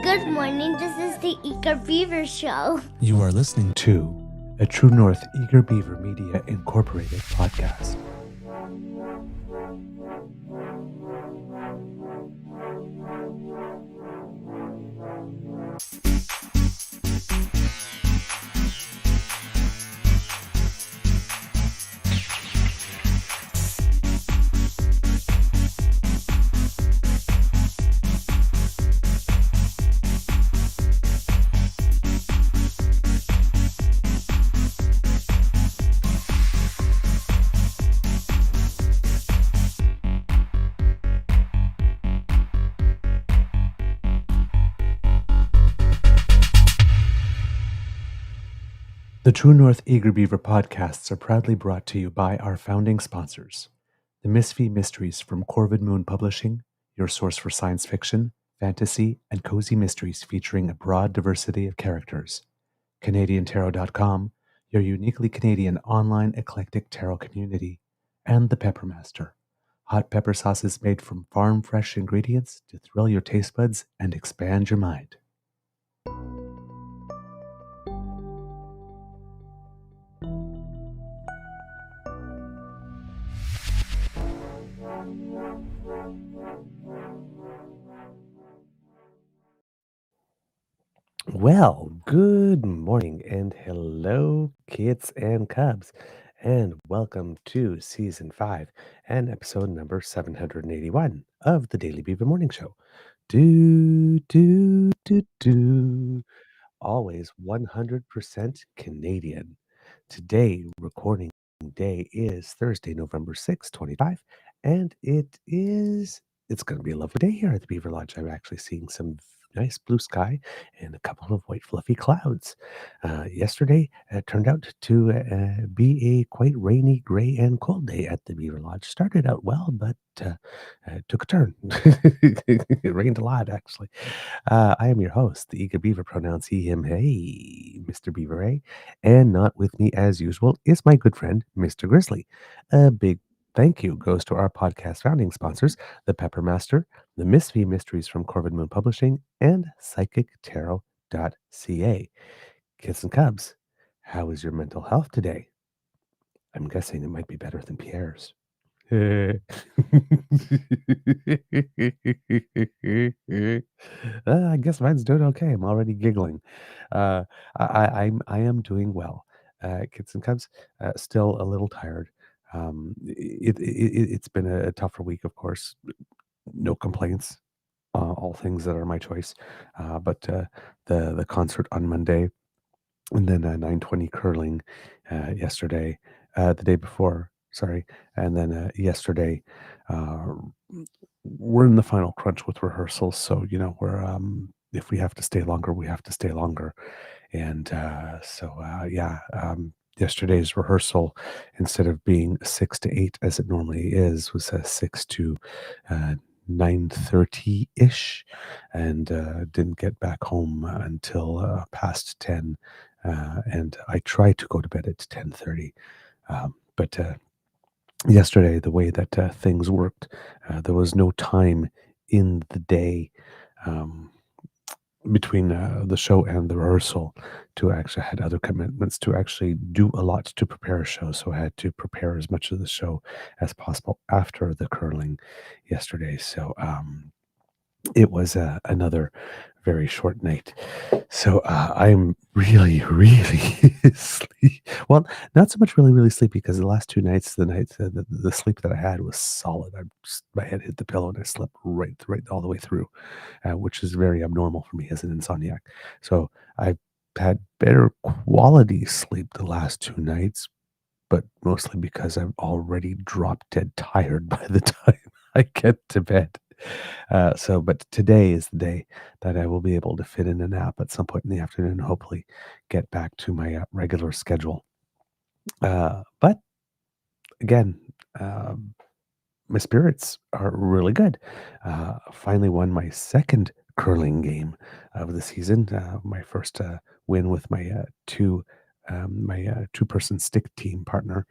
Good morning. This is the Eager Beaver Show. You are listening to a True North Eager Beaver Media Incorporated podcast. The True North Eager Beaver podcasts are proudly brought to you by our founding sponsors, the Misfit Mysteries from Corvid Moon Publishing, your source for science fiction, fantasy, and cozy mysteries featuring a broad diversity of characters, CanadianTarot.com, your uniquely Canadian online eclectic tarot community, and the Peppermaster, hot pepper sauces made from farm-fresh ingredients to thrill your taste buds and expand your mind. Well, good morning and hello, kids and cubs, and welcome to Season 5 and episode number 781 of the Daily Beaver Morning Show. Always 100% Canadian. Today, recording day is Thursday, November 6th, 2025, and it's going to be a lovely day here at the Beaver Lodge. I'm actually seeing some nice blue sky and a couple of white fluffy clouds. Yesterday turned out to be a quite rainy, gray, and cold day at the Beaver Lodge. Started out well, but took a turn. It rained a lot, actually. I am your host, the Eager Beaver, pronouns he, him, hey, Mr. Beaver, A. And not with me, as usual, is my good friend, Mr. Grizzly. A big thank you goes to our podcast founding sponsors, the Peppermaster, the Misfit Mysteries from Corvid Moon Publishing, and PsychicTarot.ca. Kids and cubs, how is your mental health today? I'm guessing it might be better than Pierre's. I guess mine's doing okay. I'm already giggling. I am doing well. Kids and cubs, still a little tired. It's been a tougher week, of course. No complaints. All things that are my choice. But the concert on Monday, and then 9:20 curling yesterday, the day before. Sorry, and then yesterday, uh, we're in the final crunch with rehearsals. So we're if we have to stay longer, we have to stay longer. And yesterday's rehearsal, instead of being 6 to 8 as it normally is, was 6 to 9:30 ish, and didn't get back home until past 10. And I tried to go to bed at 10:30, but yesterday, the way that things worked, there was no time in the day um, between the show and the rehearsal to actually had other commitments to actually do a lot to prepare a show. So I had to prepare as much of the show as possible after the curling yesterday. So it was another very short night. So I'm really, really sleepy. Well, not so much really, really sleepy, because the last 2 nights, the sleep that I had was solid. My head hit the pillow and I slept right all the way through, which is very abnormal for me as an insomniac. So I've had better quality sleep the last 2 nights, but mostly because I'm already drop dead tired by the time I get to bed. But today is the day that I will be able to fit in a nap at some point in the afternoon and hopefully get back to my regular schedule. But again, my spirits are really good. Finally won my second curling game of the season. My first win with my two-person stick team partner.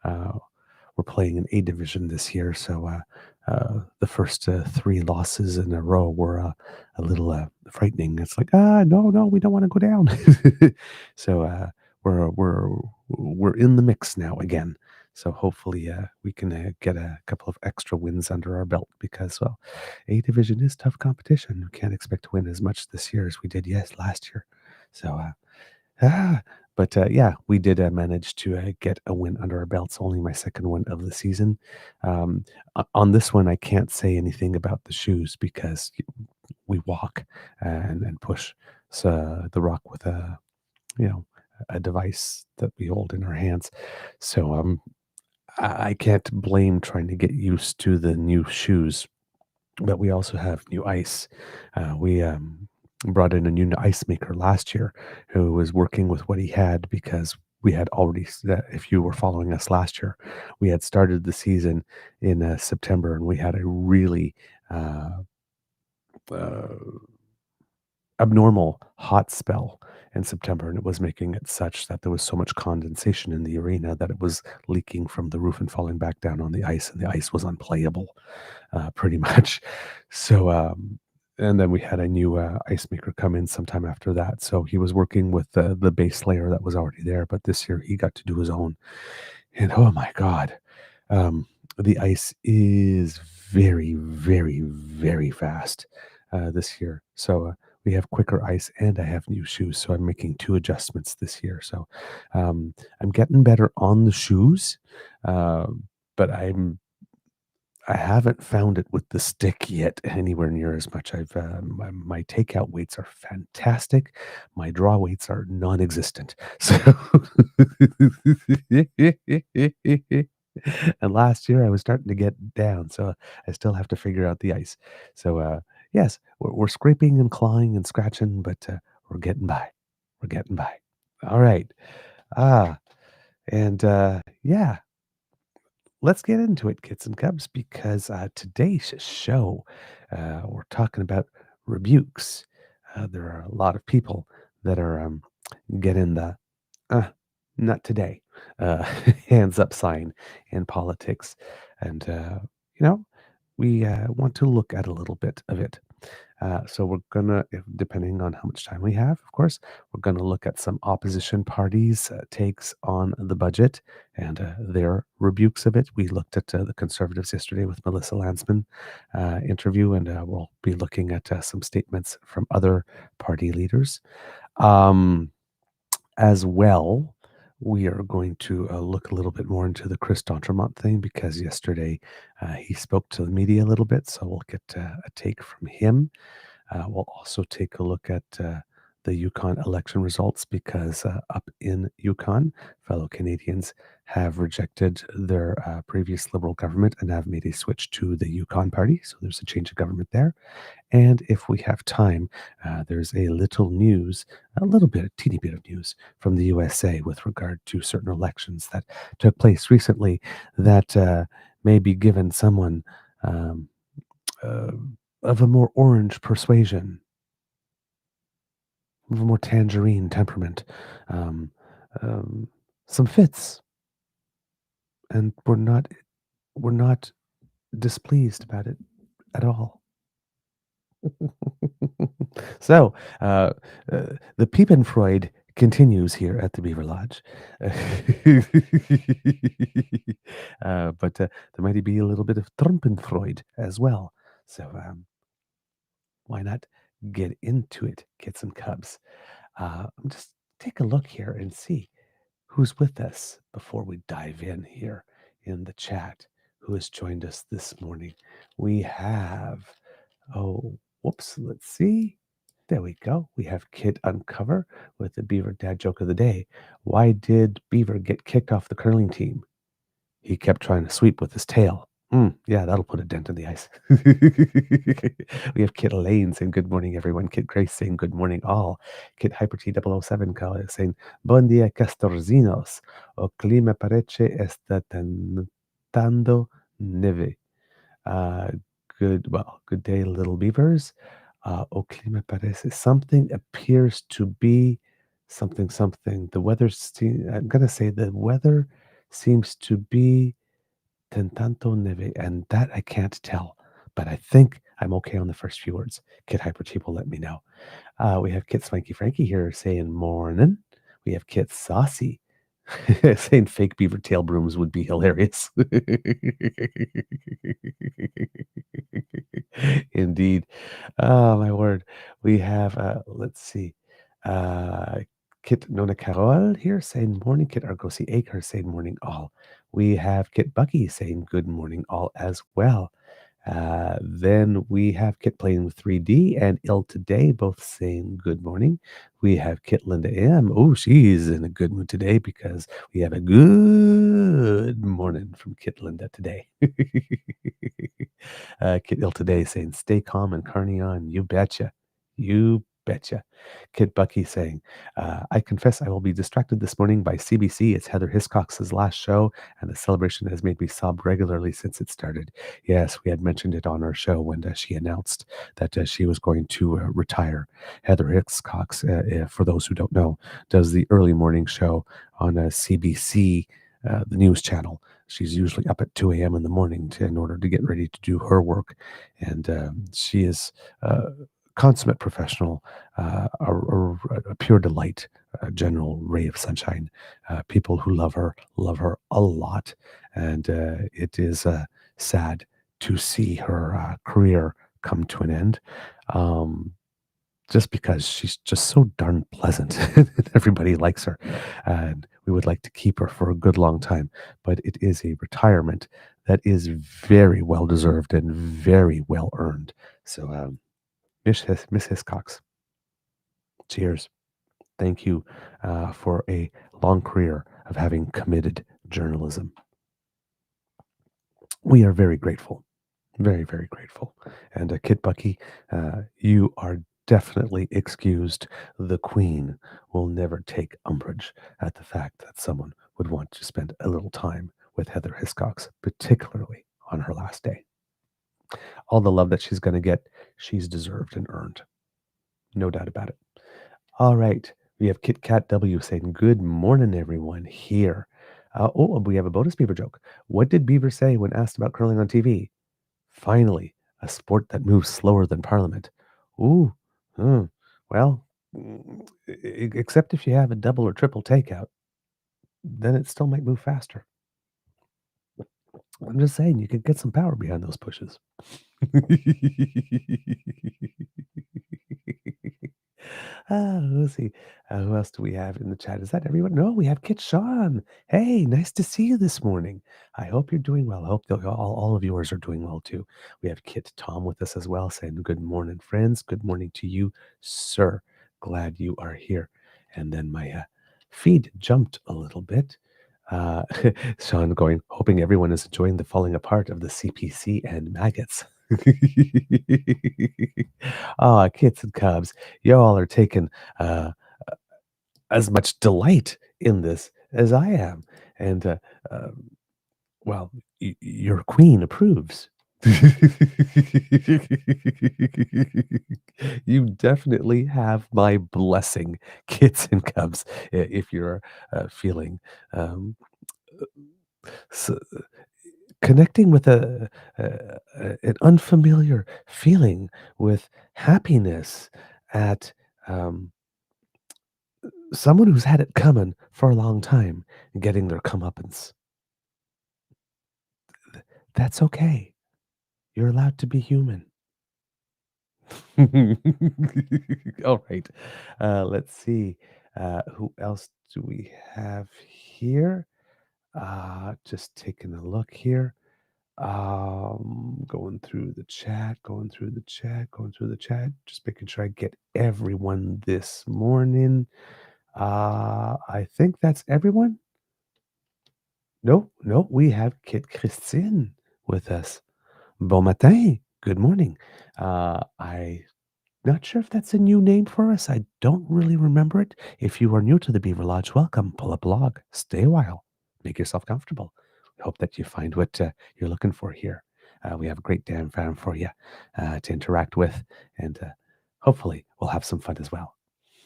We're playing in A division this year, so the first three losses in a row were a little frightening. It's like, no, no, we don't want to go down. So we're in the mix now again. So hopefully we can get a couple of extra wins under our belt because, well, A division is tough competition. We can't expect to win as much this year as we did last year. So Ah, but yeah, we did manage to get a win under our belts. Only my second one of the season. Um, on this one, I can't say anything about the shoes because we walk and push the rock with you know a device that we hold in our hands. So I can't blame trying to get used to the new shoes, but we also have new ice. We brought in a new ice maker last year who was working with what he had because we had already, if you were following us last year, we had started the season in September and we had a really uh, uh, abnormal hot spell in September, and it was making it such that there was so much condensation in the arena that it was leaking from the roof and falling back down on the ice, and the ice was unplayable pretty much. So, and then we had a new ice maker come in sometime after that. So he was working with the base layer that was already there, but this year he got to do his own. And oh my God, um, the ice is very, very, very fast this year. So we have quicker ice, and I have new shoes. So I'm making two adjustments this year. So I'm getting better on the shoes, uh, but I haven't found it with the stick yet anywhere near as much. My takeout weights are fantastic. My draw weights are non-existent. So, and last year I was starting to get down, so I still have to figure out the ice. So, yes, we're scraping and clawing and scratching, but we're getting by. We're getting by. All right. Ah, and yeah, let's get into it, kids and cubs, because today's show, we're talking about rebukes. There are a lot of people that are getting the uh, not today hands up sign in politics. And, you know, we want to look at a little bit of it. So we're gonna, depending on how much time we have, of course, we're gonna look at some opposition parties' takes on the budget and their rebukes of it. We looked at the Conservatives yesterday with Melissa Lansman interview, and we'll be looking at some statements from other party leaders. Um, as well, we are going to look a little bit more into the Chris D'Entremont thing because yesterday he spoke to the media a little bit, so we'll get a take from him. We'll also take a look at the Yukon election results because up in Yukon, fellow Canadians have rejected their previous Liberal government and have made a switch to the Yukon Party. So there's a change of government there. And if we have time, there's a little news, a little bit, a teeny bit of news from the U.S.A. with regard to certain elections that took place recently that may be given someone um, uh, of a more orange persuasion, of a more tangerine temperament, um, um, some fits, and we're not displeased about it at all. So, the Piepenfreud continues here at the Beaver Lodge. But there might be a little bit of Trumpenfreud as well. So, why not get into it, kids and cubs? Just take a look here and see who's with us before we dive in here in the chat. Who has joined us this morning? We have, oh, whoops, let's see. There we go. We have Kid Uncover with the Beaver Dad joke of the day. Why did Beaver get kicked off the curling team? He kept trying to sweep with his tail. Yeah, that'll put a dent in the ice. We have Kit Elaine saying good morning, everyone. Kit Grace saying good morning, all. Kit Hyper T007 saying bon dia, castorzinos. O clima parece está tentando neve. Uh, good day, little beavers. O clima parece. Something appears to be something, something. I'm going to say the weather seems to be Tentanto neve, and that I can't tell, but I think I'm okay on the first few words. Kit Hypercheap will let me know. We have Kit Swanky Frankie here saying morning. We have Kit Saucy saying fake beaver tail brooms would be hilarious. Indeed. Oh, my word. We have, let's see, uh, Kit Nona Carol here saying morning. Kit Argosi Acre saying morning all. We have Kit Bucky saying good morning all as well. Then we have Kit playing with 3D and Ill Today both saying good morning. We have Kit Linda M. Oh, she's in a good mood today because we have a good morning from Kit Linda today. Kit Ill Today saying stay calm and carny on. You betcha. You betcha. Kit Bucky saying, I confess I will be distracted this morning by CBC. It's Heather Hiscox's last show, and the celebration has made me sob regularly since it started. Yes, we had mentioned it on our show when she announced that she was going to retire. Heather Hiscox, for those who don't know, does the early morning show on CBC, the news channel. She's usually up at 2 a.m. in the morning in order to get ready to do her work. And she is a consummate professional, a pure delight, a general ray of sunshine. People who love her a lot. And it is sad to see her career come to an end. Just because she's just so darn pleasant. Everybody likes her. And we would like to keep her for a good long time. But it is a retirement that is very well deserved and very well earned. So, Miss Hiscox, cheers. Thank you for a long career of having committed journalism. We are very grateful. Very, very grateful. And Kit Bucky, you are definitely excused. The Queen will never take umbrage at the fact that someone would want to spend a little time with Heather Hiscox, particularly on her last day. All the love that she's going to get, she's deserved and earned. No doubt about it. All right. We have Kit Kat W saying, good morning, everyone here. We have a bonus beaver joke. What did Beaver say when asked about curling on TV? Finally, a sport that moves slower than Parliament. Ooh, well, except if you have a double or triple takeout, then it still might move faster. I'm just saying, you could get some power behind those pushes. Let's see. Who else do we have in the chat? Is that everyone? No, we have Kit Sean. Hey, nice to see you this morning. I hope you're doing well. I hope that all of yours are doing well too. We have Kit Tom with us as well, saying good morning, friends. Good morning to you, sir. Glad you are here. And then my feed jumped a little bit. Sean going, hoping everyone is enjoying the falling apart of the CPC and maggots. Ah, kits and cubs, y'all are taking as much delight in this as I am. And, well, your queen approves. You definitely have my blessing, kits and cubs, if you're feeling um, s connecting with an unfamiliar feeling with happiness at um, someone who's had it coming for a long time and getting their comeuppance. That's okay. You're allowed to be human. All right. Let's see. Who else do we have here? Just taking a look here. Going through the chat, just making sure I get everyone this morning. I think that's everyone. No, we have Kit Christine with us. Bon matin. Good morning. I not sure if that's a new name for us. I don't really remember it. If you are new to the Beaver Lodge, welcome. Pull up a log. Stay a while. Make yourself comfortable. We hope that you find what you're looking for here. We have a great DAMFAM for you to interact with, and hopefully we'll have some fun as well.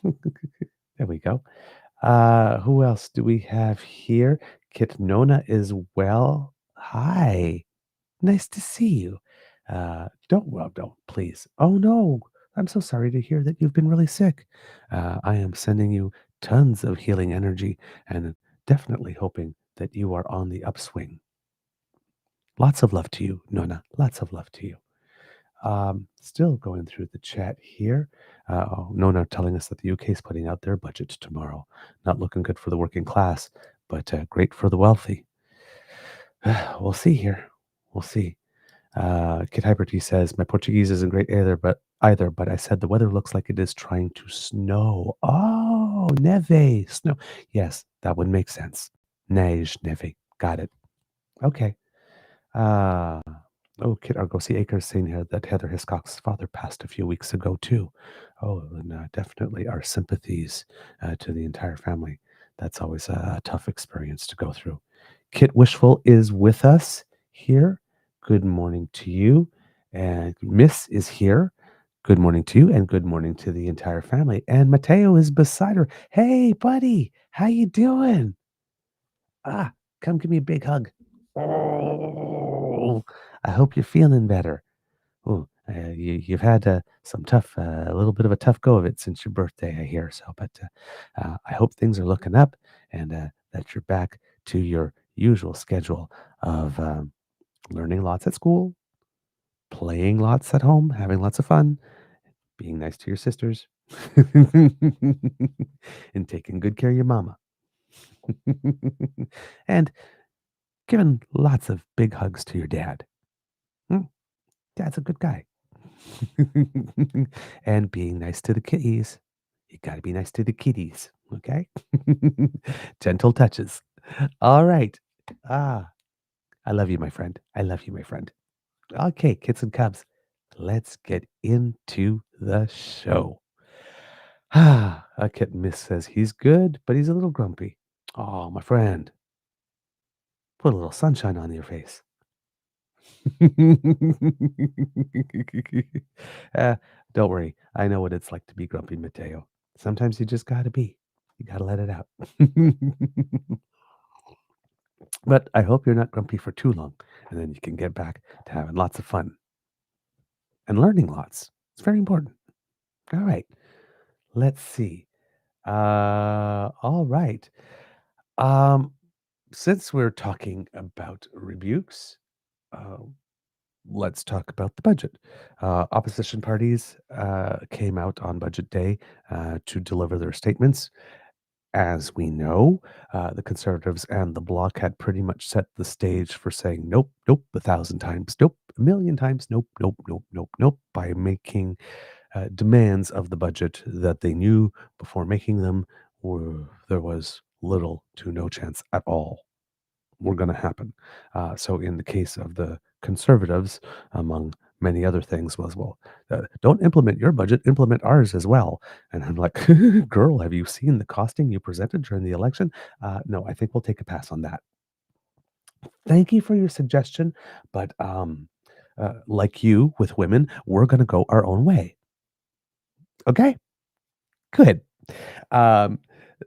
There we go. Who else do we have here? Kit Nona as well. Hi. Nice to see you. Don't, please. Oh no, I'm so sorry to hear that you've been really sick. I am sending you tons of healing energy and definitely hoping that you are on the upswing. Lots of love to you, Nona. Lots of love to you. Still going through the chat here. Nona telling us that the UK is putting out their budget tomorrow. Not looking good for the working class, but great for the wealthy. We'll see here. We'll see. Kid Hyperty says, my Portuguese isn't great either, but I said the weather looks like it is trying to snow. Oh, neve, snow. Yes, that would make sense. Neige, neve. Got it. Okay. Uh, Kid Argosy Acres saying here that Heather Hiscock's father passed a few weeks ago, too. Oh, and definitely our sympathies to the entire family. That's always a tough experience to go through. Kit Wishful is with us here. Good morning to you. And Miss is here. Good morning to you, and good morning to the entire family. And Mateo is beside her. Hey, buddy, how you doing? Come give me a big hug. Oh, I hope you're feeling better. Oh, you've had some tough, a little bit of a tough go of it since your birthday, I hear. So, but I hope things are looking up and that you're back to your usual schedule of learning lots at school, playing lots at home, having lots of fun, being nice to your sisters, and taking good care of your mama. And giving lots of big hugs to your dad. Hmm, Dad's a good guy. And being nice to the kitties. You got to be nice to the kitties, okay? Gentle touches. All right. Ah, I love you, my friend. I love you, my friend. Okay, kids and cubs, let's get into the show. A kitten miss says he's good, but he's a little grumpy. Oh, my friend, put a little sunshine on your face. uh, don't worry. I know what it's like to be grumpy, Mateo. Sometimes you just gotta be. You gotta let it out. But I hope you're not grumpy for too long, and then you can get back to having lots of fun and learning lots. It's very important. All right. Let's see. All right. Um, since we're talking about rebukes, uh, let's talk about the budget. Opposition parties came out on budget day to deliver their statements. As we know, the Conservatives and the Bloc had pretty much set the stage for saying nope, nope, 1,000 times, nope, a million times, nope, nope, nope, nope, nope, by making demands of the budget that they knew before making them there was little to no chance at all were going to happen. So, in the case of the Conservatives, among many other things, was don't implement your budget, implement ours as well. And I'm like, girl, have you seen the costing you presented during the election? No, I think we'll take a pass on that. Thank you for your suggestion, but like you with women, we're going to go our own way. Okay, good. Um,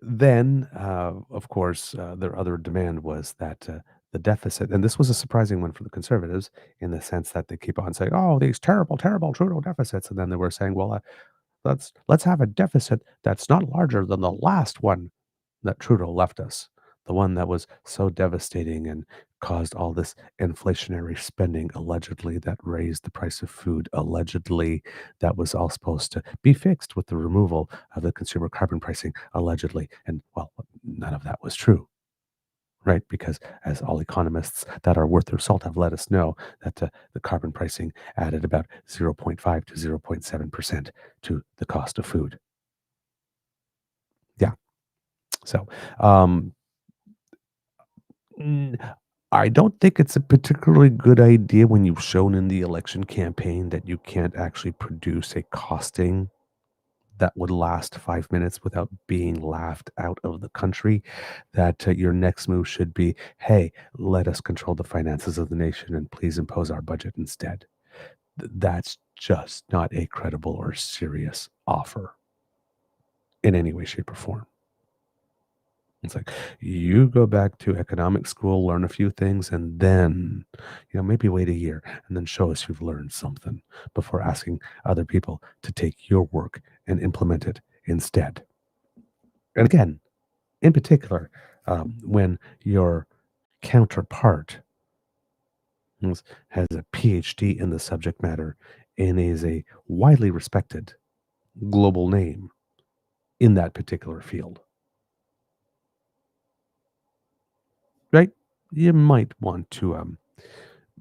then, of course, their other demand was that the deficit, and this was a surprising one for the Conservatives in the sense that they keep on saying, "Oh, these terrible, terrible Trudeau deficits," and then they were saying, "Well, let's have a deficit that's not larger than the last one that Trudeau left us, the one that was so devastating and caused all this inflationary spending, allegedly, that raised the price of food, allegedly, that was all supposed to be fixed with the removal of the consumer carbon pricing, allegedly." And well, none of that was true. Right, because as all economists that are worth their salt have let us know, that the carbon pricing added about 0.5 to 0.7% to the cost of food. Yeah. So, um, Mm, I don't think it's a particularly good idea when you've shown in the election campaign that you can't actually produce a costing that would last 5 minutes without being laughed out of the country. That your next move should be, hey, let us control the finances of the nation and please impose our budget instead. That's just not a credible or serious offer in any way, shape, or form. It's like, you go back to economic school, learn a few things, and then, maybe wait a year and then show us you've learned something before asking other people to take your work and implement it instead. And again, in particular, when your counterpart has a PhD in the subject matter and is a widely respected global name in that particular field, right? You might want to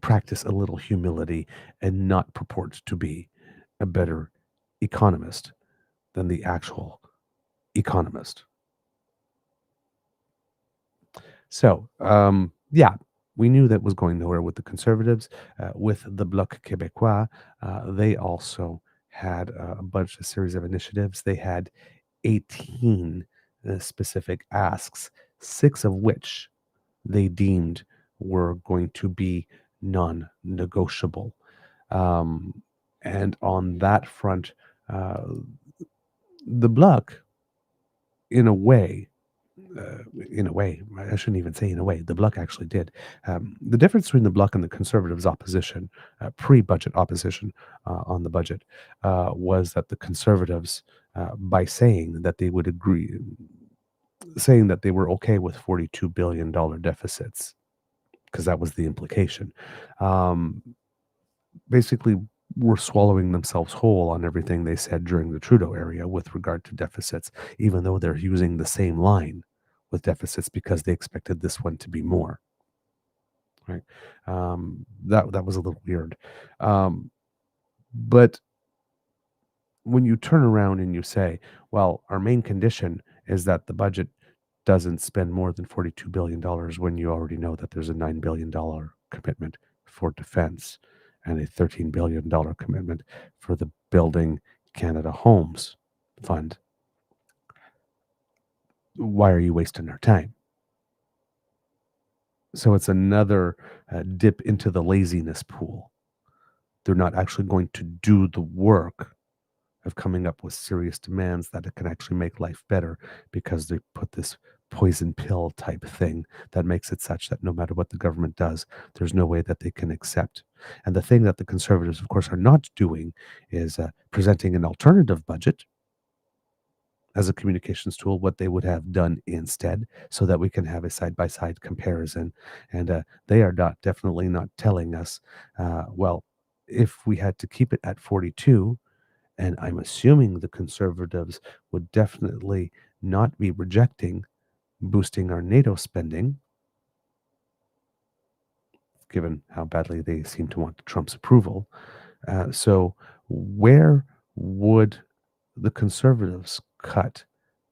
practice a little humility and not purport to be a better economist than the actual economist. So, yeah, we knew that was going nowhere with the Conservatives. With the Bloc Québécois, they also had a bunch of series of initiatives. They had 18 specific asks, six of which they deemed were going to be non negotiable. Um, and on that front, uh, the Bloc, in a way, I shouldn't even say in a way, the Bloc actually did. The difference between the Bloc and the Conservatives' opposition, pre-budget opposition on the budget, was that the Conservatives, by saying that they would agree, saying that they were okay with $42 billion deficits, because that was the implication, um, basically were swallowing themselves whole on everything they said during the Trudeau area with regard to deficits, even though they're using the same line with deficits because they expected this one to be more. Right? That was a little weird. Um, but when you turn around and you say, well, our main condition is that the budget doesn't spend more than $42 billion when you already know that there's a $9 billion commitment for defense and a $13 billion commitment for the Building Canada Homes Fund. Why are you wasting our time? So it's another dip into the laziness pool. They're not actually going to do the work of coming up with serious demands that it can actually make life better because they put this poison pill type thing that makes it such that no matter what the government does, there's no way that they can accept. And the thing that the Conservatives, of course, are not doing is presenting an alternative budget as a communications tool, what they would have done instead, so that we can have a side by side comparison. And they are not definitely not telling us, well, if we had to keep it at 42, and I'm assuming the Conservatives would definitely not be rejecting boosting our NATO spending, given how badly they seem to want Trump's approval. So, where would the Conservatives cut?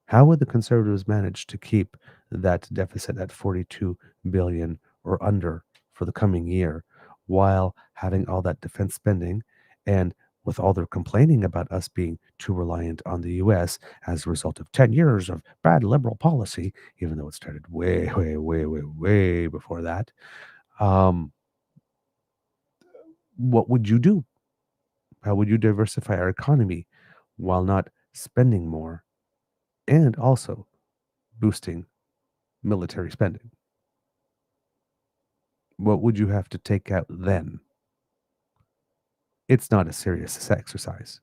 How would the Conservatives manage to keep that deficit at 42 billion or under for the coming year while having all that defense spending and with all their complaining about us being too reliant on the US as a result of 10 years of bad liberal policy, even though it started way, way, way, way, way before that? Um, what would you do? How would you diversify our economy while not spending more and also boosting military spending? What would you have to take out then? It's not a serious exercise,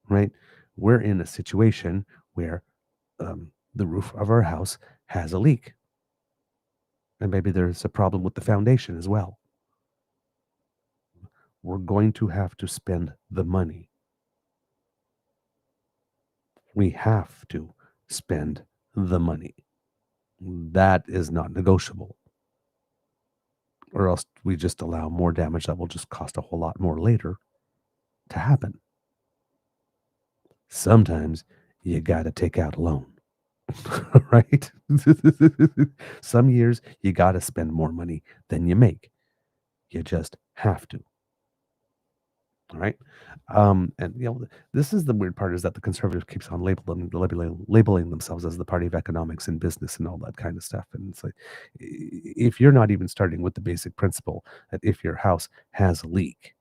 right? We're in a situation where the roof of our house has a leak, and maybe there's a problem with the foundation as well. We're going to have to spend the money. We have to spend the money. That is not negotiable. Or else we just allow more damage that will just cost a whole lot more later to happen. Sometimes you got to take out a loan, right? Some years you got to spend more money than you make. You just have to. All right. And this is the weird part is that the conservative keeps on labeling themselves as the party of economics and business and all that kind of stuff. And it's like, if you're not even starting with the basic principle that if your house has a leak,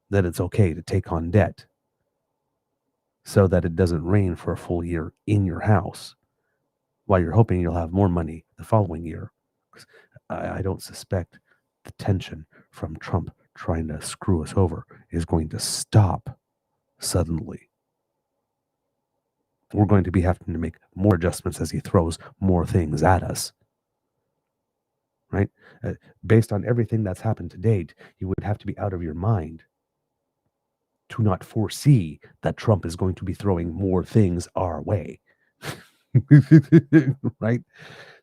that it's okay to take on debt so that it doesn't rain for a full year in your house. while you're hoping you'll have more money the following year. 'Cause I don't suspect the tension from Trump trying to screw us over is going to stop suddenly. We're going to be having to make more adjustments as he throws more things at us, right? Based on everything that's happened to date, you would have to be out of your mind to not foresee that Trump is going to be throwing more things our way. Right?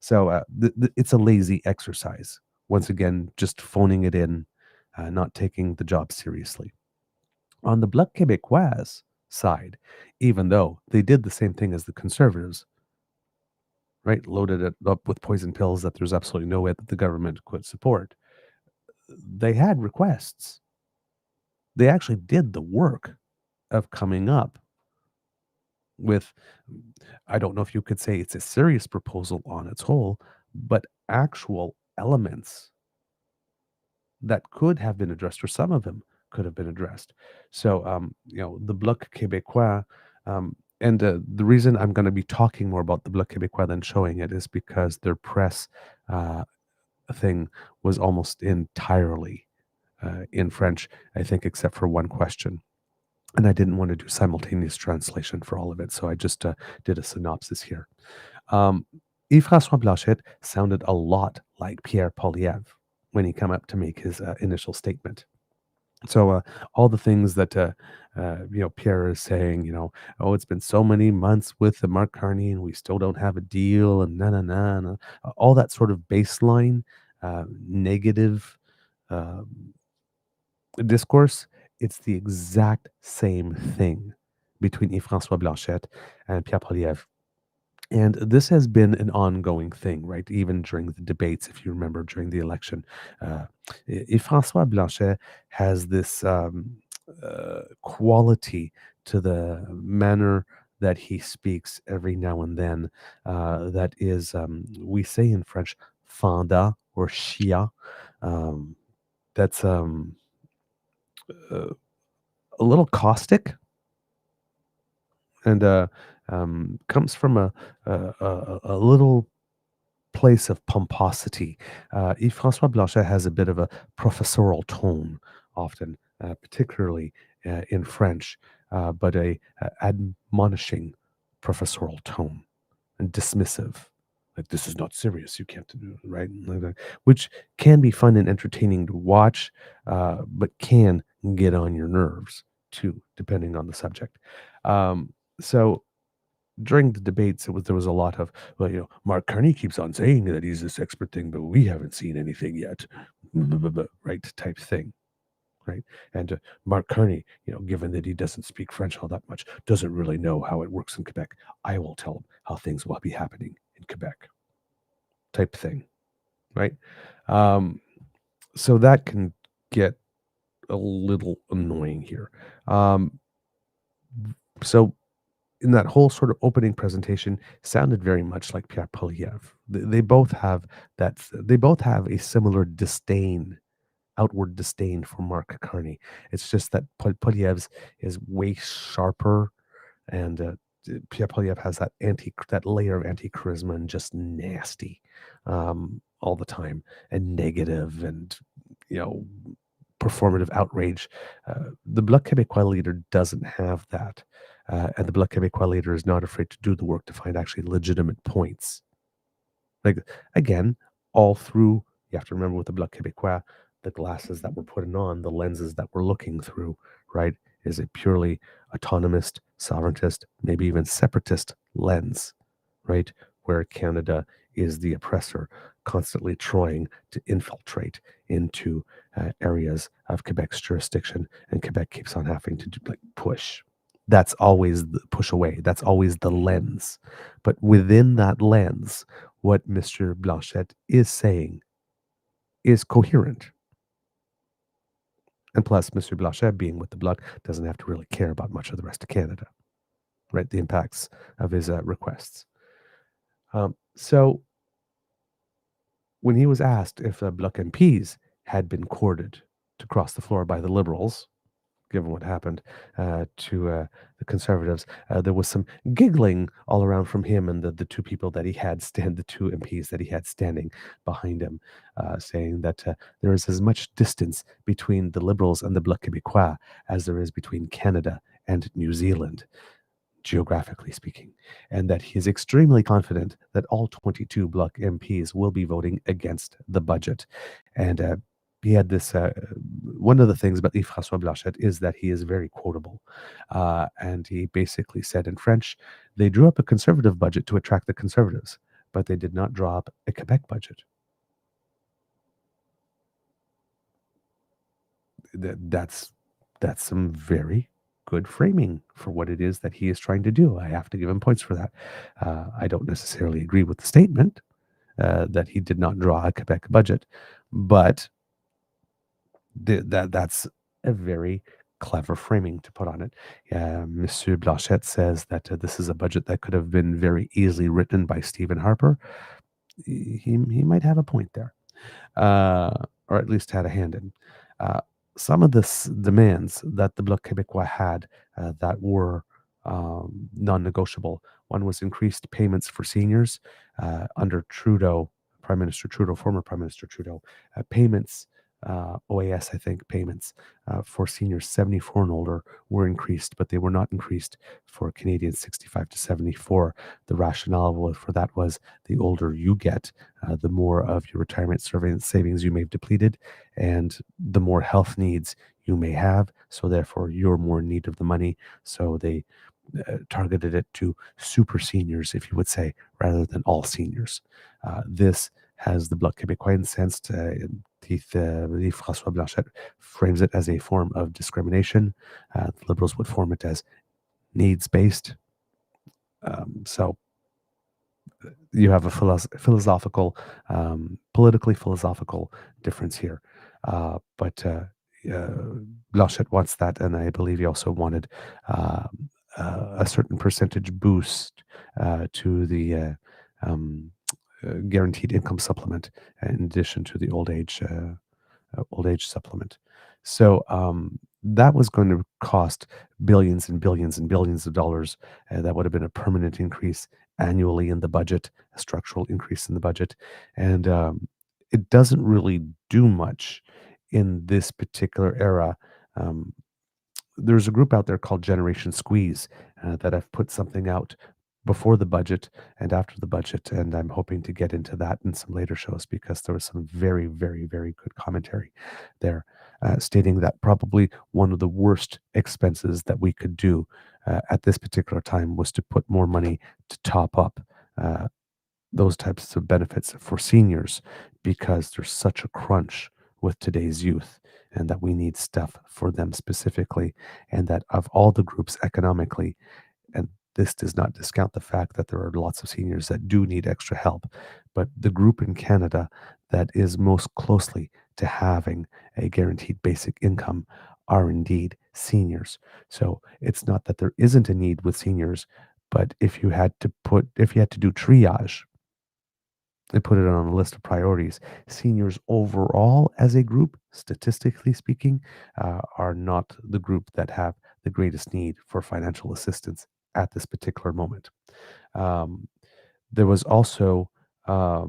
So it's a lazy exercise. Once again, just phoning it in, not taking the job seriously. On the Bloc Québécois side, even though they did the same thing as the Conservatives, right? Loaded it up with poison pills that there's absolutely no way that the government could support. They had requests. They actually did the work of coming up with, I don't know if you could say it's a serious proposal on its whole, but actual elements that could have been addressed, or some of them could have been addressed. So, the Bloc Québécois, and the reason I'm going to be talking more about the Bloc Québécois than showing it is because their press uh, thing was almost entirely in French, I think, except for one question. And I didn't want to do simultaneous translation for all of it, so I just did a synopsis here. Yves-François Blanchet sounded a lot like Pierre Poilievre when he came up to make his initial statement. So all the things that Pierre is saying, oh, it's been so many months with Mark Carney and we still don't have a deal, and na, all that sort of baseline negative uh, discourse. It's the exact same thing between Yves-François Blanchet and Pierre Poilievre. And this has been an ongoing thing, right? Even during the debates, if you remember, during the election, Yves-François Blanchet has this quality to the manner that he speaks every now and then that is, we say in French, fanda or chia. That's uh, a little caustic and comes from a little place of pomposity. Yves-François Blanchet has a bit of a professorial tone, often, particularly in French, but a admonishing professorial tone and dismissive. Like, this is not serious. You can't do it, right? Like that, which can be fun and entertaining to watch, but can get on your nerves too, depending on the subject. So during the debates, there was a lot of, well, Mark Carney keeps on saying that he's this expert thing, but we haven't seen anything yet, right? Type thing, right? And Mark Carney, given that he doesn't speak French all that much, doesn't really know how it works in Quebec. I will tell him how things will be happening in Quebec, type thing, right? Um, so that can get a little annoying here. So in that whole sort of opening presentation sounded very much like Pierre Poilievre. They both have they both have a similar disdain, outward disdain for Mark Carney. It's just that Poilievre's is way sharper, and Pierre Poilievre has that layer of anti charisma and just nasty all the time, and negative, and you know performative outrage. The Bloc Québécois leader doesn't have that. And the Bloc Québécois leader is not afraid to do the work to find actually legitimate points. Like, again, all through, you have to remember with the Bloc Québécois, the glasses that we're putting on, the lenses that we're looking through, right, is a purely autonomist, sovereigntist, maybe even separatist lens, right, where Canada is the oppressor, constantly trying to infiltrate into areas of Quebec's jurisdiction, and Quebec keeps on having to push. That's always the push away. That's always the lens. But within that lens, what Mr. Blanchet is saying is coherent. And plus, Mr. Blanchet, being with the Bloc, doesn't have to really care about much of the rest of Canada, right? The impacts of his requests. So when he was asked if Bloc MPs had been courted to cross the floor by the Liberals, given what happened to the Conservatives. There was some giggling all around from him and the two people that he had the two MPs that he had standing behind him, saying that there is as much distance between the Liberals and the Bloc Québécois as there is between Canada and New Zealand, geographically speaking, and that he is extremely confident that all 22 Bloc MPs will be voting against the budget. And he had this one of the things about Yves François Blanchet is that he is very quotable. And he basically said in French, they drew up a conservative budget to attract the conservatives, but they did not draw up a Quebec budget. That's some very good framing for what it is that he is trying to do. I have to give him points for that. I don't necessarily agree with the statement that he did not draw a Quebec budget, but that's a very clever framing to put on it. Monsieur Blanchet says that this is a budget that could have been very easily written by Stephen Harper. He might have a point there, or at least had a hand in. Some of the demands that the Bloc Québécois had that were non-negotiable. One was increased payments for seniors under Trudeau, Prime Minister Trudeau, former Prime Minister Trudeau, payments. OAS, I think, payments for seniors 74 and older were increased, but they were not increased for Canadians 65 to 74. The rationale for that was the older you get, the more of your retirement savings you may have depleted, and the more health needs you may have. So therefore, you're more in need of the money. So they targeted it to super seniors, if you would say, rather than all seniors. This has the Bloc Québécois incensed. François Blanchet frames it as a form of discrimination. The Liberals would form it as needs-based. So you have a philosophical, politically philosophical difference here. But Blanchet wants that, and I believe he also wanted a certain percentage boost to the guaranteed income supplement in addition to the old age supplement. So that was going to cost billions and billions and billions of dollars. That would have been a permanent increase annually in the budget, a structural increase in the budget. And it doesn't really do much in this particular era. There's a group out there called Generation Squeeze that have put something out before the budget and after the budget, and I'm hoping to get into that in some later shows because there was some very, very, very good commentary there, stating that probably one of the worst expenses that we could do at this particular time was to put more money to top up those types of benefits for seniors because there's such a crunch with today's youth and that we need stuff for them specifically, and that of all the groups economically, and this does not discount the fact that there are lots of seniors that do need extra help, but the group in Canada that is most closely to having a guaranteed basic income are indeed seniors. So it's not that there isn't a need with seniors, but if you had to do triage and put it on a list of priorities, seniors overall as a group, statistically speaking, are not the group that have the greatest need for financial assistance at this particular moment. There was also the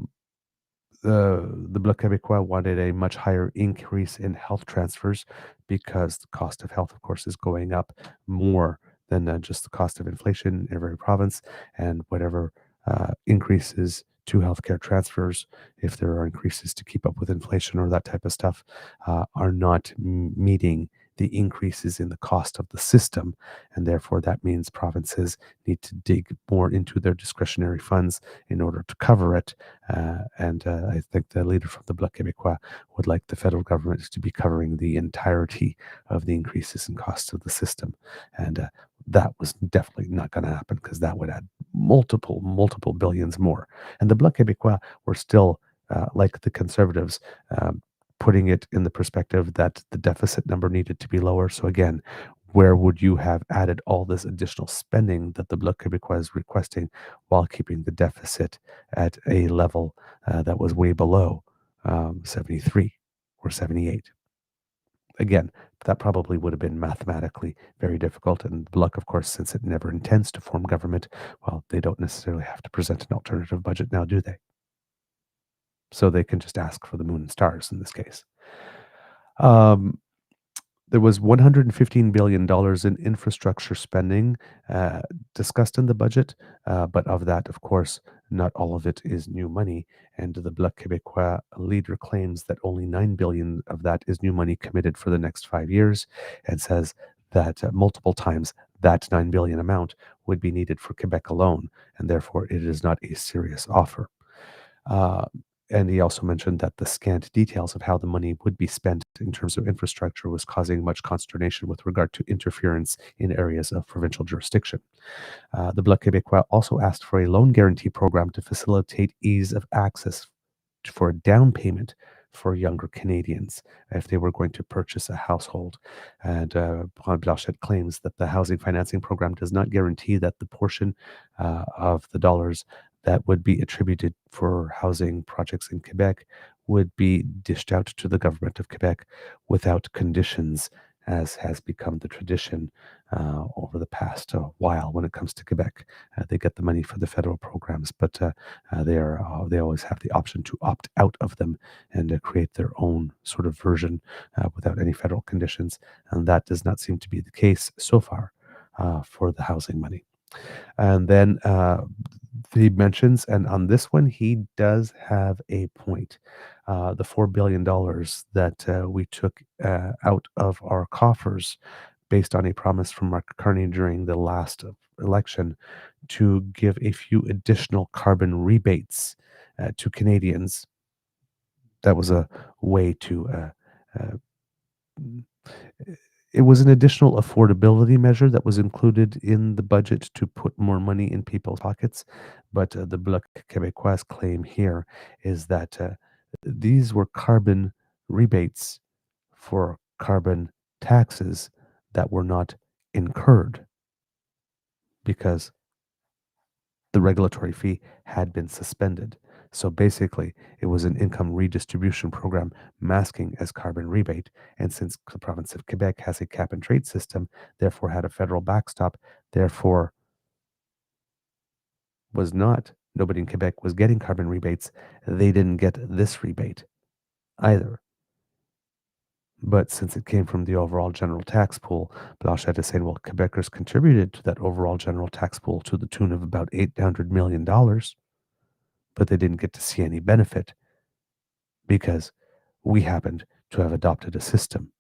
Bloc Québécois wanted a much higher increase in health transfers because the cost of health, of course, is going up more than just the cost of inflation in every province, and whatever increases to healthcare transfers, if there are increases to keep up with inflation or that type of stuff, are not meeting the increases in the cost of the system. And therefore, that means provinces need to dig more into their discretionary funds in order to cover it. And I think the leader from the Bloc Québécois would like the federal government to be covering the entirety of the increases in costs of the system. And that was definitely not going to happen because that would add multiple billions more. And the Bloc Québécois were still, like the Conservatives, putting it in the perspective that the deficit number needed to be lower. So again, where would you have added all this additional spending that the Bloc Québécois is requesting while keeping the deficit at a level that was way below 73 or 78? Again, that probably would have been mathematically very difficult. And Bloc, of course, since it never intends to form government, well, they don't necessarily have to present an alternative budget now, do they? So they can just ask for the moon and stars in this case. Um, There was $115 billion in infrastructure spending uh, discussed in the budget, but of that, of course, not all of it is new money. And the Bloc Québécois leader claims that only $9 billion of that is new money committed for the next 5 years, and says that multiple times that $9 billion amount would be needed for Quebec alone, and therefore it is not a serious offer. Uh, and he also mentioned that the scant details of how the money would be spent in terms of infrastructure was causing much consternation with regard to interference in areas of provincial jurisdiction. The Bloc Québécois also asked for a loan guarantee program to facilitate ease of access for a down payment for younger Canadians if they were going to purchase a household. And Blanchette claims that the housing financing program does not guarantee that the portion of the dollars that would be attributed for housing projects in Quebec would be dished out to the government of Quebec without conditions, as has become the tradition over the past while when it comes to Quebec. They get the money for the federal programs, but they always have the option to opt out of them and create their own sort of version without any federal conditions, and that does not seem to be the case so far for the housing money. And then he mentions, and on this one, he does have a point. The $4 billion that we took out of our coffers based on a promise from Mark Carney during the last election to give a few additional carbon rebates to Canadians. That was a way to uh, it was an additional affordability measure that was included in the budget to put more money in people's pockets. But the Bloc Québécois claim here is that these were carbon rebates for carbon taxes that were not incurred because the regulatory fee had been suspended. So basically, it was an income redistribution program masking as carbon rebate. And since the province of Quebec has a cap and trade system, therefore had a federal backstop, therefore was not, nobody in Quebec was getting carbon rebates. They didn't get this rebate either. But since it came from the overall general tax pool, Blanchette is saying, well, Quebecers contributed to that overall general tax pool to the tune of about $800 million, but they didn't get to see any benefit because we happened to have adopted a system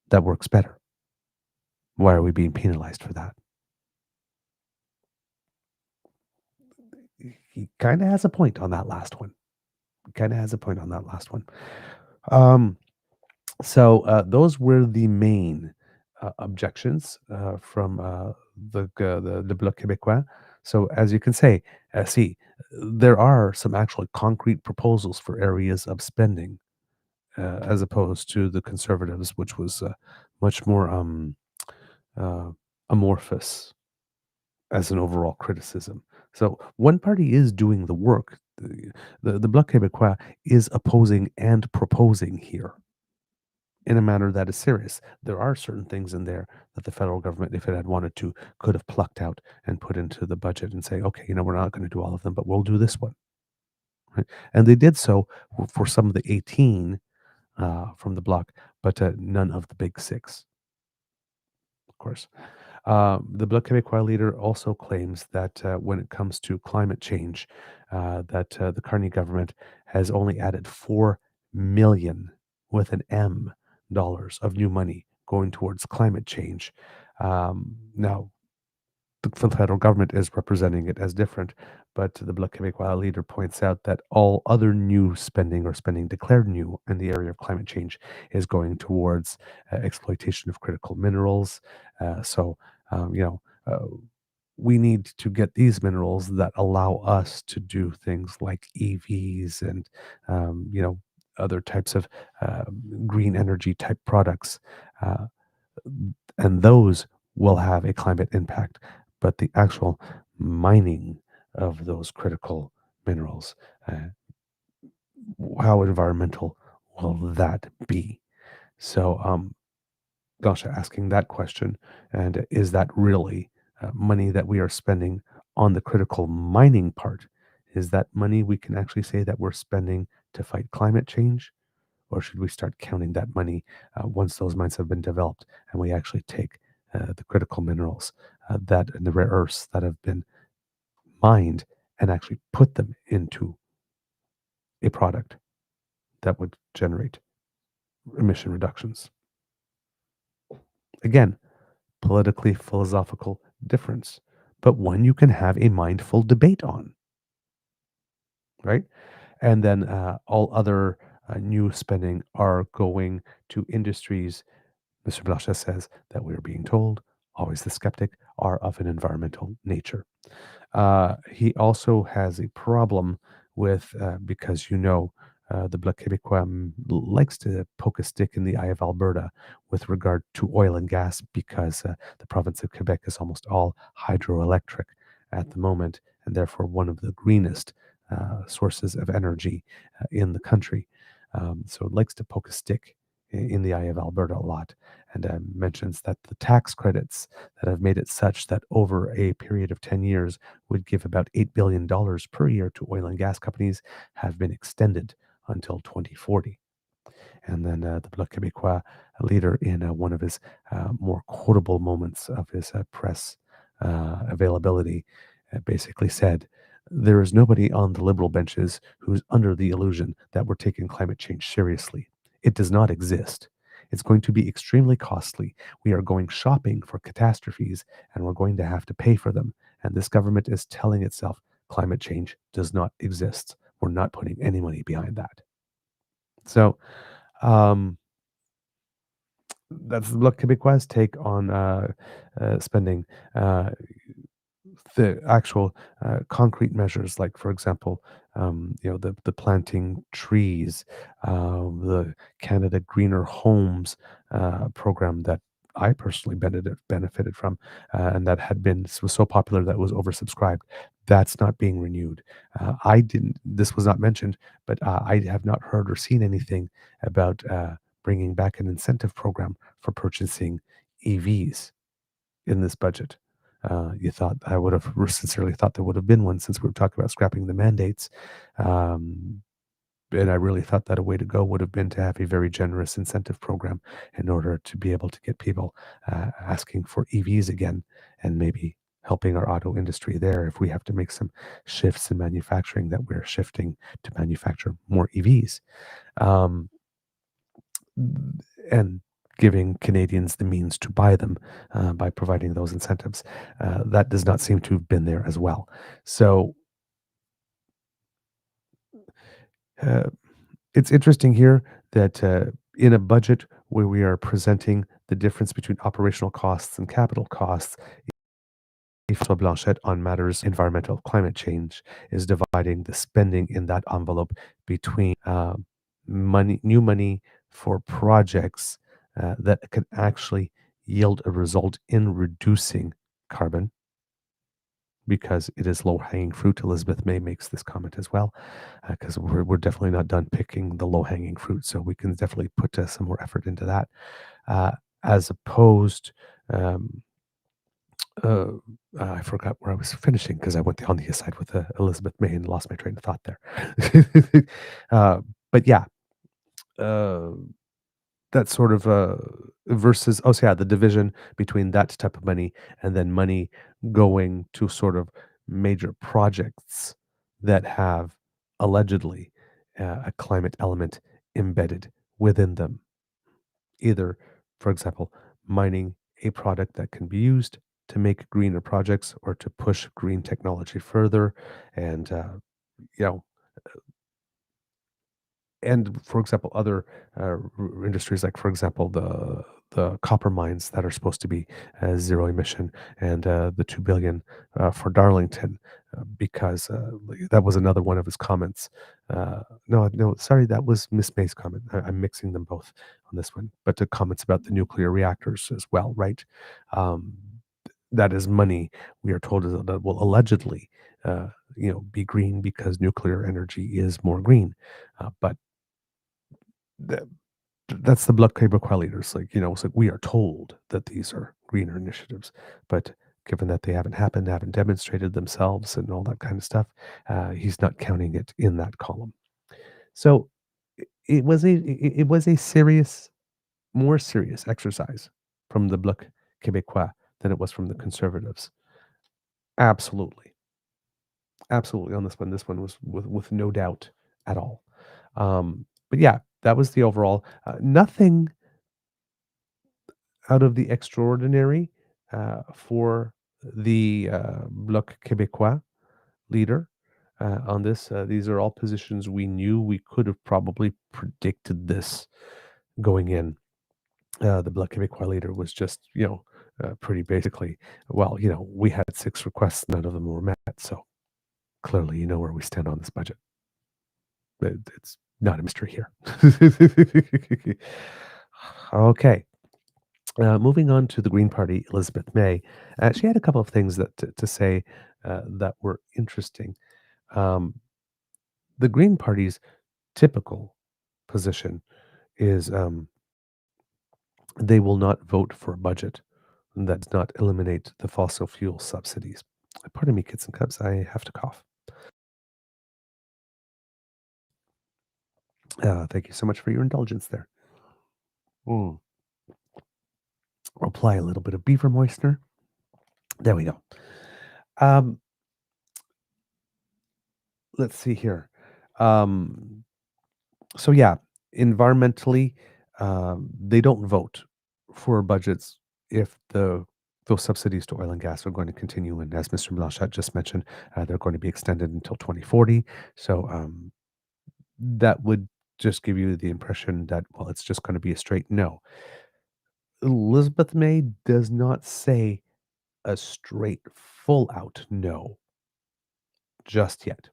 that works better. Why are we being penalized for that? He kind of has a point on that last one. Um, so those were the main objections from the Bloc Québécois. So as you can see, there are some actually concrete proposals for areas of spending as opposed to the Conservatives, which was much more uh, amorphous as an overall criticism. So one party is doing the work. The Bloc Québécois is opposing and proposing here in a manner that is serious. There are certain things in there that the federal government, if it had wanted to, could have plucked out and put into the budget and say, okay, we're not going to do all of them, but we'll do this one. Right? And they did so for some of the 18 from the bloc, but none of the big six, of course. The Bloc Québécois leader also claims that when it comes to climate change, that the Carney government has only added 4 million with an M dollars of new money going towards climate change. Now, the federal government is representing it as different, but the Bloc Québécois leader points out that all other new spending or spending declared new in the area of climate change is going towards exploitation of critical minerals. So, um, you know, uh, we need to get these minerals that allow us to do things like EVs and, other types of green energy type products. Uh, and those will have a climate impact. But the actual mining of those critical minerals, how environmental will that be? So, gosh, asking that question, and is that really money that we are spending on the critical mining part? Is that money we can actually say that we're spending to fight climate change? Or should we start counting that money once those mines have been developed and we actually take the critical minerals that and the rare earths that have been mined and actually put them into a product that would generate emission reductions? Again, politically philosophical difference, but one you can have a mindful debate on, right? And then all other new spending are going to industries. Mr. Blanchet says that we are being told, always the skeptic, are of an environmental nature. He also has a problem with, because the Bloc Québécois likes to poke a stick in the eye of Alberta with regard to oil and gas because the province of Quebec is almost all hydroelectric at the moment, and therefore one of the greenest sources of energy in the country. So it likes to poke a stick in the eye of Alberta a lot, and mentions that the tax credits that have made it such that over a period of 10 years would give about $8 billion per year to oil and gas companies have been extended until 2040. And then the Bloc Québécois leader, in one of his more quotable moments of his press availability, basically said, "There is nobody on the liberal benches who's under the illusion that we're taking climate change seriously. It does not exist. It's going to be extremely costly. We are going shopping for catastrophes and we're going to have to pay for them. And this government is telling itself climate change does not exist. We're not putting any money behind that." So, um, that's the Bloc Québécois' take on spending. Uh, the actual concrete measures, like for example, the planting trees, the Canada Greener Homes program that I personally benefited from, and that had been was so popular that it was oversubscribed. That's not being renewed. I didn't. This was not mentioned, but I have not heard or seen anything about bringing back an incentive program for purchasing EVs in this budget. You thought I would have sincerely thought there would have been one, since we were talking about scrapping the mandates. Um, and I really thought that a way to go would have been to have a very generous incentive program in order to be able to get people asking for EVs again, and maybe helping our auto industry there if we have to make some shifts in manufacturing, that we're shifting to manufacture more EVs. Um, and giving Canadians the means to buy them by providing those incentives. That does not seem to have been there as well. So uh, it's interesting here that in a budget where we are presenting the difference between operational costs and capital costs, François Blanchet on matters environmental climate change is dividing the spending in that envelope between new money for projects that can actually yield a result in reducing carbon, because it is low hanging fruit. Elizabeth May makes this comment as well, because we're definitely not done picking the low hanging fruit. So we can definitely put some more effort into that, uh, as opposed. Um, uh, I forgot where I was finishing because I went on the aside with Elizabeth May and lost my train of thought there. uh, but yeah, uh, that sort of versus, oh, so yeah, the division between that type of money and then money going to sort of major projects that have allegedly a climate element embedded within them, either, for example, mining a product that can be used to make greener projects or to push green technology further. And, you know, and for example, other industries, like for example, the copper mines that are supposed to be zero emission, and the 2 billion for Darlington, because that was another one of his comments. No, sorry, that was Miss May's comment. I'm mixing them both on this one, but the comments about the nuclear reactors as well, right? Um, that is money we are told that will allegedly, uh, be green because nuclear energy is more green, but the that's the Bloc Québécois leaders. Like, it's like we are told that these are greener initiatives, but given that they haven't happened, haven't demonstrated themselves, and all that kind of stuff, he's not counting it in that column. So it was a serious, more serious exercise from the Bloc Québécois than it was from the Conservatives. Absolutely, absolutely on this one. This one was with no doubt at all. But yeah, that was the overall. Nothing out of the extraordinary for the Bloc Québécois leader on this. These are all positions we knew. We could have probably predicted this going in. The Bloc Québécois leader was just, pretty basically, well, we had 6 requests, none of them were met. So clearly, you know where we stand on this budget. It's not a mystery here. Okay. Moving on to the Green Party, Elizabeth May, she had a couple of things that to say that were interesting. Um, the Green Party's typical position is they will not vote for a budget that does not eliminate the fossil fuel subsidies. Pardon me, kids and cubs, I have to cough. Thank you so much for your indulgence there. Mm. I'll apply a little bit of beaver moistener. There we go. Um, let's see here. So yeah, environmentally, they don't vote for budgets if those subsidies to oil and gas are going to continue. And as Mr. Blanchet just mentioned, they're going to be extended until 2040. So that would just give you the impression that, well, it's just going to be a straight no. Elizabeth May does not say a straight, full out no just yet.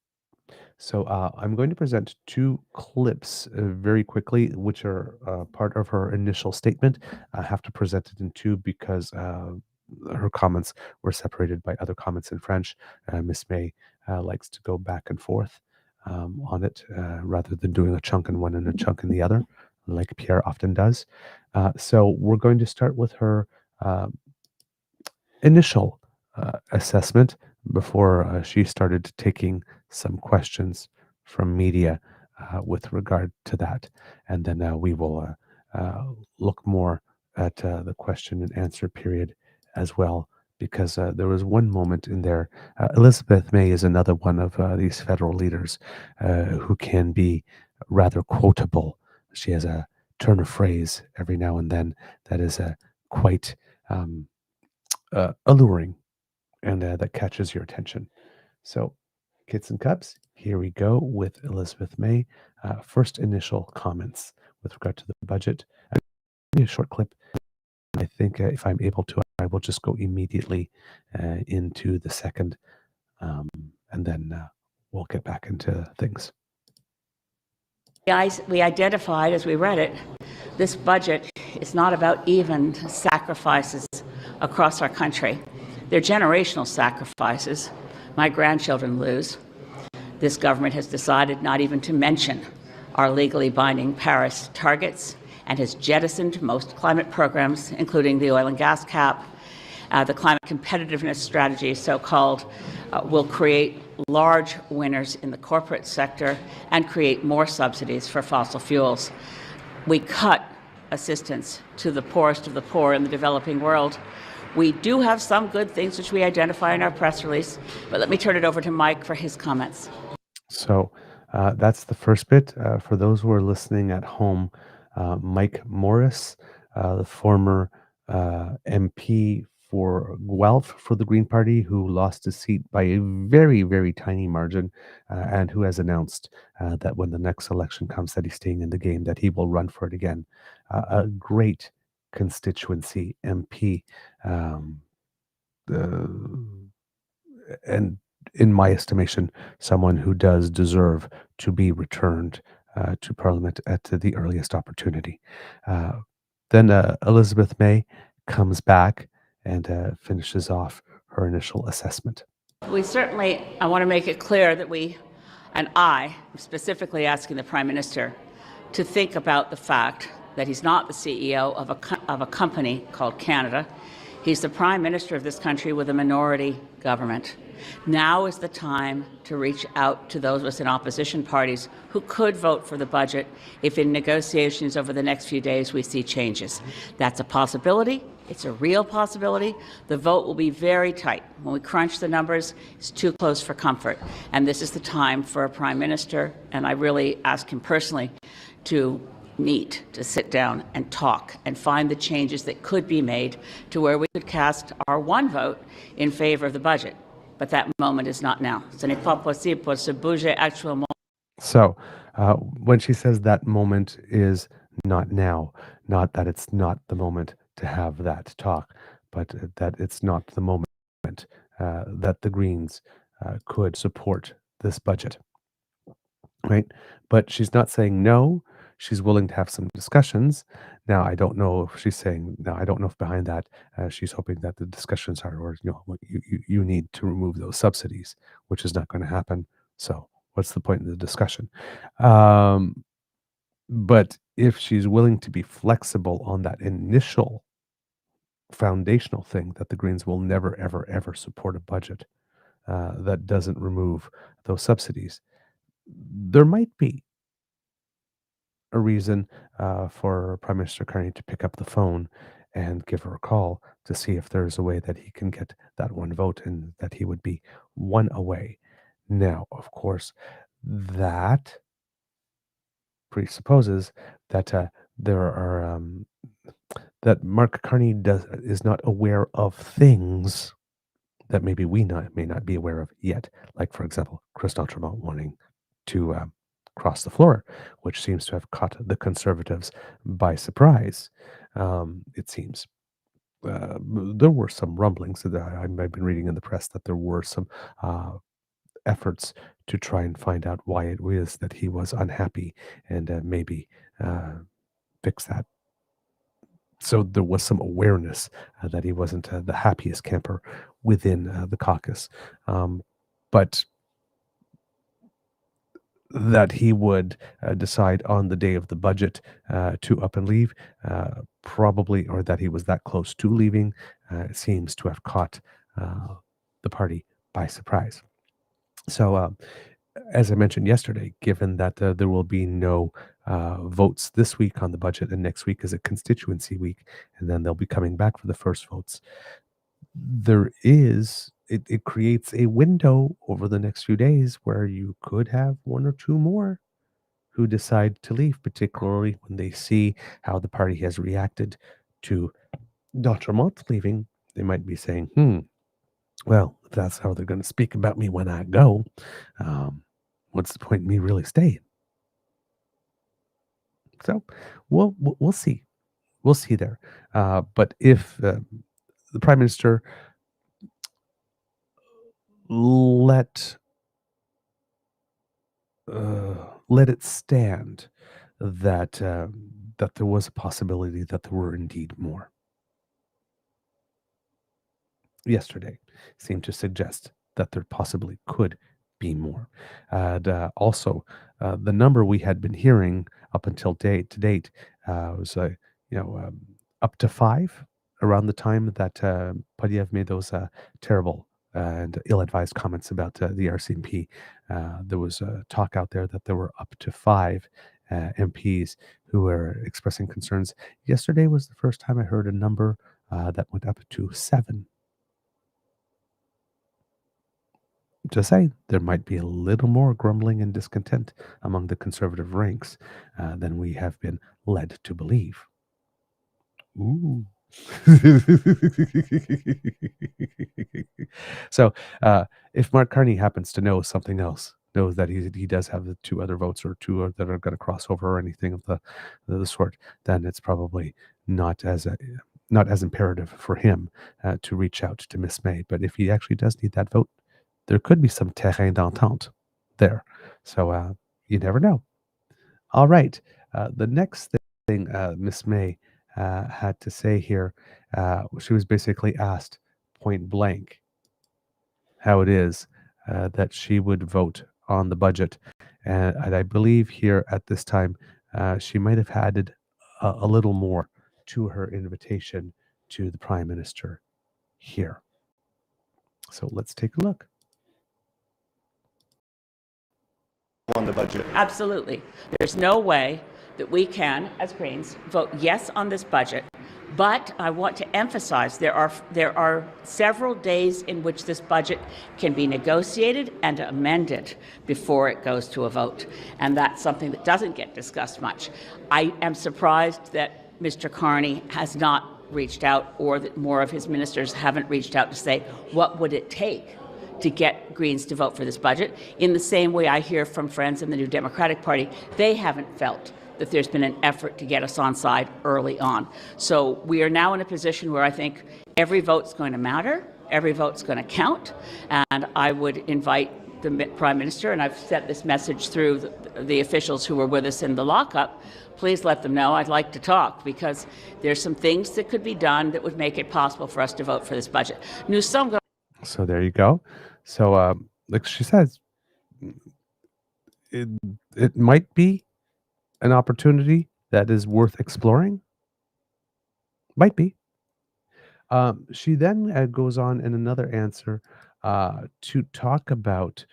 So I'm going to present 2 clips very quickly, which are part of her initial statement. I have to present it in 2 because her comments were separated by other comments in French. Miss May likes to go back and forth on it rather than doing a chunk in one and a chunk in the other, like Pierre often does. So we're going to start with her initial assessment before she started taking some questions from media with regard to that. And then we will look more at the question and answer period as well, because there was one moment in there. Elizabeth May is another one of these federal leaders who can be rather quotable. She has a turn of phrase every now and then that is quite alluring and that catches your attention. So, kids and cubs, here we go with Elizabeth May. First initial comments with regard to the budget. A short clip. I think if I'm able to, I will just go immediately into the second, and then we'll get back into things. We identified as we read it, this budget is not about even sacrifices across our country. They're generational sacrifices. My grandchildren lose. This government has decided not even to mention our legally binding Paris targets and has jettisoned most climate programs, including the oil and gas cap. The climate competitiveness strategy, so-called, will create large winners in the corporate sector and create more subsidies for fossil fuels. We cut assistance to the poorest of the poor in the developing world. We do have some good things which we identify in our press release, but let me turn it over to Mike for his comments. So that's the first bit. For those who are listening at home, Mike Morris, the former MP for Guelph for the Green Party, who lost his seat by a very, very tiny margin, and who has announced that when the next election comes, that he's staying in the game, that he will run for it again. A great constituency MP, and in my estimation, someone who does deserve to be returned to Parliament at the earliest opportunity. Then Elizabeth May comes back and finishes off her initial assessment. We certainly, I want to make it clear that we, and I, am specifically asking the Prime Minister to think about the fact that he's not the CEO of a company called Canada. He's the Prime Minister of this country with a minority government. Now is the time to reach out to those of us in opposition parties who could vote for the budget if in negotiations over the next few days we see changes. That's a possibility. It's a real possibility. The vote will be very tight. When we crunch the numbers, it's too close for comfort. And this is the time for a Prime Minister, and I really ask him personally to meet, to sit down and talk and find the changes that could be made to where we could cast our one vote in favor of the budget. But that moment is not now. Ce n'est pas possible pour se bouger actuellement. So when she says that moment is not now, not that it's not the moment to have that talk, but that it's not the moment that the Greens could support this budget, right? But she's not saying no. She's willing to have some discussions. Now, I don't know if she's saying, now, I don't know if behind that she's hoping that the discussions are, or, you need to remove those subsidies, which is not going to happen. So what's the point of the discussion? But if she's willing to be flexible on that initial foundational thing that the Greens will never, ever, ever support a budget that doesn't remove those subsidies, there might be a reason for Prime Minister Carney to pick up the phone and give her a call to see if there's a way that he can get that one vote and that he would be one away. Now, of course, that presupposes that there are that Mark Carney is not aware of things that maybe we may not be aware of yet. Like, for example, Christelle Tremont wanting to cross the floor, which seems to have caught the Conservatives by surprise, it seems. There were some rumblings that I've been reading in the press that there were some efforts to try and find out why it was that he was unhappy and maybe fix that. So there was some awareness that he wasn't the happiest camper within the caucus. But that he would decide on the day of the budget to up and leave, probably, or that he was that close to leaving, seems to have caught the party by surprise. So, as I mentioned yesterday, given that there will be no votes this week on the budget, and next week is a constituency week, and then they'll be coming back for the first votes, it creates a window over the next few days where you could have one or two more who decide to leave, particularly when they see how the party has reacted to Dr. Mott leaving. They might be saying, well, if that's how they're going to speak about me when I go, what's the point in me really staying? So we'll see. We'll see there. But if the Prime Minister let it stand that that there was a possibility that there were indeed more. Yesterday seemed to suggest that there possibly could be more. And also, the number we had been hearing up until to date was up to 5 around the time that Podiev made those terrible and ill-advised comments about the RCMP. There was talk out there that there were up to 5 MPs who were expressing concerns. Yesterday was the first time I heard a number that went up to 7. To say there might be a little more grumbling and discontent among the Conservative ranks than we have been led to believe. Ooh. So if Mark Carney happens to know something else, knows that he does have the 2 other votes or 2 that are going to cross over or anything of the sort, then it's probably not as imperative for him to reach out to Miss May. But if he actually does need that vote, there could be some terrain d'entente there. So you never know. All right. The next thing Miss May had to say here, she was basically asked point blank how it is that she would vote on the budget. And I believe here at this time, she might have added a little more to her invitation to the Prime Minister here. So let's take a look. On the budget. Absolutely. There's no way that we can, as Greens, vote yes on this budget. But I want to emphasize there are several days in which this budget can be negotiated and amended before it goes to a vote. And that's something that doesn't get discussed much. I am surprised that Mr. Carney has not reached out, or that more of his ministers haven't reached out to say, what would it take to get Greens to vote for this budget? In the same way I hear from friends in the New Democratic Party, they haven't felt that there's been an effort to get us on side early on. So we are now in a position where I think every vote's going to matter, every vote's going to count, and I would invite the Prime Minister, and I've sent this message through the officials who were with us in the lockup, please let them know I'd like to talk, because there's some things that could be done that would make it possible for us to vote for this budget. So there you go. So like she says, it might be an opportunity that is worth exploring. Might be. She then goes on in another answer to talk about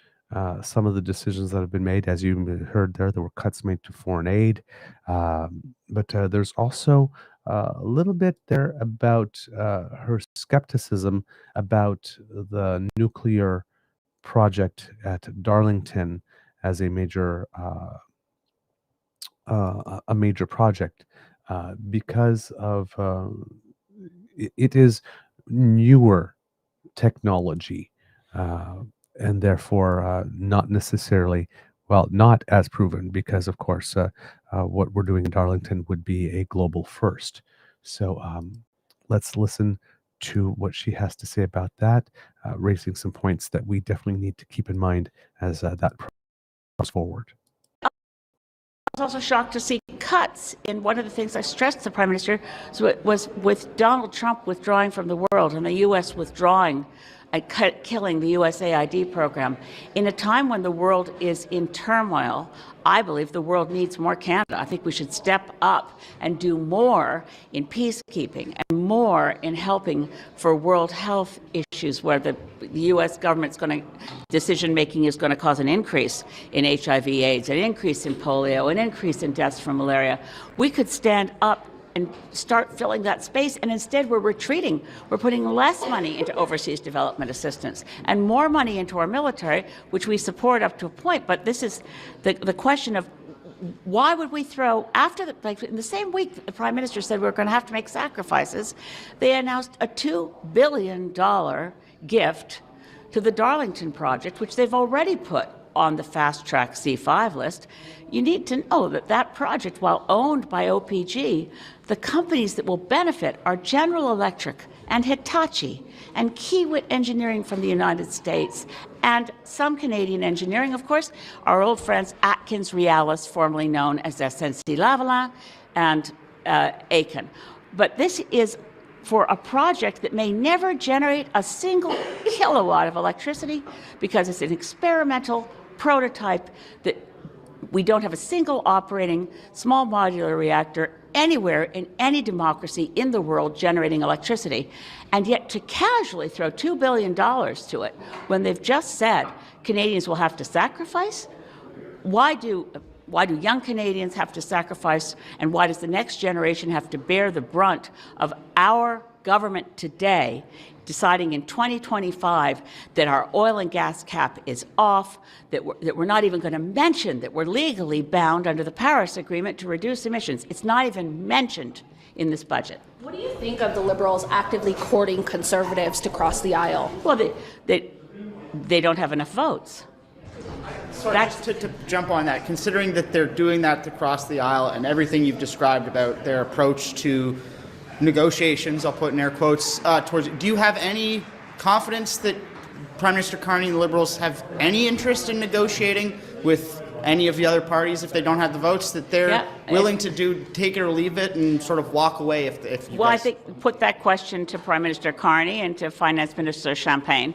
some of the decisions that have been made. As you heard there were cuts made to foreign aid. But there's also a little bit there about her skepticism about the nuclear project at Darlington as a major project because of it is newer technology and therefore not necessarily, well, not as proven, because of course what we're doing in Darlington would be a global first. So let's listen to what she has to say about that, raising some points that we definitely need to keep in mind as that goes forward. I was also shocked to see cuts in one of the things I stressed to the Prime Minister was with Donald Trump withdrawing from the world and the U.S. withdrawing and killing the U.S.A. program. In a time when the world is in turmoil, I believe the world needs more Canada. I think we should step up and do more in peacekeeping and more in helping for world health issues where the U.S. government's decision-making is going to cause an increase in HIV/AIDS, an increase in polio, an increase in deaths from malaria. We could stand up and start filling that space, and instead we're retreating. We're putting less money into overseas development assistance and more money into our military, which we support up to a point. But this is the question of why would we throw, like in the same week the Prime Minister said we were going to have to make sacrifices, they announced a $2 billion gift to the Darlington project, which they've already put on the fast-track C5 list. You need to know that that project, while owned by OPG, the companies that will benefit are General Electric and Hitachi and Kiewit Engineering from the United States and some Canadian engineering, of course, our old friends Atkins Realis, formerly known as SNC-Lavalin, and Aiken. But this is for a project that may never generate a single kilowatt of electricity because it's an experimental prototype that we don't have a single operating small modular reactor anywhere in any democracy in the world generating electricity. And yet to casually throw $2 billion to it when they've just said Canadians will have to sacrifice? Why do young Canadians have to sacrifice, and why does the next generation have to bear the brunt of our government today deciding in 2025 that our oil and gas cap is off, that we're not even going to mention that we're legally bound under the Paris Agreement to reduce emissions? It's not even mentioned in this budget. What do you think of the Liberals actively courting Conservatives to cross the aisle? Well, they don't have enough votes. So just to jump on that, considering that they're doing that to cross the aisle and everything you've described about their approach to negotiations, I'll put in air quotes, towards it, do you have any confidence that Prime Minister Carney and the Liberals have any interest in negotiating with any of the other parties if they don't have the votes, that they're willing to take it or leave it and sort of walk away if you Well, guys... I think put that question to Prime Minister Carney and to Finance Minister Champagne.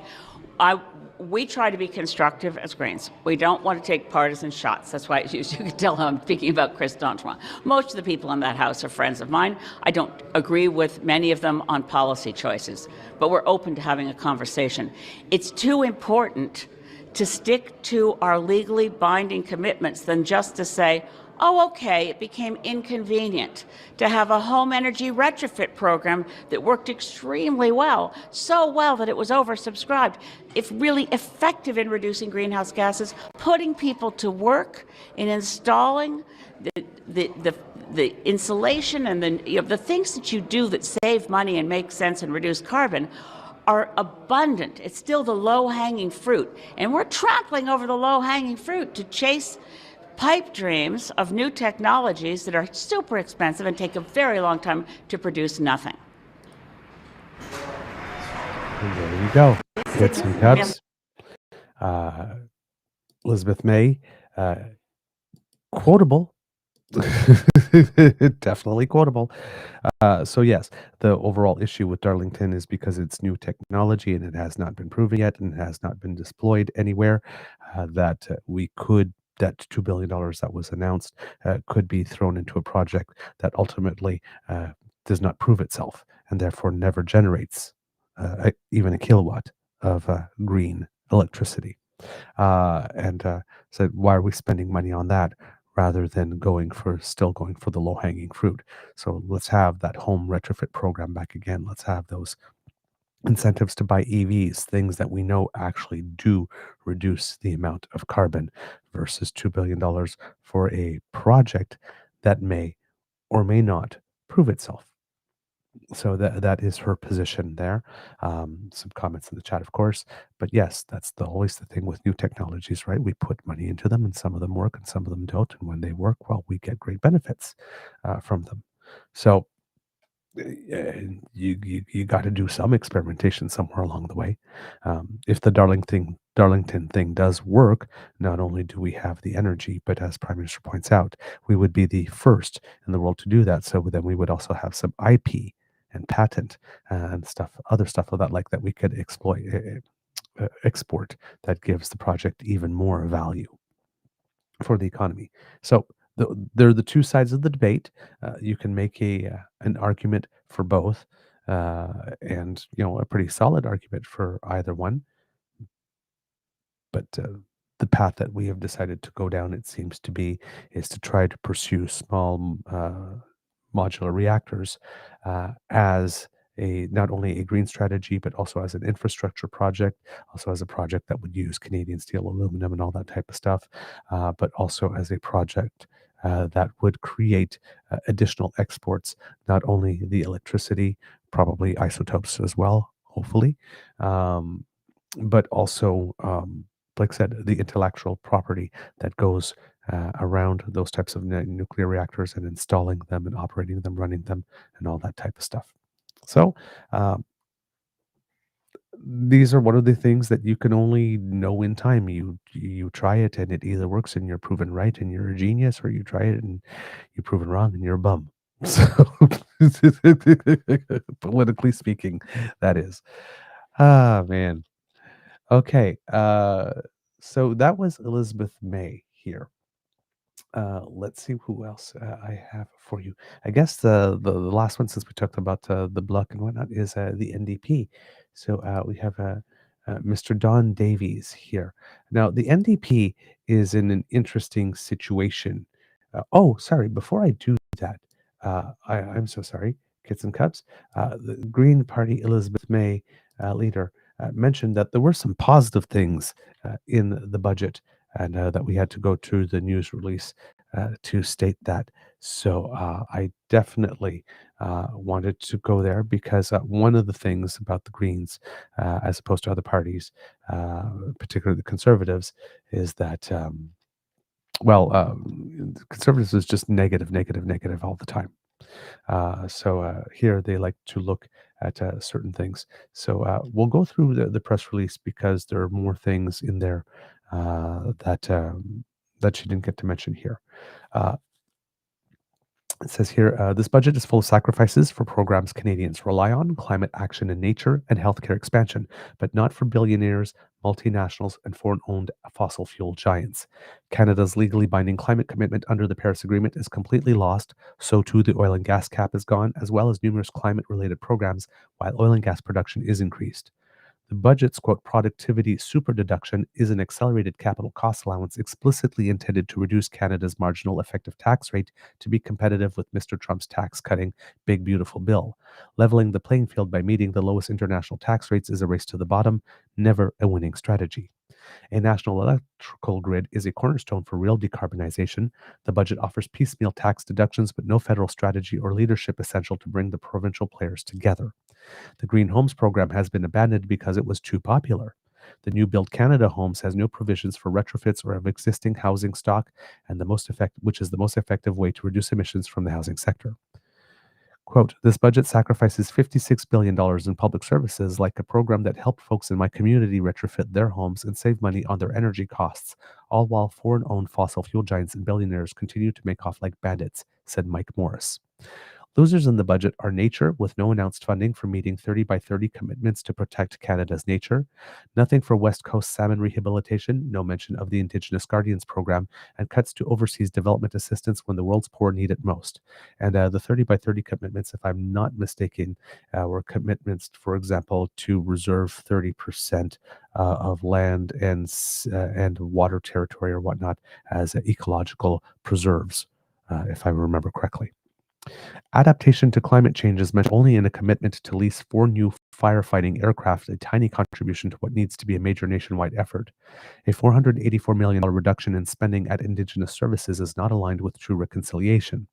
We try to be constructive as Greens. We don't want to take partisan shots. That's why you can tell how I'm speaking about Chris D'Antoine. Most of the people in that House are friends of mine. I don't agree with many of them on policy choices, but we're open to having a conversation. It's too important to stick to our legally binding commitments than just to say, oh, okay, it became inconvenient to have a home energy retrofit program that worked extremely well, so well that it was oversubscribed. It's really effective in reducing greenhouse gases, putting people to work in installing the insulation and the things that you do that save money and make sense and reduce carbon are abundant. It's still the low-hanging fruit. And we're trampling over the low-hanging fruit to chase pipe dreams of new technologies that are super expensive and take a very long time to produce nothing. And there you go. Get some cups. Elizabeth May, quotable. Definitely quotable. So yes, the overall issue with Darlington is because it's new technology and it has not been proven yet and has not been deployed anywhere, that $2 billion that was announced could be thrown into a project that ultimately does not prove itself and therefore never generates even a kilowatt of green electricity. So why are we spending money on that rather than still going for the low-hanging fruit? So let's have that home retrofit program back again. Let's have those incentives to buy EVs, things that we know actually do reduce the amount of carbon, versus $2 billion for a project that may or may not prove itself. So that is her position there. Some comments in the chat, of course. But yes, that's always the thing with new technologies, right? We put money into them and some of them work and some of them don't. And when they work, well, we get great benefits from them. So you got to do some experimentation somewhere along the way. If the Darlington thing does work, not only do we have the energy, but as Prime Minister points out, we would be the first in the world to do that. So then we would also have some IP and patent and other stuff that we could export that gives the project even more value for the economy. So they're the two sides of the debate. You can make an argument for both, and a pretty solid argument for either one. But the path that we have decided to go down, it seems to be, is to try to pursue small modular reactors as not only a green strategy, but also as an infrastructure project, also as a project that would use Canadian steel, aluminum, and all that type of stuff, but also as a project that would create additional exports, not only the electricity, probably isotopes as well, hopefully, but also, like I said, the intellectual property that goes around those types of nuclear reactors and installing them and operating them, running them, and all that type of stuff. So these are one of the things that you can only know in time. You try it and it either works and you're proven right and you're a genius, or you try it and you're proven wrong and you're a bum. So politically speaking, that is. Ah, man. Okay. So that was Elizabeth May here. Let's see who else I have for you. I guess the last one, since we talked about the Bloc and whatnot, is the NDP. So we have Mr. Don Davies here. Now, the NDP is in an interesting situation. Oh, sorry. Before I do that, I'm so sorry, Kids and Cubs. The Green Party Elizabeth May leader mentioned that there were some positive things in the budget, and that we had to go to the news release to state that. So I definitely wanted to go there because one of the things about the Greens, as opposed to other parties, particularly the Conservatives, is that, Conservatives is just negative all the time. So here they like to look at certain things. So we'll go through the press release because there are more things in there that she didn't get to mention here. It says here, this budget is full of sacrifices for programs Canadians rely on, climate action and nature, and healthcare expansion, but not for billionaires, multinationals, and foreign-owned fossil fuel giants. Canada's legally binding climate commitment under the Paris Agreement is completely lost. So too the oil and gas cap is gone, as well as numerous climate-related programs, while oil and gas production is increased. The budget's, quote, productivity super deduction is an accelerated capital cost allowance explicitly intended to reduce Canada's marginal effective tax rate to be competitive with Mr. Trump's tax cutting big beautiful bill. Leveling the playing field by meeting the lowest international tax rates is a race to the bottom, never a winning strategy. A national electrical grid is a cornerstone for real decarbonization. The budget offers piecemeal tax deductions, but no federal strategy or leadership essential to bring the provincial players together. The Green Homes program has been abandoned because it was too popular. The new Build Canada Homes has no provisions for retrofits or of existing housing stock, and which is the most effective way to reduce emissions from the housing sector. Quote, this budget sacrifices $56 billion in public services, like a program that helped folks in my community retrofit their homes and save money on their energy costs, all while foreign-owned fossil fuel giants and billionaires continue to make off like bandits, said Mike Morris. Losers in the budget are nature, with no announced funding for meeting 30 by 30 commitments to protect Canada's nature, nothing for West Coast salmon rehabilitation, no mention of the Indigenous Guardians program, and cuts to overseas development assistance when the world's poor need it most. And the 30 by 30 commitments, if I'm not mistaken, were commitments, for example, to reserve 30% of land and water territory or whatnot as ecological preserves, if I remember correctly. Adaptation to climate change is mentioned only in a commitment to lease 4 new firefighting aircraft, a tiny contribution to what needs to be a major nationwide effort. A $484 million reduction in spending at Indigenous services is not aligned with true reconciliation.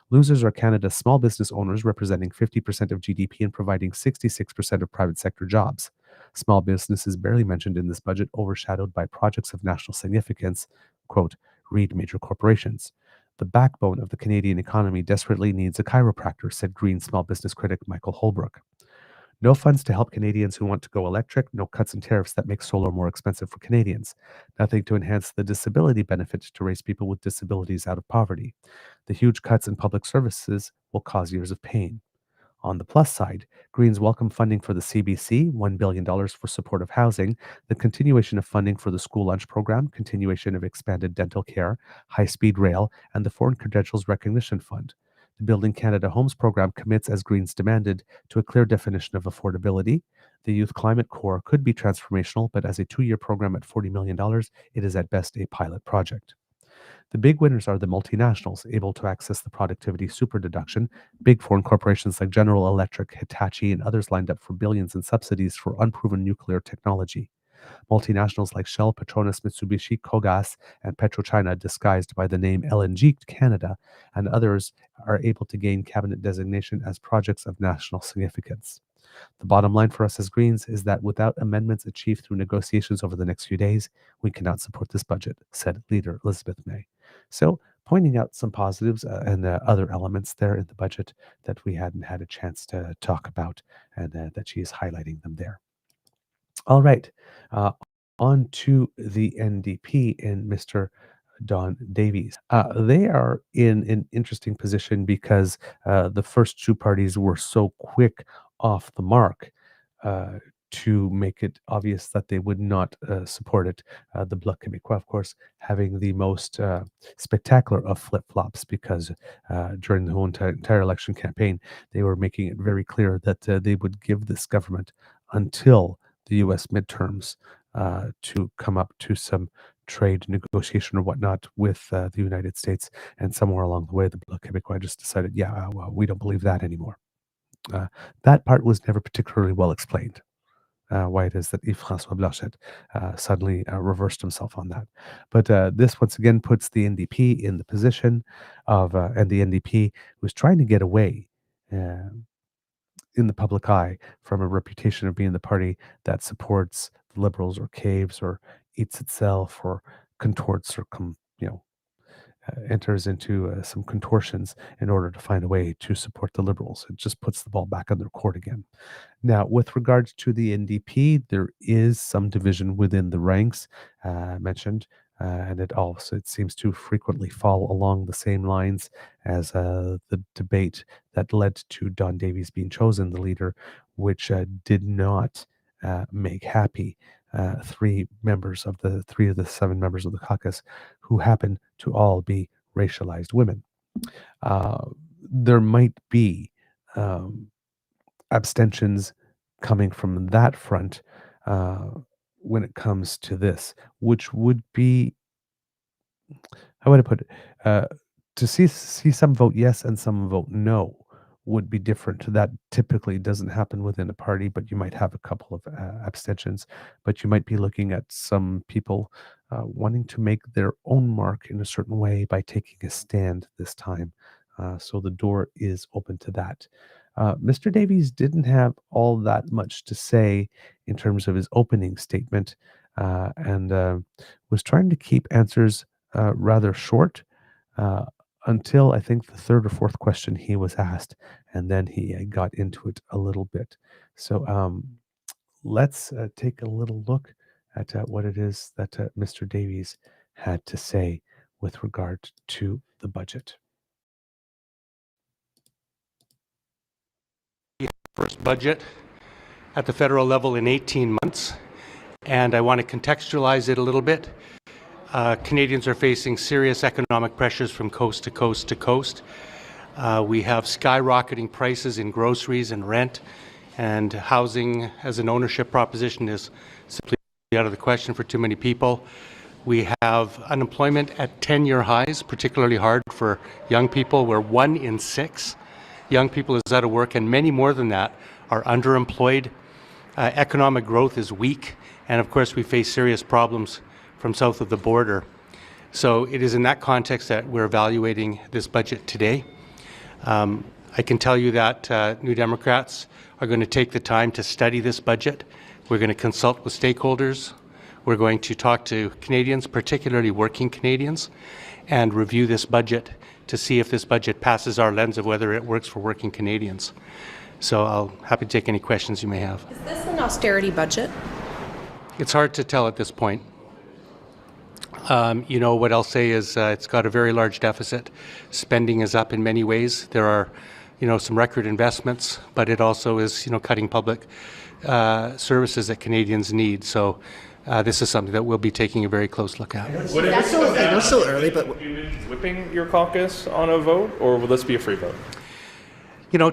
Losers are Canada's small business owners, representing 50% of GDP and providing 66% of private sector jobs. Small business is barely mentioned in this budget, overshadowed by projects of national significance, quote, read major corporations. The backbone of the Canadian economy desperately needs a chiropractor, said Green small business critic Michael Holbrook. No funds to help Canadians who want to go electric, no cuts in tariffs that make solar more expensive for Canadians, nothing to enhance the disability benefits to raise people with disabilities out of poverty. The huge cuts in public services will cause years of pain. On the plus side, Greens welcome funding for the CBC, $1 billion for supportive housing, the continuation of funding for the school lunch program, continuation of expanded dental care, high-speed rail, and the Foreign Credentials Recognition Fund. The Building Canada Homes program commits, as Greens demanded, to a clear definition of affordability. The Youth Climate Corps could be transformational, but as a 2-year program at $40 million, it is at best a pilot project. The big winners are the multinationals, able to access the productivity super deduction, big foreign corporations like General Electric, Hitachi, and others lined up for billions in subsidies for unproven nuclear technology. Multinationals like Shell, Petronas, Mitsubishi, Kogas, and PetroChina, disguised by the name LNG Canada, and others are able to gain cabinet designation as projects of national significance. The bottom line for us as Greens is that without amendments achieved through negotiations over the next few days, we cannot support this budget, said Leader Elizabeth May. So, pointing out some positives and other elements there in the budget that we hadn't had a chance to talk about, and that she is highlighting them there. All right, on to the NDP and Mr. Don Davies. They are in an interesting position because the first two parties were so quick off the mark to make it obvious that they would not support it. The Bloc Québécois, of course, having the most spectacular of flip-flops, because during the whole entire election campaign, they were making it very clear that they would give this government until the U.S. midterms to come up to some trade negotiation or whatnot with the United States. And somewhere along the way, the Bloc Québécois just decided, well, we don't believe that anymore. That part was never particularly well explained, why it is that Yves-François Blanchet suddenly reversed himself on that. But this once again puts the NDP in the position of, and the NDP was trying to get away in the public eye from a reputation of being the party that supports the Liberals or caves or eats itself or contorts or enters into some contortions in order to find a way to support the Liberals. It just puts the ball back on their court again. Now, with regards to the NDP, there is some division within the ranks. Mentioned and it seems to frequently fall along the same lines as the debate that led to Don Davies being chosen the leader, which did not make happy three of the 7 members of the caucus, who happen to all be racialized women. There might be abstentions coming from that front when it comes to this, which would be, how would I put it? To see some vote yes and some vote no would be different. That typically doesn't happen within a party, but you might have a couple of abstentions. But you might be looking at some people wanting to make their own mark in a certain way by taking a stand this time. So the door is open to that. Mr. Davies didn't have all that much to say in terms of his opening statement, and was trying to keep answers rather short until I think the 3rd or 4th question he was asked, and then he got into it a little bit. So let's take a little look at what it is that Mr. Davies had to say with regard to the budget. First budget at the federal level in 18 months, and I want to contextualize it a little bit. Canadians are facing serious economic pressures from coast to coast to coast. We have skyrocketing prices in groceries and rent, and housing as an ownership proposition is simply out of the question for too many people. We have unemployment at 10-year highs, particularly hard for young people, where 1 in 6 young people is out of work, and many more than that are underemployed. Economic growth is weak, and of course we face serious problems from south of the border. So it is in that context that we're evaluating this budget today. I can tell you that New Democrats are going to take the time to study this budget. We're going to consult with stakeholders. We're going to talk to Canadians, particularly working Canadians, and review this budget to see if this budget passes our lens of whether it works for working Canadians. So I'll happy to take any questions you may have. Is this an austerity budget? It's hard to tell at this point. What I'll say is it's got a very large deficit. Spending is up in many ways. There are, some record investments, but it also is, cutting public services that Canadians need. So this is something that we'll be taking a very close look at. I know it's still early, but whipping your caucus on a vote, or will this be a free vote?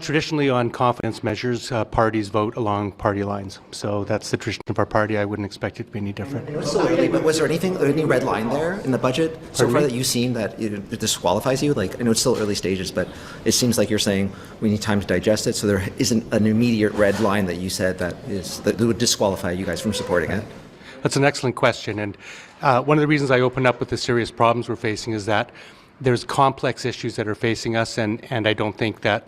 Traditionally on confidence measures, parties vote along party lines. So that's the tradition of our party. I wouldn't expect it to be any different. I know it's still early, but was there any red line there in the budget so far that you've seen that it disqualifies you? Like, I know it's still early stages, but it seems like you're saying we need time to digest it, so there isn't an immediate red line that you said that would disqualify you guys from supporting it. That's an excellent question, and one of the reasons I opened up with the serious problems we're facing is that there's complex issues that are facing us, and I don't think that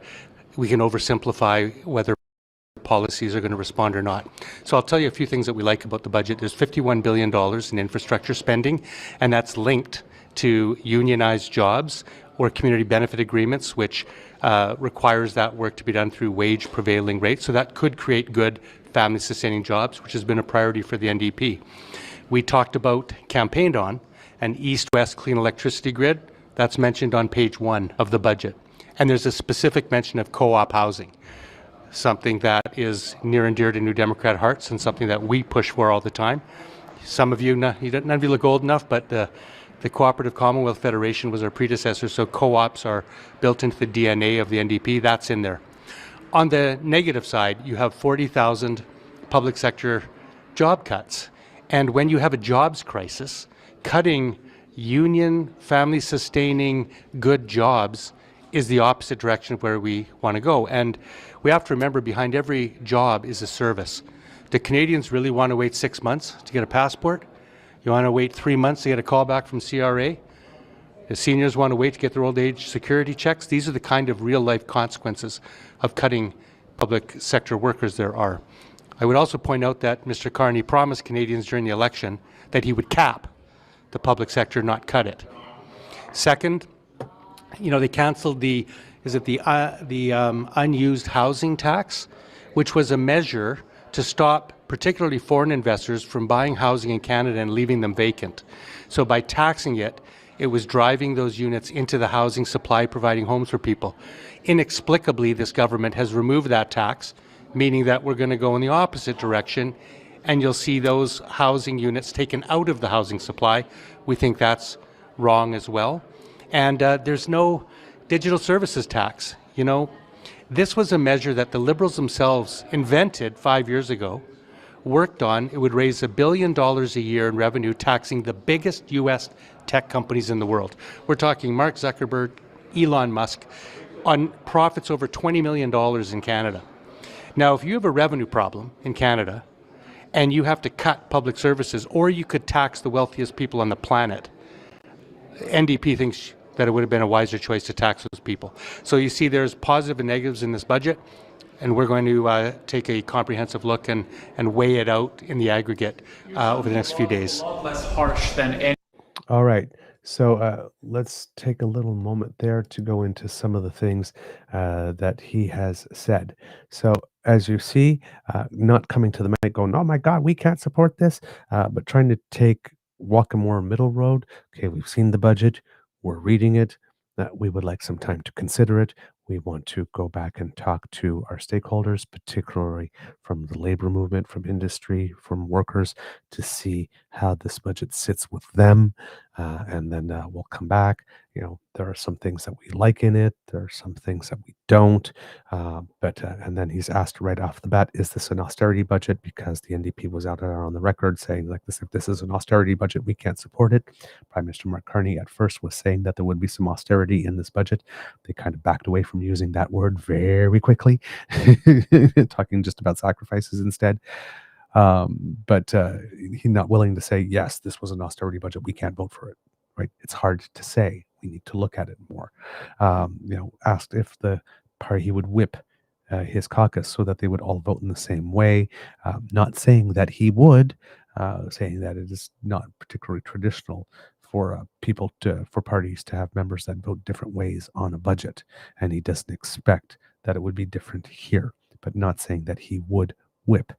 we can oversimplify whether policies are going to respond or not. So I'll tell you a few things that we like about the budget. There's $51 billion in infrastructure spending, and that's linked to unionized jobs or community benefit agreements, which requires that work to be done through wage prevailing rates. So that could create good family-sustaining jobs, which has been a priority for the NDP. We talked about, campaigned on, an east-west clean electricity grid. That's mentioned on page 1 of the budget. And there's a specific mention of co-op housing, something that is near and dear to New Democrat hearts and something that we push for all the time. Some of you, none of you look old enough, but the Cooperative Commonwealth Federation was our predecessor, so co-ops are built into the DNA of the NDP. That's in there. On the negative side, you have 40,000 public sector job cuts. And when you have a jobs crisis, cutting union, family-sustaining, good jobs is the opposite direction of where we want to go. And we have to remember, behind every job is a service. Do Canadians really want to wait 6 months to get a passport? You want to wait 3 months to get a call back from CRA? The seniors want to wait to get their old age security checks? These are the kind of real-life consequences of cutting public sector workers there are. I would also point out that Mr. Carney promised Canadians during the election that he would cap the public sector, not cut it. Second, they canceled the unused housing tax, which was a measure to stop particularly foreign investors, from buying housing in Canada and leaving them vacant. So by taxing it, it was driving those units into the housing supply, providing homes for people. Inexplicably, this government has removed that tax, meaning that we're going to go in the opposite direction, and you'll see those housing units taken out of the housing supply. We think that's wrong as well. And there's no digital services tax. You know, this was a measure that the Liberals themselves invented 5 years ago, worked on. It would raise $1 billion a year in revenue, taxing the biggest U.S. tech companies in the world. We're talking Mark Zuckerberg, Elon Musk, on profits over $20 million in Canada. Now, if you have a revenue problem in Canada and you have to cut public services, or you could tax the wealthiest people on the planet, NDP thinks that it would have been a wiser choice to tax those people. So you see there's positive and negatives in this budget, and we're going to take a comprehensive look and weigh it out in the aggregate over the next few days. A lot less harsh than any. All right. So let's take a little moment there to go into some of the things that he has said. So as you see, not coming to the mic going, oh my God, we can't support this, but trying to walk a more middle road. Okay, we've seen the budget. We're reading it. We would like some time to consider it. We want to go back and talk to our stakeholders, particularly from the labor movement, from industry, from workers, to see how this budget sits with them. And then we'll come back. You know, there are some things that we like in it. There are some things that we don't. And then he's asked right off the bat, is this an austerity budget? Because the NDP was out there on the record saying, like, this, if this is an austerity budget, we can't support it. Prime Minister Mark Carney at first was saying that there would be some austerity in this budget. They kind of backed away from using that word very quickly, talking just about sacrifices instead. But he's not willing to say, yes, this was an austerity budget. We can't vote for it, right? It's hard to say. We need to look at it more. Asked if the party, he would whip his caucus so that they would all vote in the same way. Not saying that he would, saying that it is not particularly traditional for for parties to have members that vote different ways on a budget. And he doesn't expect that it would be different here, but not saying that he would whip,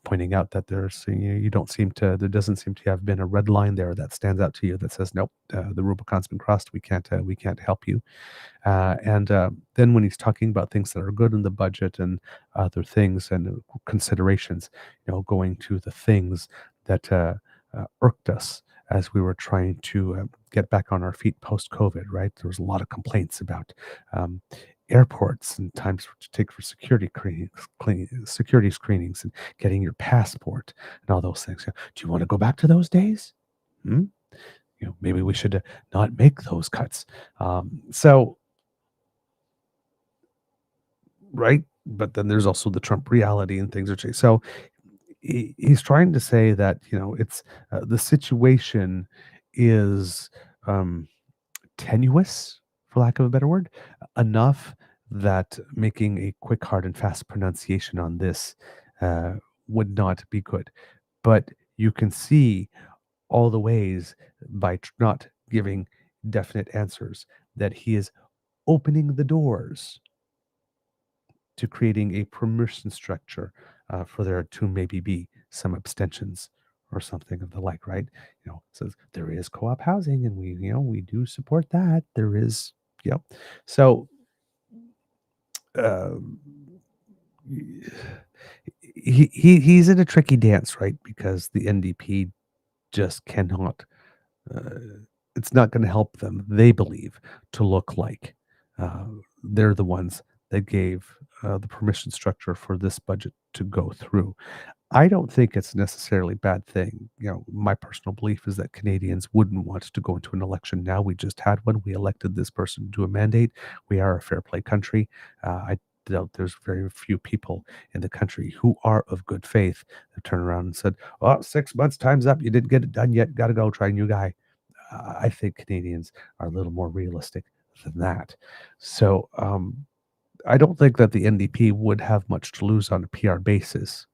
pointing out that there doesn't seem to have been a red line there that stands out to you that says, nope, the Rubicon's been crossed. We can't help you. Then when he's talking about things that are good in the budget and other things and considerations, going to the things that irked us as we were trying to get back on our feet post-COVID, right? There was a lot of complaints about airports and times to take for security screenings and getting your passport and all those things. Do you want to go back to those days? Maybe we should not make those cuts. Right? But then there's also the Trump reality and things are changing. So he's trying to say that, it's the situation is tenuous, for lack of a better word, enough that making a quick, hard, and fast pronunciation on this would not be good. But you can see all the ways by not giving definite answers that he is opening the doors to creating a permission structure for there to maybe be some abstentions or something of the like, right? Says there is co-op housing and we do support that. There is, So he's in a tricky dance, right? Because the NDP just cannot, it's not going to help them, they believe, to look like they're the ones that gave the permission structure for this budget to go through. I don't think it's necessarily a bad thing. My personal belief is that Canadians wouldn't want to go into an election now. We just had one. We elected this person to do a mandate. We are a fair play country. I doubt there's very few people in the country who are of good faith that turn around and said, 6 months, time's up. You didn't get it done yet. Got to go try a new guy. I think Canadians are a little more realistic than that. So I don't think that the NDP would have much to lose on a PR basis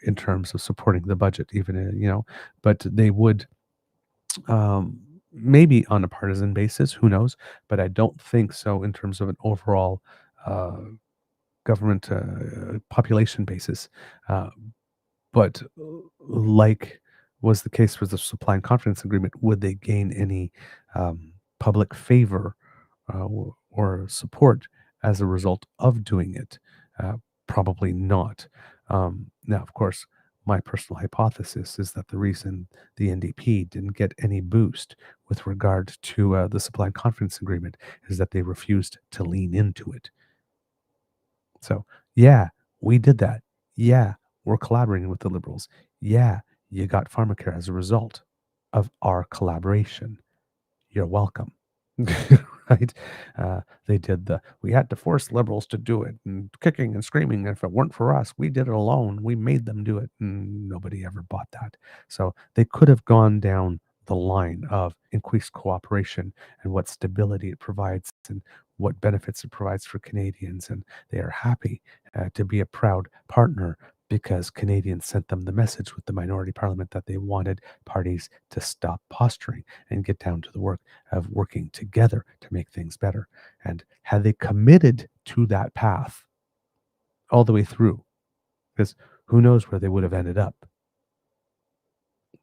in terms of supporting the budget, even, but they would maybe on a partisan basis, who knows, but I don't think so in terms of an overall government population basis. but like was the case with the supply and confidence agreement, would they gain any public favor or support as a result of doing it? Probably not. Now, of course, my personal hypothesis is that the reason the NDP didn't get any boost with regard to the supply and confidence agreement is that they refused to lean into it. So, yeah, we did that. Yeah, we're collaborating with the Liberals. Yeah, you got pharmacare as a result of our collaboration. You're welcome. Right? They did we had to force Liberals to do it, and kicking and screaming. If it weren't for us, we did it alone. We made them do it. And nobody ever bought that. So they could have gone down the line of increased cooperation and what stability it provides and what benefits it provides for Canadians. And they are happy to be a proud partner because Canadians sent them the message with the minority parliament that they wanted parties to stop posturing and get down to the work of working together to make things better. And had they committed to that path all the way through, because who knows where they would have ended up.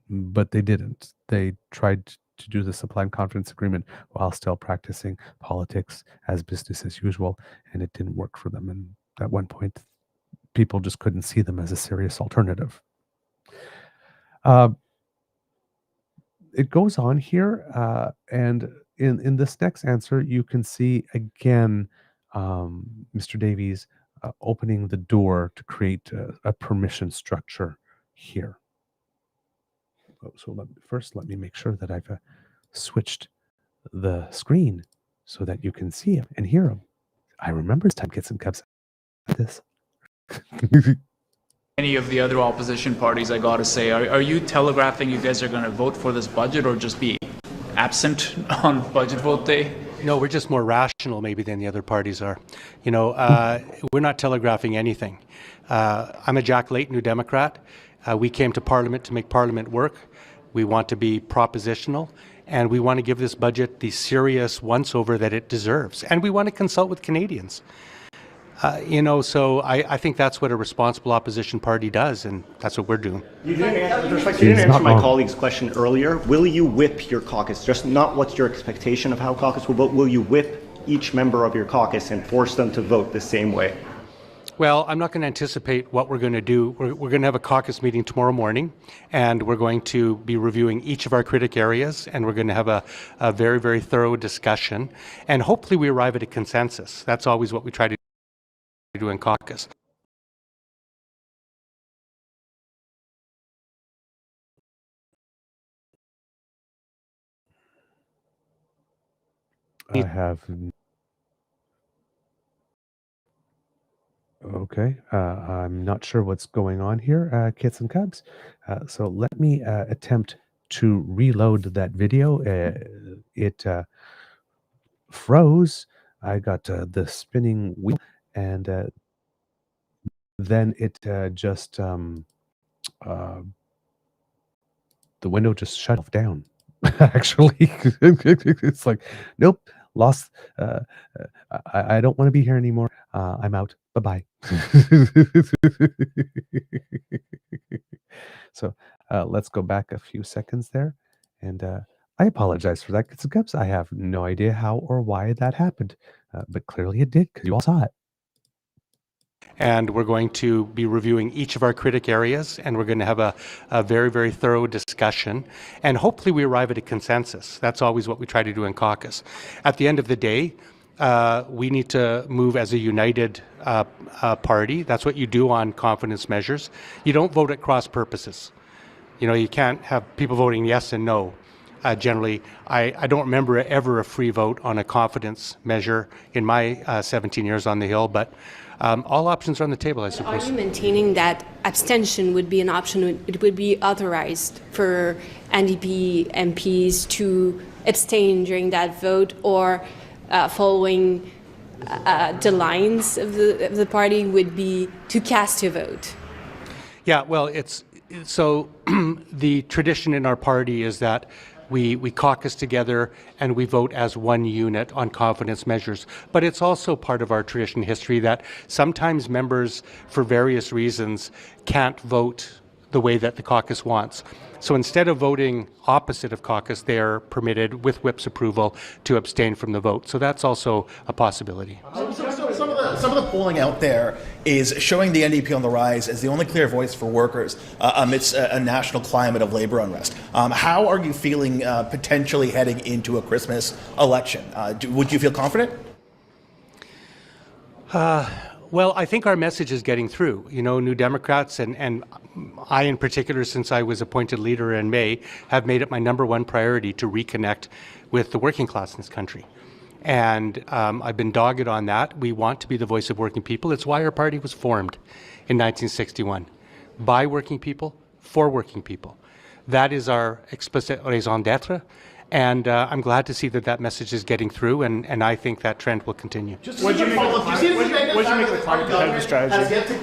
But they didn't. They tried to do the supply and confidence agreement while still practicing politics as business as usual, and it didn't work for them. And at one point, people just couldn't see them as a serious alternative. It goes on here, and in this next answer, you can see again Mr. Davies opening the door to create a permission structure here. So let me make sure that I've switched the screen so that you can see him and hear him. I remember this time Kits and Cubs had this. Any of the other opposition parties, I gotta say, are you telegraphing you guys are going to vote for this budget or just be absent on budget vote day? No, we're just more rational maybe than the other parties are. You know, we're not telegraphing anything. I'm a Jack Layton New Democrat. We came to Parliament to make Parliament work. We want to be propositional, and we want to give this budget the serious once-over that it deserves. And we want to consult with Canadians. You know, so I think that's what a responsible opposition party does, and that's what we're doing. You didn't answer my colleague's question earlier. Will you whip your caucus? Just not what's your expectation of how caucus will vote. Will you whip each member of your caucus and force them to vote the same way? Well, I'm not going to anticipate what we're going to do. We're going to have a caucus meeting tomorrow morning, and we're going to be reviewing each of our critic areas, and we're going to have a very, very thorough discussion, and hopefully we arrive at a consensus. That's always what we try to do in caucus. I have. Okay, I'm not sure what's going on here, Kits and Cubs. So let me attempt to reload that video. It froze. I got the spinning wheel, and then it just the window just shut off down. Actually, it's like, nope, lost. I don't want to be here anymore. I'm out. Bye-bye. So let's go back a few seconds there. And I apologize for that, because I have no idea how or why that happened. But clearly it did, because you all saw it. And we're going to be reviewing each of our critic areas, and we're going to have a very, very thorough discussion, and hopefully we arrive at a consensus. That's always what we try to do in caucus. At the end of the day, we need to move as a united party. That's what you do on confidence measures. You don't vote at cross purposes. You know, you can't have people voting yes and no. Generally, I don't remember ever a free vote on a confidence measure in my 17 years on the Hill, but all options are on the table, I suppose. Are you maintaining that abstention would be an option? It would be authorized for NDP MPs to abstain during that vote, or following the lines of the party would be to cast a vote? Yeah, well, so the tradition in our party is that we caucus together and we vote as one unit on confidence measures. But it's also part of our tradition history that sometimes members, for various reasons, can't vote the way that the caucus wants. So instead of voting opposite of caucus, they are permitted, with whip's approval, to abstain from the vote. So that's also a possibility. Some of the polling out there is showing the NDP on the rise as the only clear voice for workers amidst a national climate of labor unrest. How are you feeling potentially heading into a Christmas election? Would you feel confident? Well, I think our message is getting through. You know, New Democrats and I in particular, since I was appointed leader in May, have made it my #1 priority to reconnect with the working class in this country. And I've been dogged on that. We want to be the voice of working people. It's why our party was formed in 1961. By working people, for working people. That is our explicit raison d'etre. And I'm glad to see that that message is getting through, and I think that trend will continue. What do you make of the climate competitive strategy?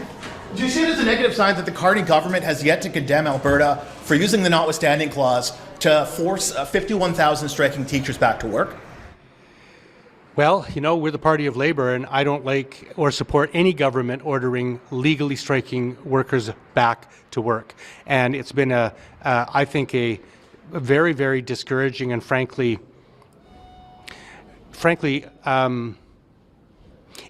Do you see it as a negative sign that the Carney government has yet to condemn Alberta for using the notwithstanding clause to force 51,000 striking teachers back to work? Well, you know, we're the party of labor, and I don't like or support any government ordering legally striking workers back to work. And it's been I think a very, very discouraging and frankly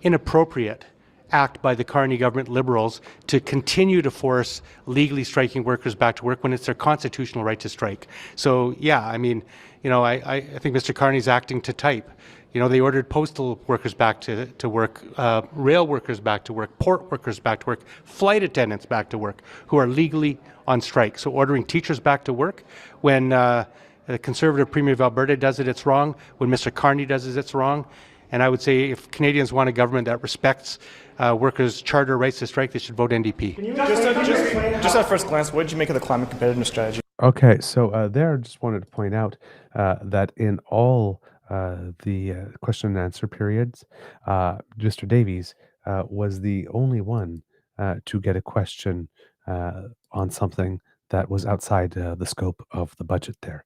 inappropriate act by the Carney government Liberals to continue to force legally striking workers back to work when it's their constitutional right to strike. So, yeah, I mean, you know, I think Mr. Carney's acting to type. You know, they ordered postal workers back to work, rail workers back to work, port workers back to work, flight attendants back to work, who are legally on strike. So ordering teachers back to work, when the Conservative Premier of Alberta does it, it's wrong. When Mr. Carney does it, it's wrong. And I would say if Canadians want a government that respects workers' charter rights to strike, they should vote NDP. Just at first glance, what did you make of the climate competitiveness strategy? Okay, so there I just wanted to point out that in all the question and answer periods, Mr. Davies was the only one to get a question on something that was outside the scope of the budget there.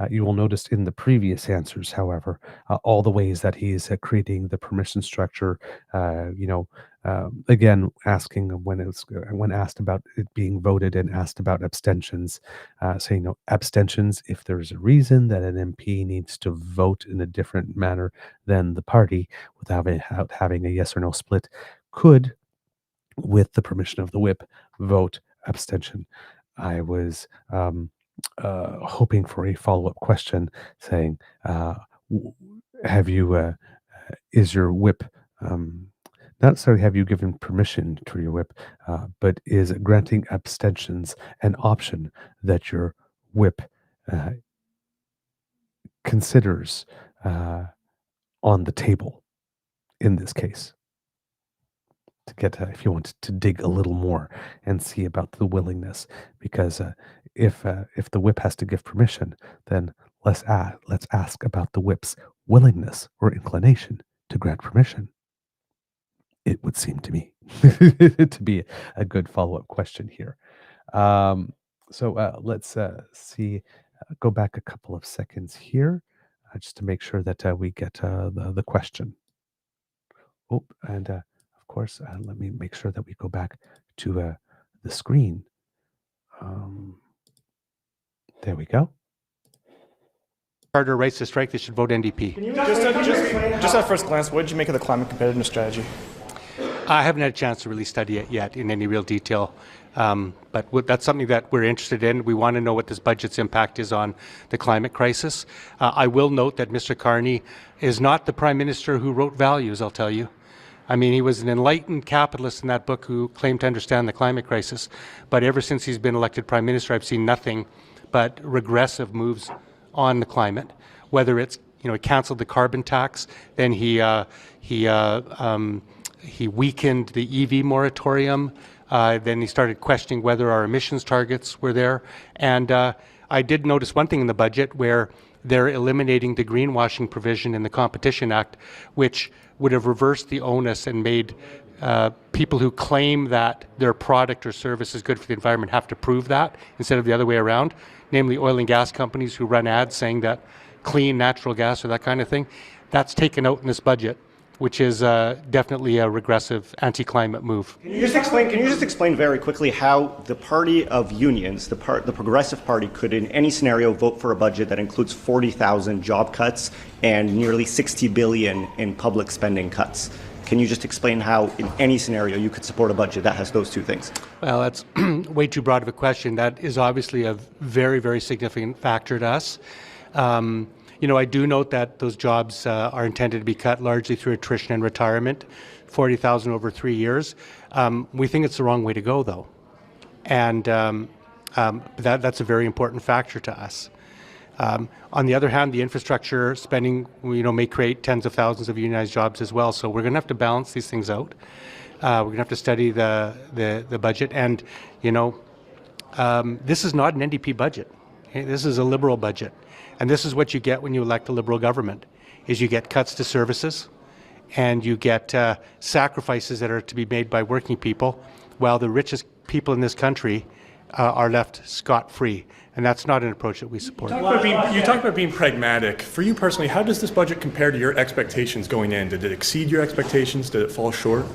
You will notice in the previous answers, however, all the ways that he's creating the permission structure, again, asking when asked about it being voted and asked about abstentions, saying no abstentions if there's a reason that an MP needs to vote in a different manner than the party without having a yes or no split, could, with the permission of the whip, vote abstention. I was hoping for a follow-up question saying, is your whip, not necessarily have you given permission to your whip, but is granting abstentions an option that your whip considers on the table in this case? To get, if you want to dig a little more and see about the willingness, because if the whip has to give permission, then let's ask about the whip's willingness or inclination to grant permission. It would seem to me to be a good follow-up question here. So let's see. Go back a couple of seconds here, just to make sure that we get the question. Oh, and of course, let me make sure that we go back to the screen. There we go. Charter rights to strike, they should vote NDP. Just at first glance, what did you make of the climate competitiveness strategy? I haven't had a chance to really study it yet in any real detail, but that's something that we're interested in. We want to know what this budget's impact is on the climate crisis. I will note that Mr. Carney is not the Prime Minister who wrote values, I'll tell you. I mean, he was an enlightened capitalist in that book who claimed to understand the climate crisis. But ever since he's been elected Prime Minister, I've seen nothing but regressive moves on the climate. Whether it's, he canceled the carbon tax, then he weakened the EV moratorium. Then he started questioning whether our emissions targets were there. And I did notice one thing in the budget where they're eliminating the greenwashing provision in the Competition Act, which would have reversed the onus and made people who claim that their product or service is good for the environment have to prove that instead of the other way around, namely oil and gas companies who run ads saying that clean natural gas or that kind of thing. That's taken out in this budget. which is definitely a regressive anti-climate move. Can you just explain very quickly how the party of unions, the Progressive Party, could in any scenario vote for a budget that includes 40,000 job cuts and nearly 60 billion in public spending cuts? Can you just explain how in any scenario you could support a budget that has those two things? Well, that's way too broad of a question. That is obviously a very, very significant factor to us. I do note that those jobs are intended to be cut largely through attrition and retirement, 40,000 over 3 years. We think it's the wrong way to go, though. And that's a very important factor to us. On the other hand, the infrastructure spending, may create tens of thousands of unionized jobs as well. So we're going to have to balance these things out. We're going to have to study the budget. And, this is not an NDP budget. Okay? This is a Liberal budget. And this is what you get when you elect a Liberal government, is you get cuts to services and you get sacrifices that are to be made by working people, while the richest people in this country are left scot-free. And that's not an approach that we support. You talk about being pragmatic. For you personally, how does this budget compare to your expectations going in? Did it exceed your expectations? Did it fall short?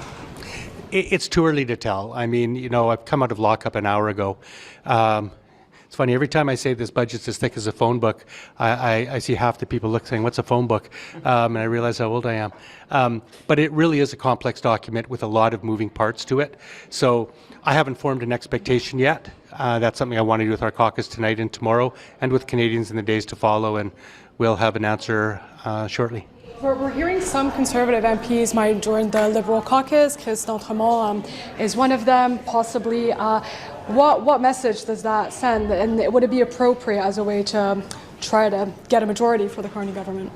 It's too early to tell. I mean, I've come out of lockup an hour ago. It's funny, every time I say this budget's as thick as a phone book, I see half the people saying, what's a phone book? And I realize how old I am. But it really is a complex document with a lot of moving parts to it. So I haven't formed an expectation yet. That's something I want to do with our caucus tonight and tomorrow, and with Canadians in the days to follow, and we'll have an answer shortly. We're hearing some Conservative MPs might join the Liberal caucus. Chris D'Entremont is one of them, possibly. What message does that send? And would it be appropriate as a way to try to get a majority for the Carney government?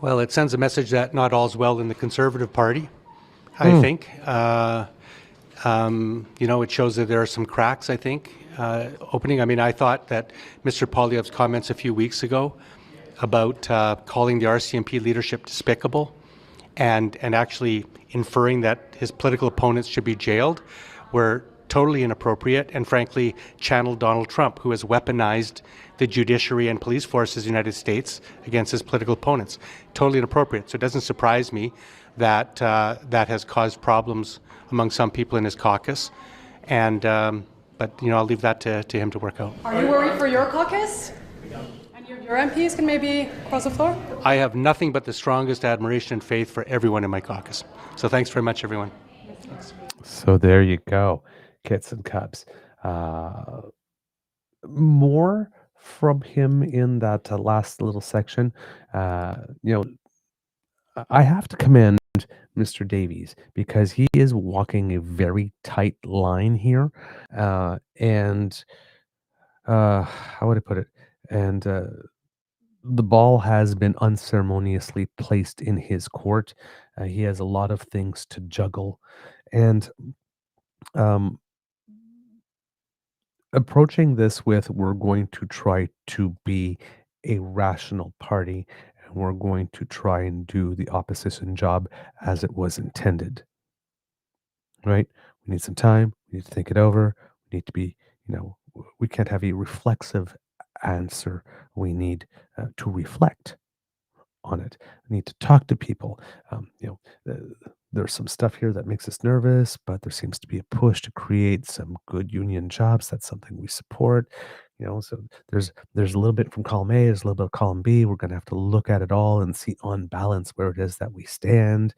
Well, it sends a message that not all's well in the Conservative Party, I think. It shows that there are some cracks, I think, opening. I mean, I thought that Mr. Poilievre's comments a few weeks ago about calling the RCMP leadership despicable and actually inferring that his political opponents should be jailed were totally inappropriate, and frankly channeled Donald Trump, who has weaponized the judiciary and police forces of the United States against his political opponents. Totally inappropriate. So it doesn't surprise me that that has caused problems among some people in his caucus. And but I'll leave that to him to work out. Are you worried for your caucus? And your MPs can maybe cross the floor? I have nothing but the strongest admiration and faith for everyone in my caucus. So thanks very much, everyone. Thanks. So there you go, kits and cups. More from him in that last little section. I have to commend Mr. Davies, because he is walking a very tight line here. And how would I put it? And the ball has been unceremoniously placed in his court. He has a lot of things to juggle. And approaching this with, we're going to try to be a rational party, and we're going to try and do the opposition job as it was intended. Right? We need some time. We need to think it over. We need to be, we can't have a reflexive answer. We need to reflect on it. We need to talk to people. There's some stuff here that makes us nervous, but there seems to be a push to create some good union jobs. That's something we support. So there's a little bit from column A, there's a little bit of column B. We're going to have to look at it all and see on balance where it is that we stand.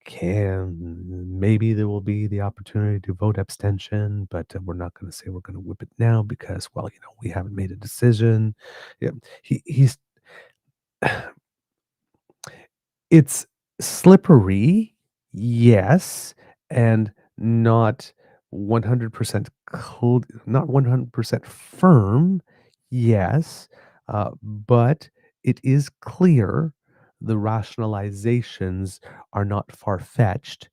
Maybe there will be the opportunity to vote abstention, but we're not going to say we're going to whip it now because, we haven't made a decision. Yeah, he's it's slippery, yes, and not 100% not 100% firm, yes, but it is clear the rationalizations are not far-fetched.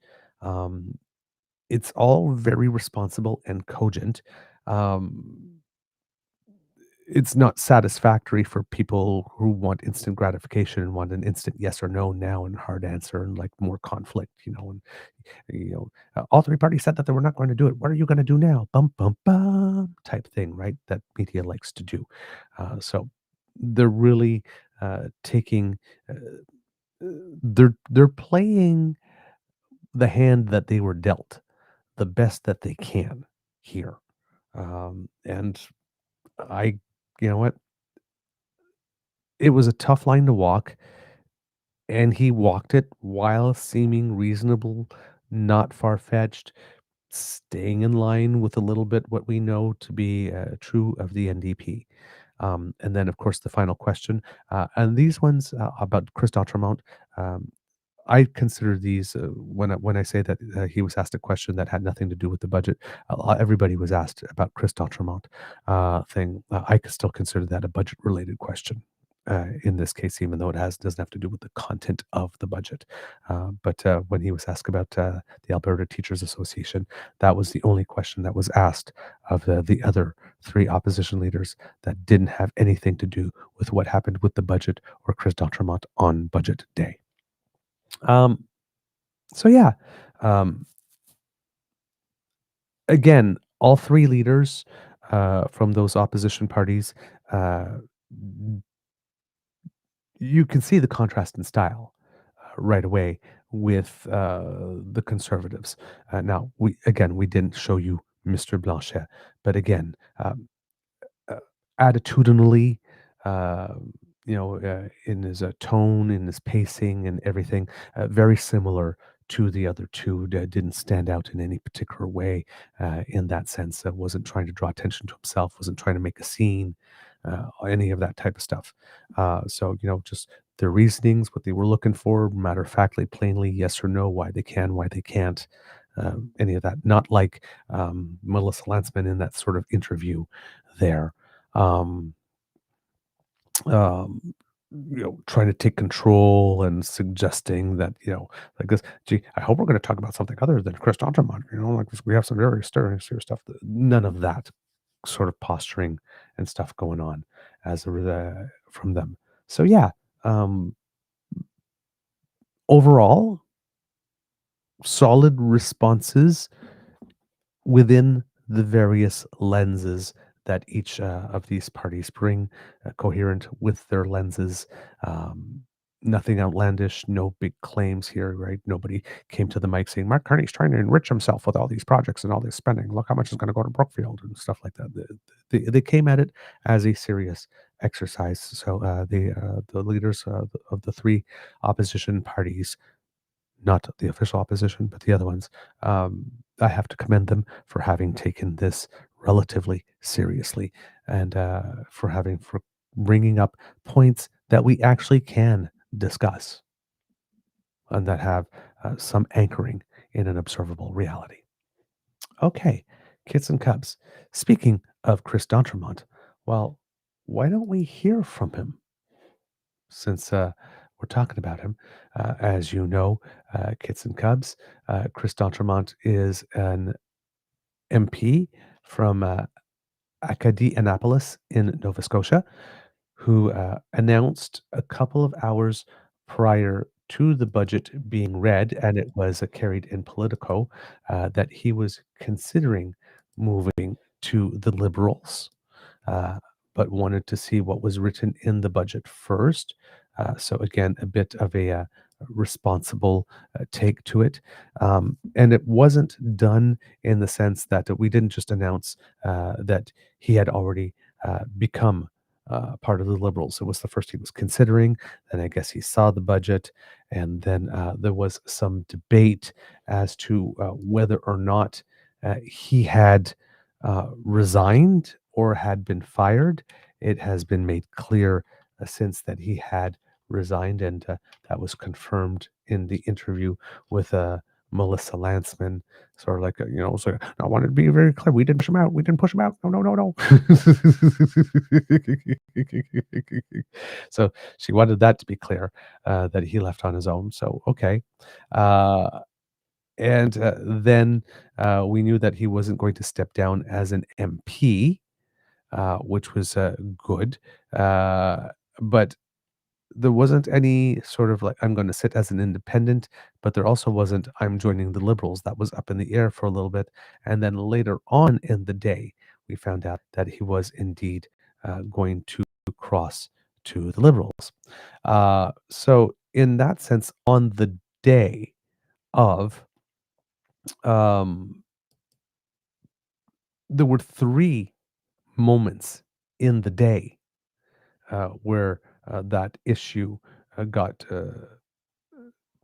It's all very responsible and cogent. It's not satisfactory for people who want instant gratification and want an instant yes or no now and hard answer and like more conflict, all three parties said that they were not going to do it. What are you going to do now? Bum, bum, bum type thing, right? That media likes to do. So they're really taking they're playing the hand that they were dealt the best that they can here. And I, you know what? It was a tough line to walk, and he walked it while seeming reasonable, not far-fetched, staying in line with a little bit what we know to be true of the NDP. And then, of course, the final question, and these ones about Chris D'Entremont, um, I consider these when I say that he was asked a question that had nothing to do with the budget. Everybody was asked about Chris D'Entremont thing. I could still consider that a budget-related question. In this case, even though it doesn't have to do with the content of the budget. But when he was asked about the Alberta Teachers Association, that was the only question that was asked of the other three opposition leaders that didn't have anything to do with what happened with the budget or Chris D'Entremont on budget day. So yeah, again, all three leaders from those opposition parties, you can see the contrast in style right away with the Conservatives. Now, we didn't show you Mr. Blanchet, but again, attitudinally, in his tone, in his pacing, and everything, very similar to the other two. Didn't stand out in any particular way in that sense. Wasn't trying to draw attention to himself. Wasn't trying to make a scene. Any of that type of stuff. So just their reasonings, what they were looking for, matter of factly, plainly, yes or no, why they can, why they can't. Any of that. Not like Melissa Lantsman in that sort of interview there. Trying to take control and suggesting that, like this, gee, I hope we're going to talk about something other than Chris D'Entremont, like this, we have some very serious stuff. None of that sort of posturing and stuff going on from them. So yeah, overall, solid responses within the various lenses that each of these parties bring, coherent with their lenses. Nothing outlandish, no big claims here, right? Nobody came to the mic saying, Mark Carney's trying to enrich himself with all these projects and all this spending. Look how much is going to go to Brookfield and stuff like that. They came at it as a serious exercise. So the leaders of the three opposition parties, not the official opposition, but the other ones, I have to commend them for having taken this relatively seriously and for bringing up points that we actually can discuss and that have some anchoring in an observable reality. Okay, kids and cubs. Speaking of Chris D'Entremont, well, why don't we hear from him? Since we're talking about him, as you know, kids and cubs, Chris D'Entremont is an MP from Acadie Annapolis in Nova Scotia, who announced a couple of hours prior to the budget being read, and it was carried in Politico, that he was considering moving to the Liberals, but wanted to see what was written in the budget first. So again, a bit of a responsible take to it. And it wasn't done in the sense that we didn't just announce that he had already become part of the Liberals. It was the first he was considering. Then I guess he saw the budget, and then there was some debate as to whether or not he had resigned or had been fired. It has been made clear since that he had resigned, and that was confirmed in the interview with Melissa Lantsman. Sort of like, so I wanted to be very clear. We didn't push him out. We didn't push him out. No. So she wanted that to be clear, that he left on his own. So, okay. And then we knew that he wasn't going to step down as an MP, which was good. But there wasn't any sort of like, I'm going to sit as an independent, but there also wasn't, I'm joining the Liberals. That was up in the air for a little bit. And then later on in the day, we found out that he was indeed going to cross to the Liberals. So in that sense, on the day of, um, there were 3 moments in the day where that issue got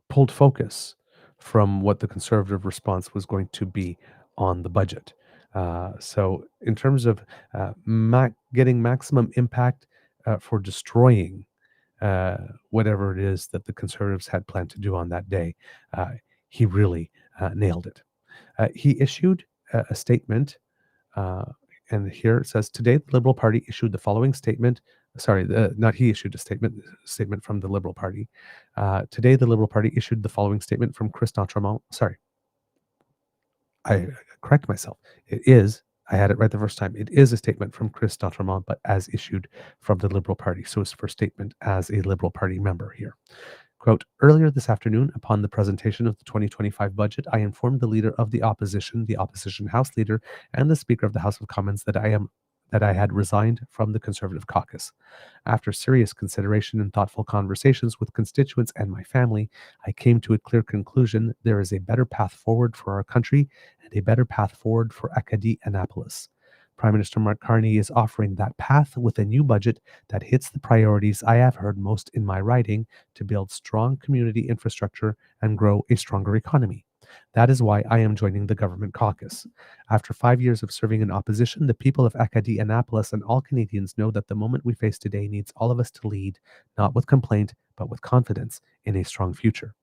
pulled focus from what the Conservative response was going to be on the budget. So, in terms of getting maximum impact for destroying whatever it is that the Conservatives had planned to do on that day, he really nailed it. He issued a statement, and here it says, today the Liberal Party issued the following statement. Sorry, not he issued a statement from the Liberal Party. Today the Liberal Party issued the following statement from Chris D'Entremont. Sorry, I correct myself. It is, I had it right the first time. It is a statement from Chris D'Entremont, but as issued from the Liberal Party. So his first statement as a Liberal Party member here. Quote, earlier this afternoon, upon the presentation of the 2025 budget, I informed the leader of the opposition House leader, and the Speaker of the House of Commons that I had resigned from the Conservative caucus. After serious consideration and thoughtful conversations with constituents and my family, I came to a clear conclusion: there is a better path forward for our country and a better path forward for Acadie Annapolis. Prime Minister Mark Carney is offering that path with a new budget that hits the priorities I have heard most in my writing to build strong community infrastructure and grow a stronger economy. That is why I am joining the government caucus. After 5 years of serving in opposition, the people of Acadie Annapolis and all Canadians know that the moment we face today needs all of us to lead, not with complaint, but with confidence in a strong future.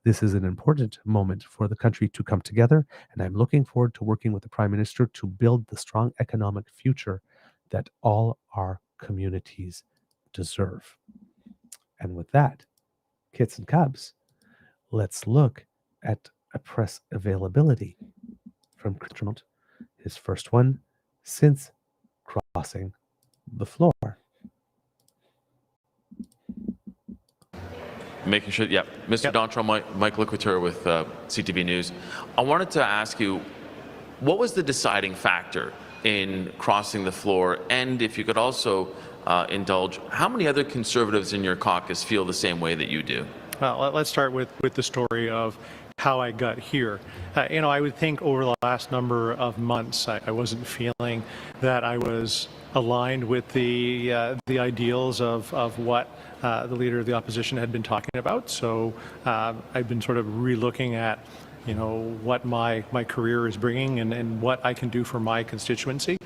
This is an important moment for the country to come together, and I'm looking forward to working with the Prime Minister to build the strong economic future that all our communities deserve. And with that, kits and cubs, let's look at a press availability from Trump, his first one since crossing the floor. Making sure, yeah. Mr. D'Entremont, Mike Lecouture with CTV News. I wanted to ask you, what was the deciding factor in crossing the floor? And if you could also indulge, how many other Conservatives in your caucus feel the same way that you do? Well, let's start with the story of how I got here. I would think over the last number of months, I wasn't feeling that I was aligned with the ideals of what the leader of the opposition had been talking about. So I've been sort of re-looking at, what my career is bringing and what I can do for my constituency.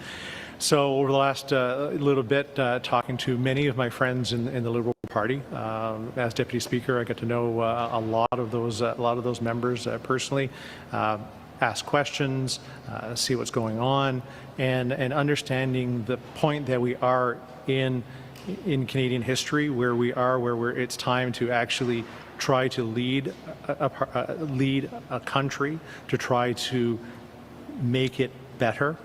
So over the last little bit, talking to many of my friends in the Liberal Party, as Deputy Speaker, I got to know a lot of those members personally, ask questions, see what's going on, and understanding the point that we are in Canadian history, where it's time to actually try to lead a country, to try to make it better,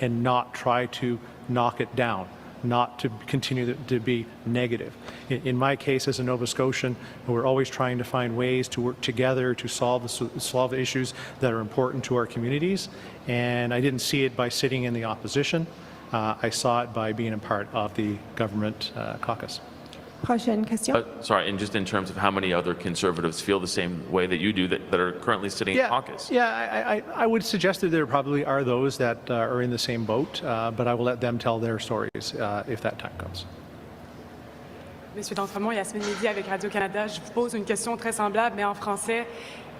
and not try to knock it down, not to continue to be negative. In my case, as a Nova Scotian, we're always trying to find ways to work together to solve the issues that are important to our communities. And I didn't see it by sitting in the opposition. I saw it by being a part of the government caucus. Prochaine question. Sorry, and just in terms of how many other Conservatives feel the same way that you do that are currently sitting in caucus? Yeah, I would suggest that there probably are those that are in the same boat, but I will let them tell their stories if that time comes. Monsieur D'Entremont, Yasmine Midi avec Radio-Canada. Je vous pose une question très semblable, mais en français.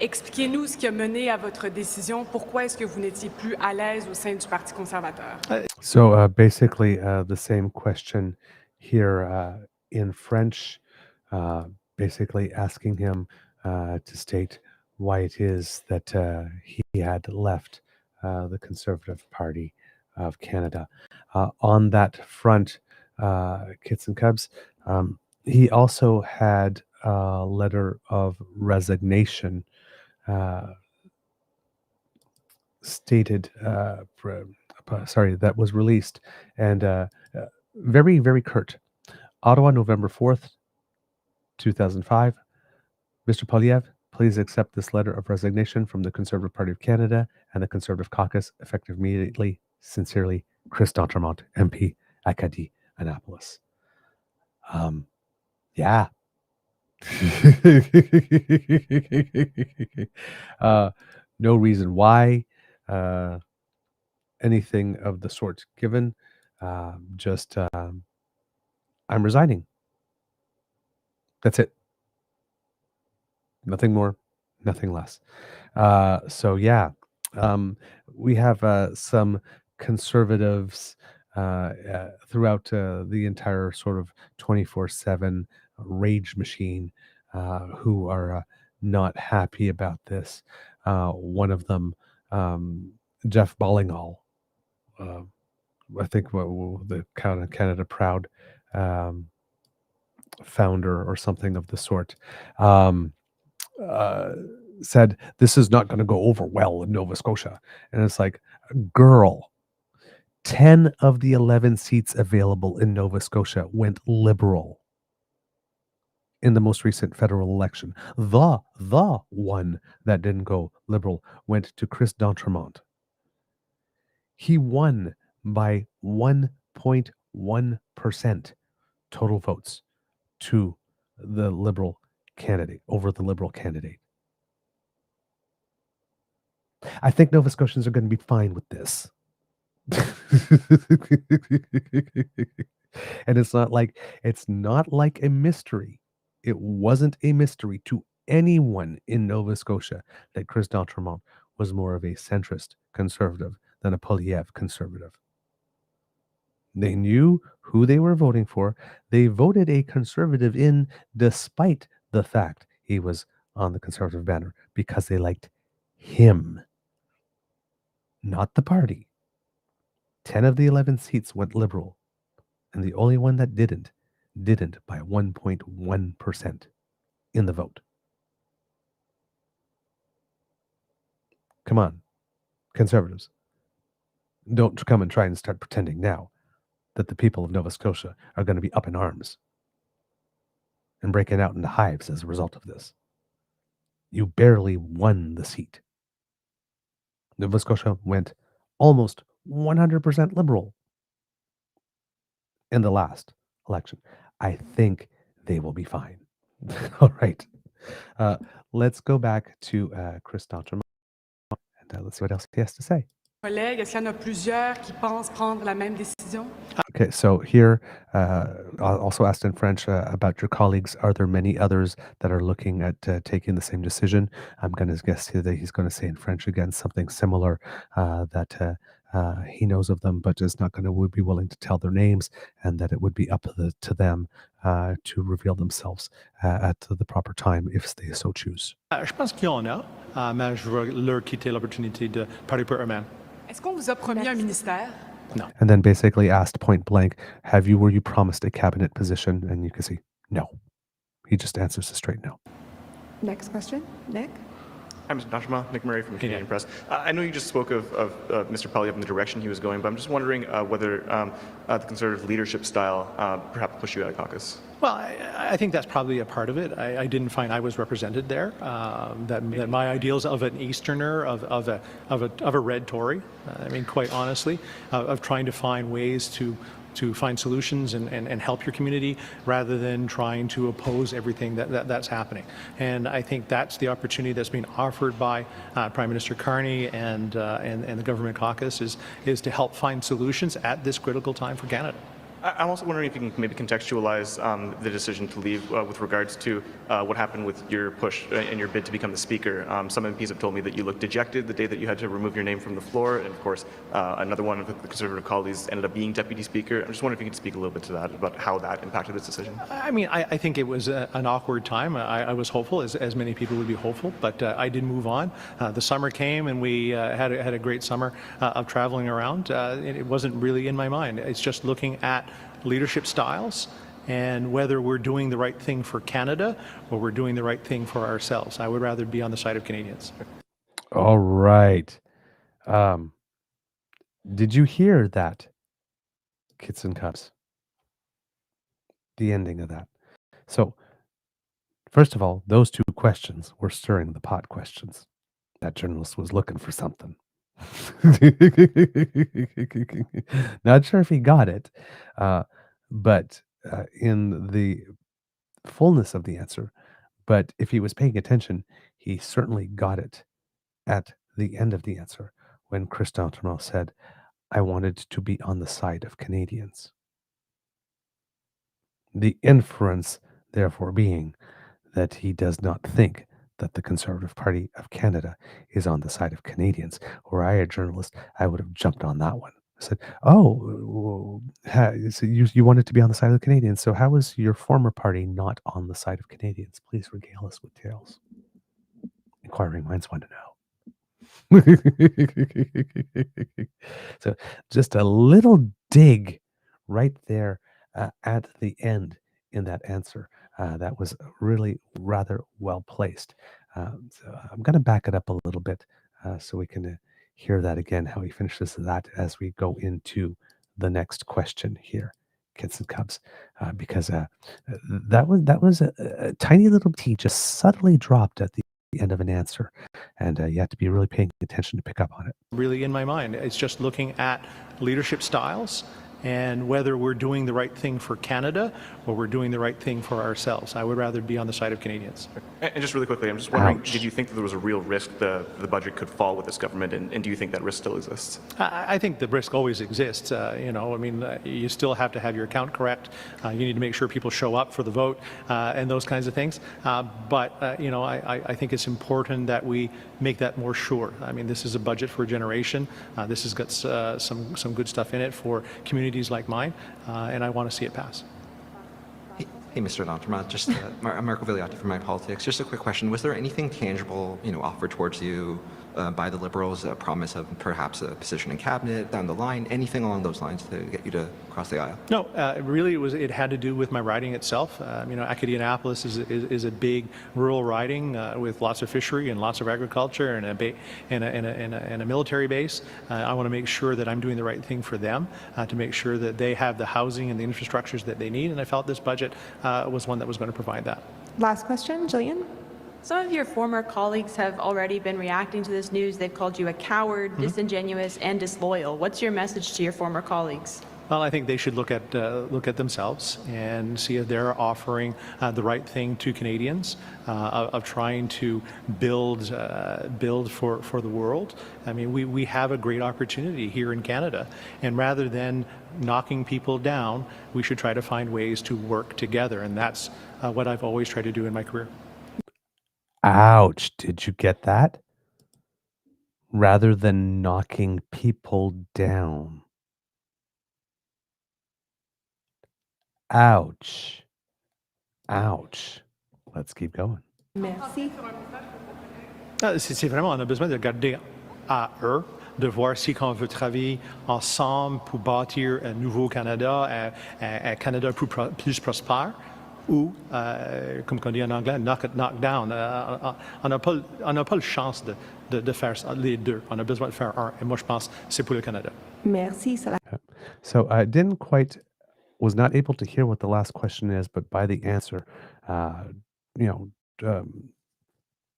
Expliquez-nous ce qui a mené à votre décision. Pourquoi est-ce que vous n'étiez plus à l'aise au sein du Parti conservateur? So basically the same question here in French, basically asking him to state why it is that he had left the Conservative Party of Canada. On that front, Kits and Cubs, he also had a letter of resignation stated, that was released, and very, very curt. Ottawa, November 4th, 2005. Mr. Poilievre, please accept this letter of resignation from the Conservative Party of Canada and the Conservative Caucus, effective immediately. Sincerely, Chris D'Entremont, MP, Acadie Annapolis. Yeah. No reason why anything of the sort given. Just I'm resigning. That's it. Nothing more, nothing less. So yeah, we have some conservatives throughout the entire sort of 24/7 rage machine who are not happy about this. One of them, Jeff Ballingall, uh, I think the Canada Proud founder or something of the sort. Uh, said this is not going to go over well in Nova Scotia. And it's like, girl, 10 of the 11 seats available in Nova Scotia went Liberal in the most recent federal election. The one that didn't go Liberal went to Chris D'Entremont. He won by 1.1% total votes to the Liberal candidate, over the Liberal candidate. I think Nova Scotians are going to be fine with this. And it's not like a mystery. It wasn't a mystery to anyone in Nova Scotia that Chris D'Entremont was more of a centrist conservative than a Poilievre conservative. They knew who they were voting for. They voted a conservative in despite the fact he was on the conservative banner because they liked him, not the party. 10 of the 11 seats went Liberal, and the only one that didn't by 1.1% in the vote. Come on, conservatives. Don't come and try and start pretending now that the people of Nova Scotia are going to be up in arms and breaking out into hives as a result of this. You barely won the seat. Nova Scotia went almost 100% Liberal in the last election. I think they will be fine. All right. Let's go back to Chris D'Entremont and let's see what else he has to say. Est-ce qu'il y en a plusieurs qui pensent prendre la même décision? Okay, so here, also asked in French about your colleagues. Are there many others that are looking at taking the same decision? I'm going to guess here that he's going to say in French again something similar that he knows of them, but is not going to be willing to tell their names, and that it would be up to them to reveal themselves at the proper time if they so choose. Je pense qu'il y en a, mais je vais leur quitter l'opportunité de parler pour eux-mêmes. Est-ce qu'on vous a promis un ministère? No. And then basically asked point blank, were you promised a cabinet position? And you can see, no. He just answers a straight no. Next question, Nick. Hi, Mr. D'Entremont, Nick Murray from the Canadian Press. I know you just spoke of Mr. Poilievre and the direction he was going, but I'm just wondering whether the Conservative leadership style perhaps pushed you out of caucus. Well, I think that's probably a part of it. I didn't find I was represented there. That my ideals of an Easterner, of a red Tory, I mean, quite honestly, of trying to find ways to find solutions and help your community rather than trying to oppose everything that's happening. And I think that's the opportunity that's being offered by Prime Minister Carney and the government caucus is to help find solutions at this critical time for Canada. I'm also wondering if you can maybe contextualize the decision to leave with regards to what happened with your push and your bid to become the Speaker. Some MPs have told me that you looked dejected the day that you had to remove your name from the floor, and of course, another one of the Conservative colleagues ended up being Deputy Speaker. I'm just wondering if you could speak a little bit to that, about how that impacted this decision. I mean, I think it was an awkward time. I was hopeful, as many people would be hopeful, but I did move on. The summer came, and we had a great summer of traveling around. It wasn't really in my mind. It's just looking at leadership styles and whether we're doing the right thing for Canada or we're doing the right thing for ourselves. I would rather be on the side of Canadians. All right. Did you hear that, Kits and Cubs? The ending of that. So, first of all, those two questions were stirring the pot questions. That journalist was looking for something. Not sure if he got it, but in the fullness of the answer, But if he was paying attention, he certainly got it at the end of the answer when Chris D'Entremont said, I wanted to be on the side of Canadians. The inference, therefore, being that he does not think that the Conservative Party of Canada is on the side of Canadians. Were I a journalist, I would have jumped on that one. I said, oh, so you wanted to be on the side of the Canadians. So how is your former party not on the side of Canadians? Please regale us with tales. Inquiring minds want to know. So just a little dig right there at the end in that answer. That was really rather well placed. So I'm going to back it up a little bit so we can hear that again, how he finishes that as we go into the next question here, Kids and Cubs, because that was a tiny little T just subtly dropped at the end of an answer, and you have to be really paying attention to pick up on it. Really in my mind, it's just looking at leadership styles and whether we're doing the right thing for Canada or we're doing the right thing for ourselves. I would rather be on the side of Canadians. And just really quickly, I'm just wondering, did you think that there was a real risk the budget could fall with this government, and do you think that risk still exists? I think the risk always exists. You still have to have your account correct. You need to make sure people show up for the vote and those kinds of things. I think it's important that we make that more sure. I mean, this is a budget for a generation. This has got some good stuff in it for communities like mine, and I want to see it pass. Hey, Mr. D'Entremont, just Marco Vigliotti from My Politics. Just a quick question: was there anything tangible, offered towards you by the Liberals, a promise of perhaps a position in cabinet down the line, anything along those lines to get you to cross the aisle? No, really, it had to do with my riding itself. Acadianapolis is a big rural riding with lots of fishery and lots of agriculture and a military base. I want to make sure that I'm doing the right thing for them, to make sure that they have the housing and the infrastructures that they need, and I felt this budget was one that was going to provide that. Last question, Jillian. Some of your former colleagues have already been reacting to this news. They've called you a coward, disingenuous, and disloyal. What's your message to your former colleagues? Well, I think they should look at themselves and see if they're offering the right thing to Canadians, of trying to build for the world. I mean, we have a great opportunity here in Canada, and rather than knocking people down, we should try to find ways to work together, and that's what I've always tried to do in my career. Ouch! Did you get that? Rather than knocking people down. Ouch. Ouch. Let's keep going. Merci. C'est vraiment, on a besoin de garder à eux, de voir si on veut travailler ensemble pour bâtir un nouveau Canada, un Canada plus prospère, ou, comme on dit en anglais, knock down. On n'a pas la chance de faire les deux. On a besoin de faire un. Et moi, je pense que c'est pour le Canada. Merci. So I was not able to hear what the last question is, but by the answer,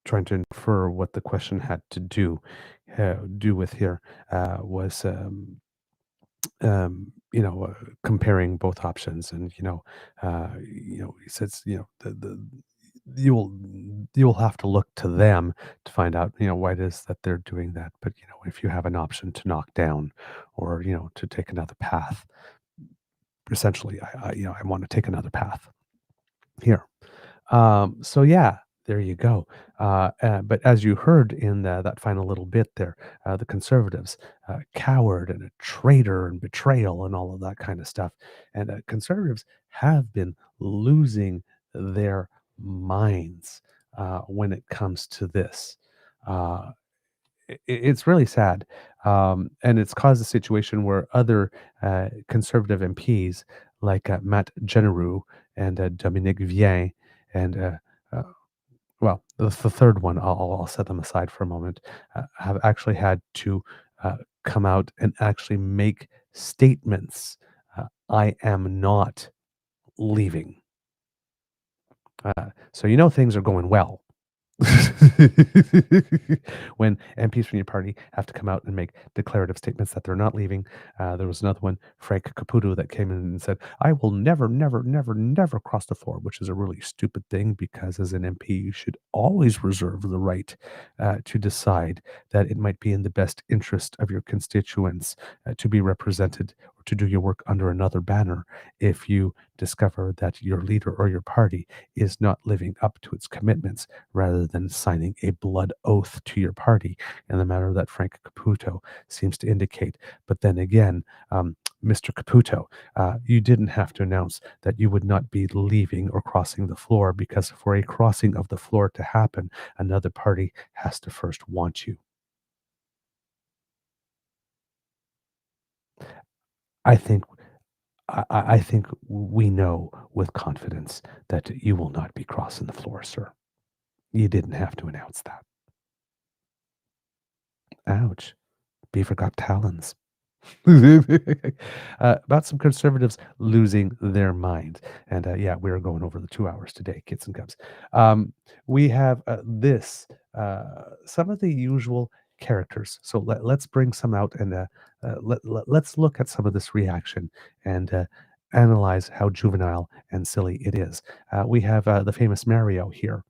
trying to infer what the question had to do with here was comparing both options, and he says you'll have to look to them to find out why it is that they're doing that. But if you have an option to knock down or to take another path, essentially I want to take another path here. So yeah, there you go. But as you heard in that final little bit there, the Conservatives, coward and a traitor and betrayal and all of that kind of stuff. And Conservatives have been losing their minds when it comes to this. It's really sad. And it's caused a situation where other Conservative MPs like Matt Genereux and Dominique Vien and well, the third one, I'll set them aside for a moment, have actually had to come out and actually make statements. I am not leaving. So things are going well When MPs from your party have to come out and make declarative statements that they're not leaving. There was another one, Frank Caputo, that came in and said, I will never, never, never, never cross the floor, which is a really stupid thing because as an MP, you should always reserve the right to decide that it might be in the best interest of your constituents to be represented or to do your work under another banner if you discover that your leader or your party is not living up to its commitments rather than signing a blood oath to your party in the manner that Frank Caputo seems to indicate. But then again, Mr. Caputo, you didn't have to announce that you would not be leaving or crossing the floor because for a crossing of the floor to happen, another party has to first want you. I think I think we know with confidence that you will not be crossing the floor, sir. You didn't have to announce that. Ouch. Beaver got talons. About some conservatives losing their mind. And yeah, we're going over the 2 hours today, kids and cubs. We have some of the usual characters. So let's bring some out and let's look at some of this reaction and analyze how juvenile and silly it is. We have the famous Mario here.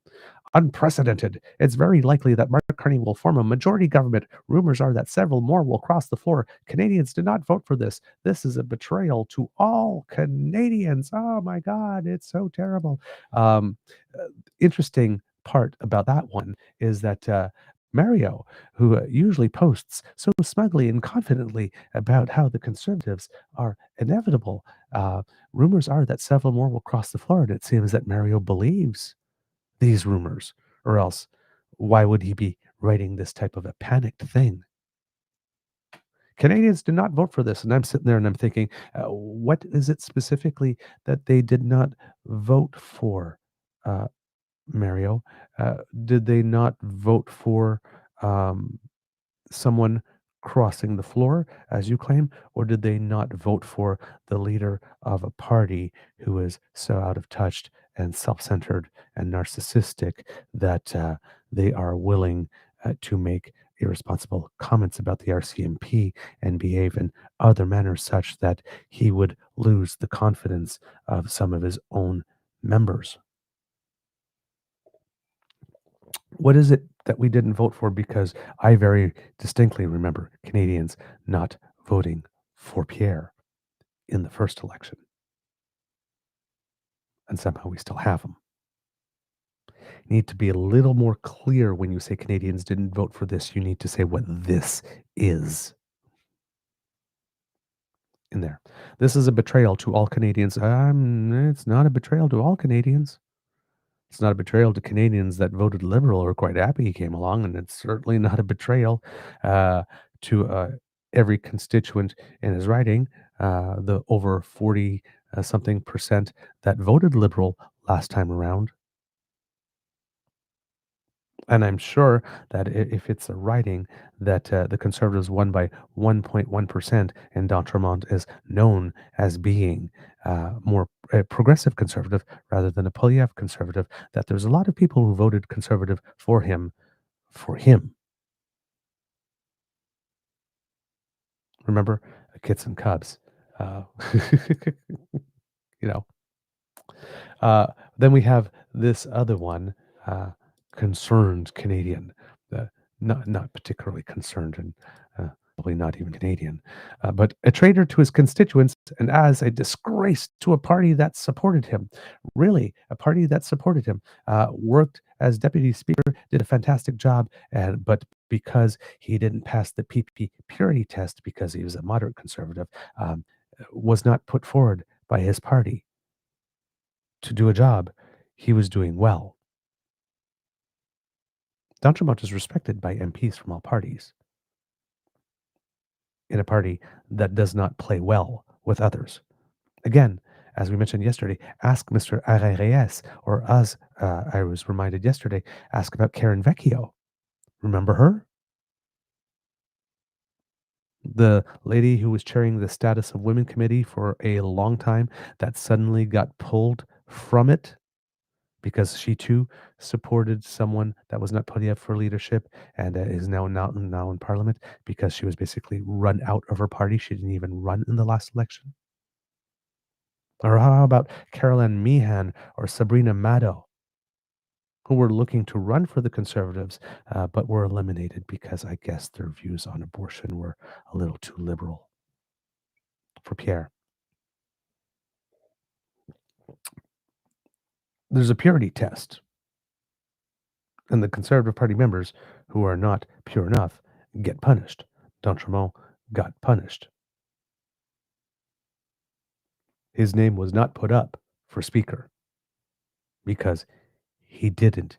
Unprecedented. It's very likely that Mark Carney will form a majority government. Rumors are that several more will cross the floor. Canadians did not vote for this. This is a betrayal to all Canadians. Oh my God, it's so terrible. Interesting part about that one is that Mario, who usually posts so smugly and confidently about how the Conservatives are inevitable, rumors are that several more will cross the floor, and it seems that Mario believes these rumors, or else why would he be writing this type of a panicked thing? Canadians did not vote for this, and I'm sitting there and I'm thinking, what is it specifically that they did not vote for, Mario? Did they not vote for someone crossing the floor, as you claim, or did they not vote for the leader of a party who is so out of touch and self-centered and narcissistic that they are willing to make irresponsible comments about the RCMP and behave in other manners such that he would lose the confidence of some of his own members? What is it that we didn't vote for? Because I very distinctly remember Canadians not voting for Pierre in the first election. And somehow we still have him. You need to be a little more clear when you say Canadians didn't vote for this. You need to say what this is in there. This is a betrayal to all Canadians. It's not a betrayal to all Canadians. It's not a betrayal to Canadians that voted Liberal or quite happy he came along, and it's certainly not a betrayal to every constituent in his riding, the over 40 something percent that voted Liberal last time around. And I'm sure that if it's a riding that the Conservatives won by 1.1%, and D'Entremont is known as being more progressive Conservative rather than a Polyev Conservative, that there's a lot of people who voted Conservative for him. Remember, Kits and Cubs. Then we have this other one, concerned Canadian, not particularly concerned and probably not even Canadian, but a traitor to his constituents and as a disgrace to a party that supported him. Really, a party that supported him, worked as deputy speaker, did a fantastic job, but because he didn't pass the PP purity test because he was a moderate conservative, was not put forward by his party to do a job he was doing well. D'Entremont is respected by MPs from all parties in a party that does not play well with others. Again, as we mentioned yesterday, ask Mr. Reyes, or as I was reminded yesterday, ask about Karen Vecchio. Remember her? The lady who was chairing the Status of Women Committee for a long time that suddenly got pulled from it because she too supported someone that was not put up for leadership and is now in parliament because she was basically run out of her party. She didn't even run in the last election. Or how about Caroline Meehan or Sabrina Maddow, who were looking to run for the Conservatives, but were eliminated because I guess their views on abortion were a little too liberal for Pierre. There's a purity test, and the Conservative Party members who are not pure enough get punished. D'Entremont got punished. His name was not put up for Speaker because he didn't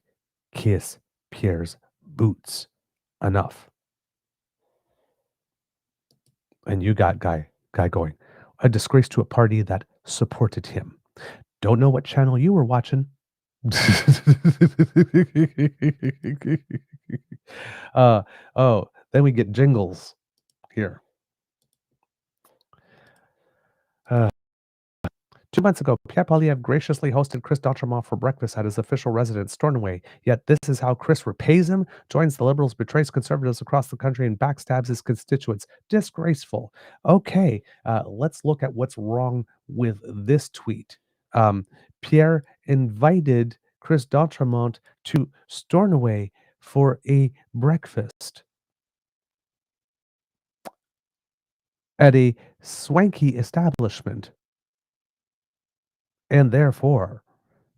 kiss Pierre's boots enough. And you got guy going, a disgrace to a party that supported him. Don't know what channel you were watching. Then we get jingles here. 2 months ago, Pierre Poilievre graciously hosted Chris D'Entremont for breakfast at his official residence, Stornoway. Yet this is how Chris repays him, joins the Liberals, betrays Conservatives across the country, and backstabs his constituents. Disgraceful. Okay, let's look at what's wrong with this tweet. Pierre invited Chris D'Entremont to Stornoway for a breakfast at a swanky establishment. And therefore,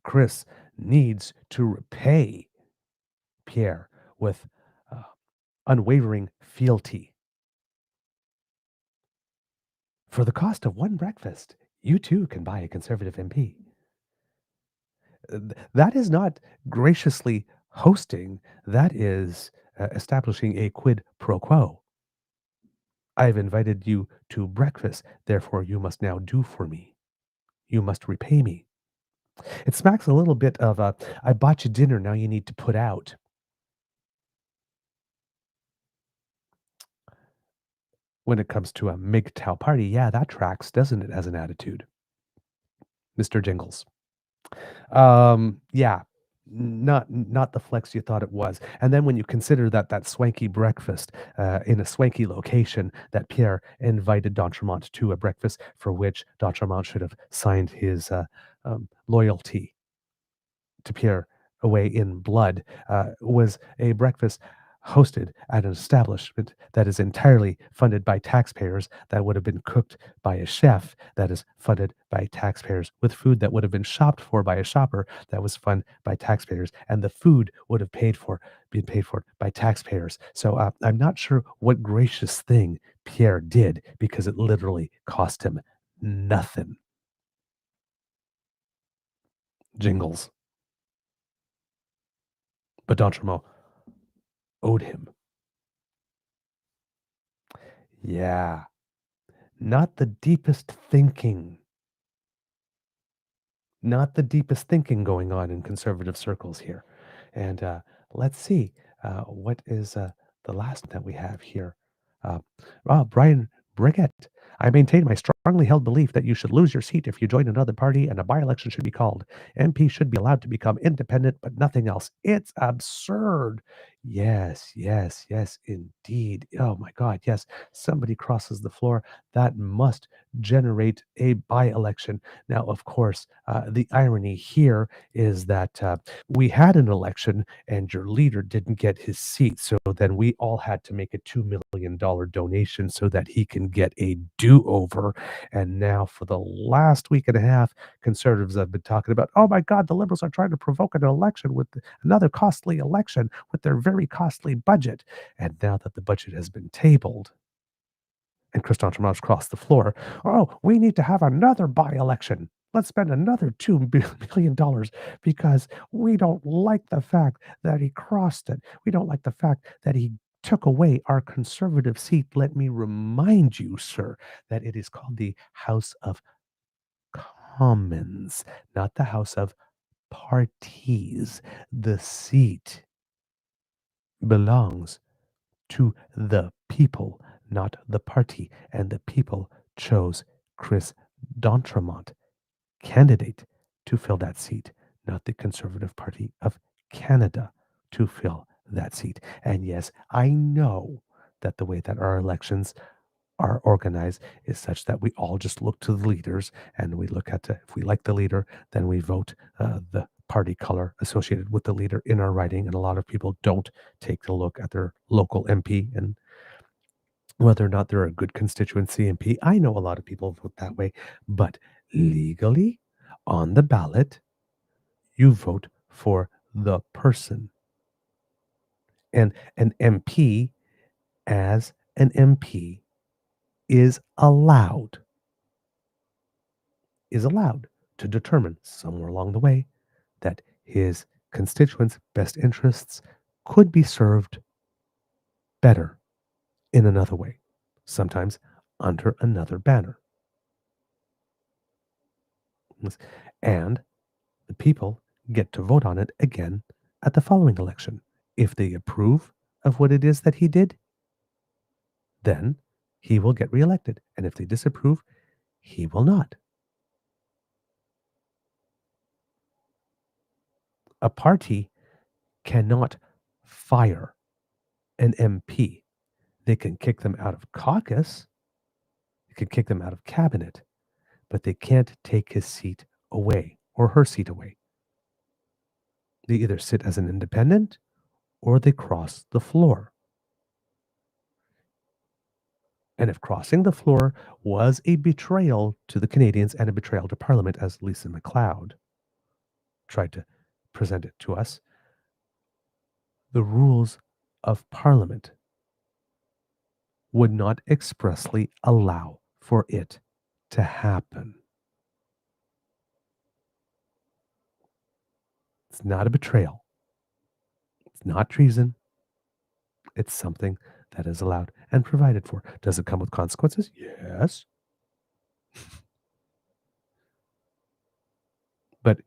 Chris needs to repay Pierre with unwavering fealty. For the cost of one breakfast, you too can buy a Conservative MP. That is not graciously hosting, that is establishing a quid pro quo. I've invited you to breakfast, therefore you must now do for me. You must repay me. It smacks a little bit of I bought you dinner, now you need to put out. When it comes to a MGTOW party, yeah, that tracks, doesn't it, as an attitude? Mr. Jingles. Yeah, not the flex you thought it was. And then when you consider that swanky breakfast in a swanky location, that Pierre invited D'Entremont to a breakfast for which D'Entremont should have signed his loyalty to Pierre away in blood, was a breakfast hosted at an establishment that is entirely funded by taxpayers, that would have been cooked by a chef that is funded by taxpayers, with food that would have been shopped for by a shopper that was funded by taxpayers, and the food would have been paid for by taxpayers. So I'm not sure what gracious thing Pierre did, because it literally cost him nothing. Jingles. But D'Entremont owed him. Yeah, not the deepest thinking. Not the deepest thinking going on in conservative circles here. And let's see, what is the last that we have here? Brian Briggett. I maintain my strongly held belief that you should lose your seat if you join another party, and a by-election should be called. MP should be allowed to become independent, but nothing else. It's absurd. Yes, indeed. Oh my God, yes. Somebody crosses the floor. That must generate a by-election. Now, of course, the irony here is that we had an election and your leader didn't get his seat. So then we all had to make a $2 million donation so that he can get a do-over. And now for the last week and a half, conservatives have been talking about, oh my God, the Liberals are trying to provoke an election with another costly election with their very costly budget. And now that the budget has been tabled, and Chris D'Entremont's crossed the floor, oh, we need to have another by-election. Let's spend another $2 million because we don't like the fact that he crossed it. We don't like the fact that he took away our conservative seat. Let me remind you, sir, that it is called the House of Commons, not the House of Parties. The seat belongs to the people, not the party, and the people chose Chris D'Entremont, candidate to fill that seat, not the Conservative Party of Canada, to fill that seat. And yes, I know that the way that our elections are organized is such that we all just look to the leaders and we look at if we like the leader, then we vote the party color associated with the leader in our riding. And a lot of people don't take a look at their local MP and whether or not they're a good constituency MP. I know a lot of people vote that way, but legally on the ballot, you vote for the person. And an MP, as an MP, is allowed to determine somewhere along the way that his constituents' best interests could be served better in another way, sometimes under another banner. And the people get to vote on it again at the following election. If they approve of what it is that he did, then he will get reelected. And if they disapprove, he will not. A party cannot fire an MP. They can kick them out of caucus, they can kick them out of cabinet, but they can't take his seat away or her seat away. They either sit as an independent or they cross the floor. And if crossing the floor was a betrayal to the Canadians and a betrayal to Parliament, as Lisa MacLeod tried to present it to us, the rules of Parliament would not expressly allow for it to happen. It's not a betrayal. It's not treason. It's something that is allowed and provided for. Does it come with consequences? Yes. But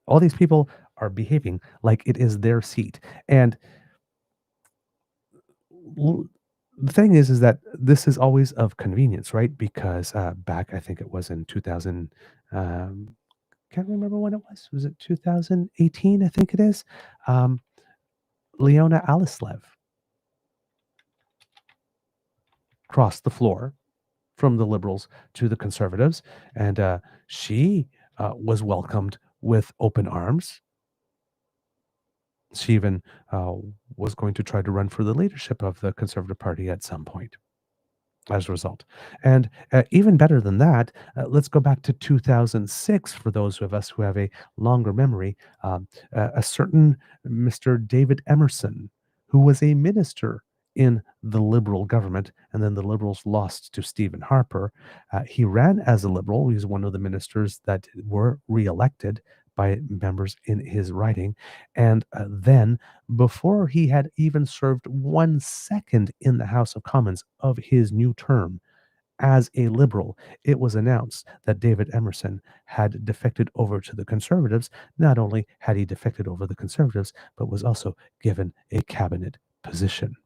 all these people are behaving like it is their seat. And the thing is that this is always of convenience, right? Because back, I think it was in 2000, can't remember when it was. Was it 2018? I think it is. Leona Alislev crossed the floor from the Liberals to the Conservatives, and she was welcomed with open arms. She even was going to try to run for the leadership of the Conservative Party at some point as a result. And even better than that, let's go back to 2006 for those of us who have a longer memory. A certain Mr. David Emerson, who was a minister in the Liberal government, and then the Liberals lost to Stephen Harper. He ran as a Liberal. He was one of the ministers that were re-elected by members in his riding. And then, before he had even served 1 second in the House of Commons of his new term as a Liberal, it was announced that David Emerson had defected over to the Conservatives. Not only had he defected over the Conservatives, but was also given a cabinet position.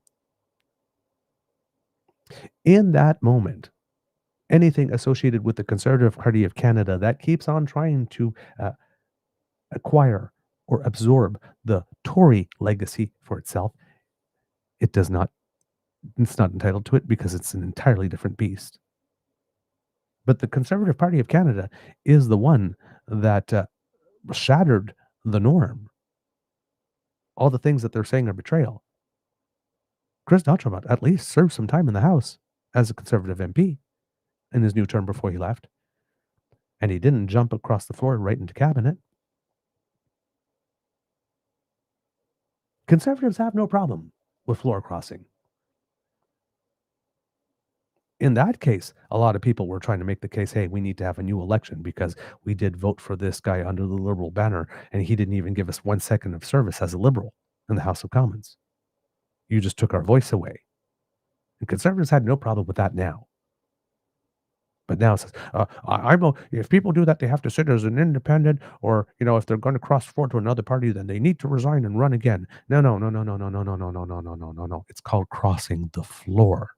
In that moment, anything associated with the Conservative Party of Canada that keeps on trying to acquire or absorb the Tory legacy for itself, it's not entitled to it because it's an entirely different beast. But the Conservative Party of Canada is the one that shattered the norm. All the things that they're saying are betrayal. Chris D'Entremont at least served some time in the House as a Conservative MP in his new term before he left. And he didn't jump across the floor right into cabinet. Conservatives have no problem with floor crossing. In that case, a lot of people were trying to make the case, hey, we need to have a new election because we did vote for this guy under the Liberal banner, and he didn't even give us 1 second of service as a Liberal in the House of Commons. You just took our voice away. And Conservatives had no problem with that now. But now it says, if people do that, they have to sit as an independent, or, if they're going to cross forward to another party, then they need to resign and run again. No. It's called crossing the floor.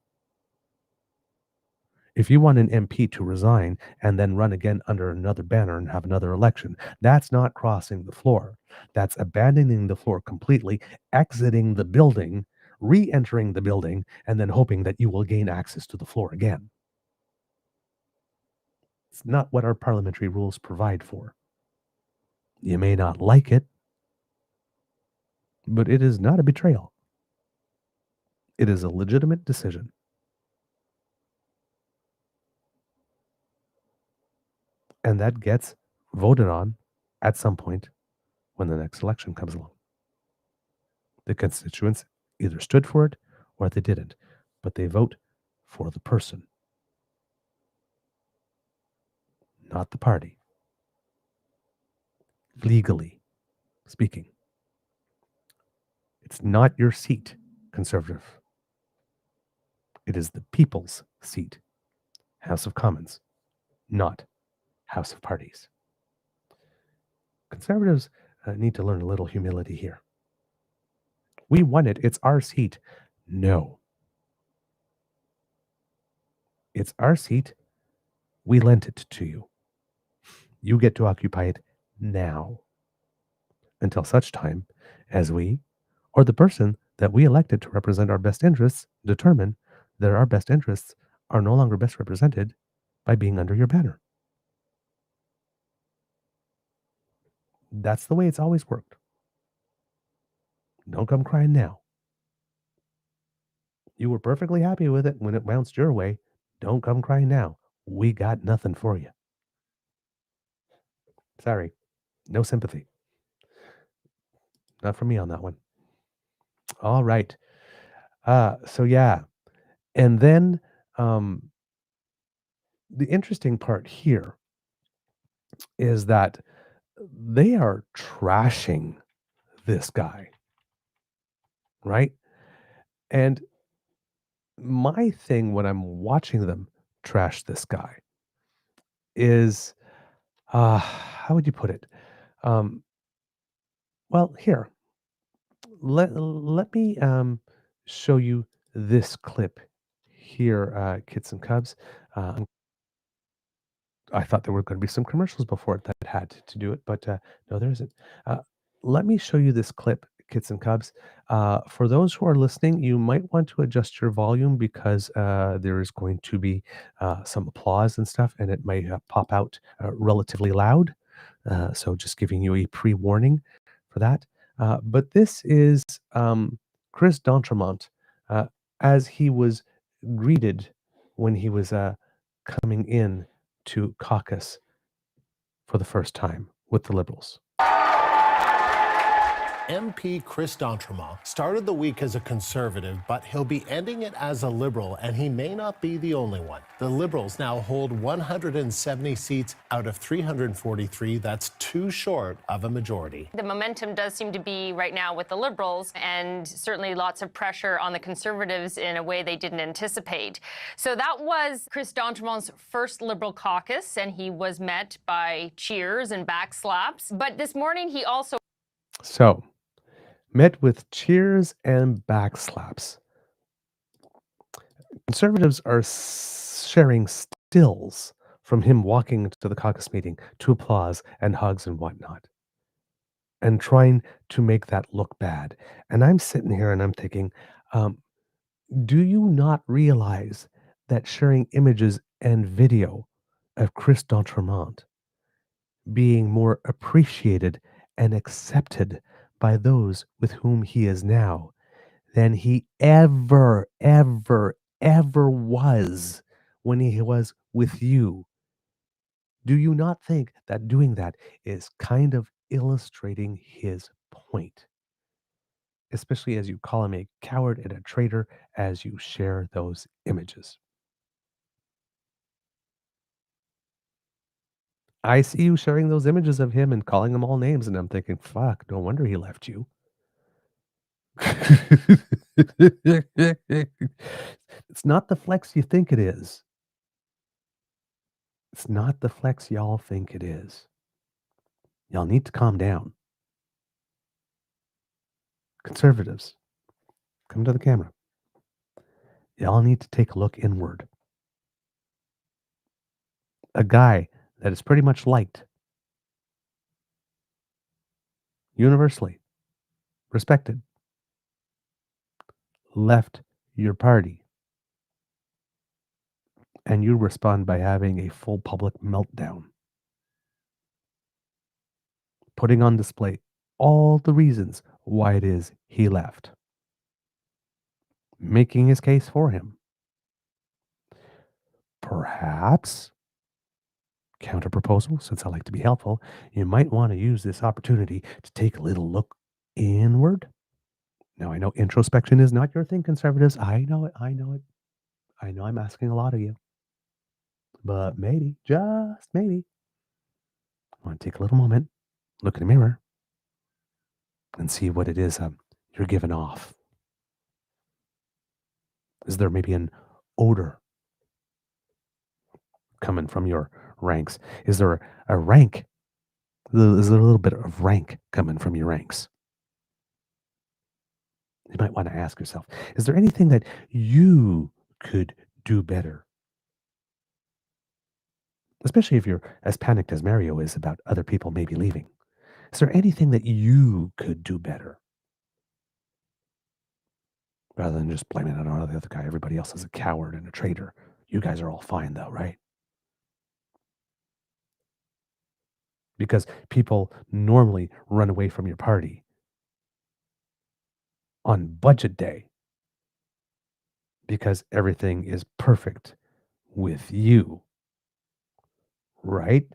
If you want an MP to resign and then run again under another banner and have another election, that's not crossing the floor. That's abandoning the floor completely, exiting the building, re-entering the building, and then hoping that you will gain access to the floor again. It's not what our parliamentary rules provide for. You may not like it, but it is not a betrayal. It is a legitimate decision. And that gets voted on at some point when the next election comes along. The constituents either stood for it or they didn't, but they vote for the person, not the party. Legally speaking, it's not your seat, Conservative. It is the people's seat, House of Commons, not House of Parties. Conservatives need to learn a little humility here. We won it. It's our seat. No. It's our seat. We lent it to you. You get to occupy it now. Until such time as we, or the person that we elected to represent our best interests, determine that our best interests are no longer best represented by being under your banner. That's the way it's always worked. Don't come crying now. You were perfectly happy with it when it bounced your way. Don't come crying now. We got nothing for you. Sorry. No sympathy. Not for me on that one. All right. So yeah. And then the interesting part here is that they are trashing this guy, right? And my thing when I'm watching them trash this guy is, how would you put it? Well, here, let me show you this clip here, kids and cubs. I thought there were going to be some commercials before it that had to do it, but no, there isn't. Let me show you this clip, kids and cubs. For those who are listening, you might want to adjust your volume because there is going to be some applause and stuff, and it may pop out relatively loud. So just giving you a pre-warning for that. But this is Chris D'Entremont as he was greeted when he was coming in to caucus for the first time with the Liberals. MP Chris D'Entremont started the week as a Conservative, but he'll be ending it as a Liberal, and he may not be the only one. The Liberals now hold 170 seats out of 343. That's too short of a majority. The momentum does seem to be right now with the Liberals, and certainly lots of pressure on the Conservatives in a way they didn't anticipate. So that was Chris D'Entremont's first Liberal caucus, and he was met by cheers and backslaps. But this morning he also... So, met with cheers and backslaps. Conservatives are sharing stills from him walking to the caucus meeting to applause and hugs and whatnot, and trying to make that look bad. And I'm sitting here and I'm thinking, do you not realize that sharing images and video of Chris D'Entremont being more appreciated and accepted by those with whom he is now than he ever was when he was with you? Do you not think that doing that is kind of illustrating his point? Especially as you call him a coward and a traitor as you share those images. I see you sharing those images of him and calling them all names, and I'm thinking, fuck, no wonder he left you. It's not the flex you think it is. It's not the flex y'all think it is. Y'all need to calm down. Conservatives, come to the camera. Y'all need to take a look inward. a guy that is pretty much liked, universally respected, left your party, and you respond by having a full public meltdown, putting on display all the reasons why it is he left, making his case for him. Perhaps, counter-proposal, since I like to be helpful, you might want to use this opportunity to take a little look inward. Now, I know introspection is not your thing, conservatives. I know it. I know it. I know I'm asking a lot of you. But maybe, just maybe, I want to take a little moment, look in the mirror, and see what it is you're giving off. Is there maybe an odor coming from your ranks? Is there a rank? Is there a little bit of rank coming from your ranks? You might want to ask yourself, is there anything that you could do better? Especially if you're as panicked as Mario is about other people maybe leaving. Is there anything that you could do better? Rather than just blaming it on the other guy. Everybody else is a coward and a traitor. You guys are all fine though, right? Because people normally run away from your party on budget day because everything is perfect with you, right?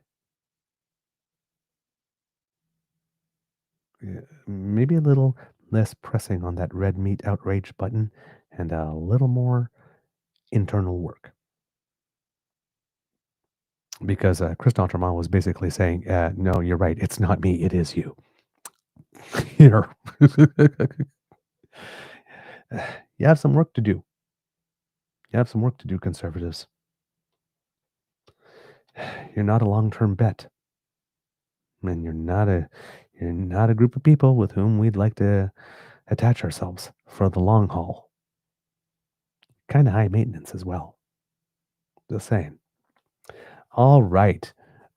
Maybe a little less pressing on that red meat outrage button and a little more internal work. Because Chris D'Entremont was basically saying, no, you're right. It's not me. It is you. You know, you have some work to do. You have some work to do, conservatives. You're not a long-term bet. And you're not a group of people with whom we'd like to attach ourselves for the long haul. Kind of high maintenance as well. Just saying. All right.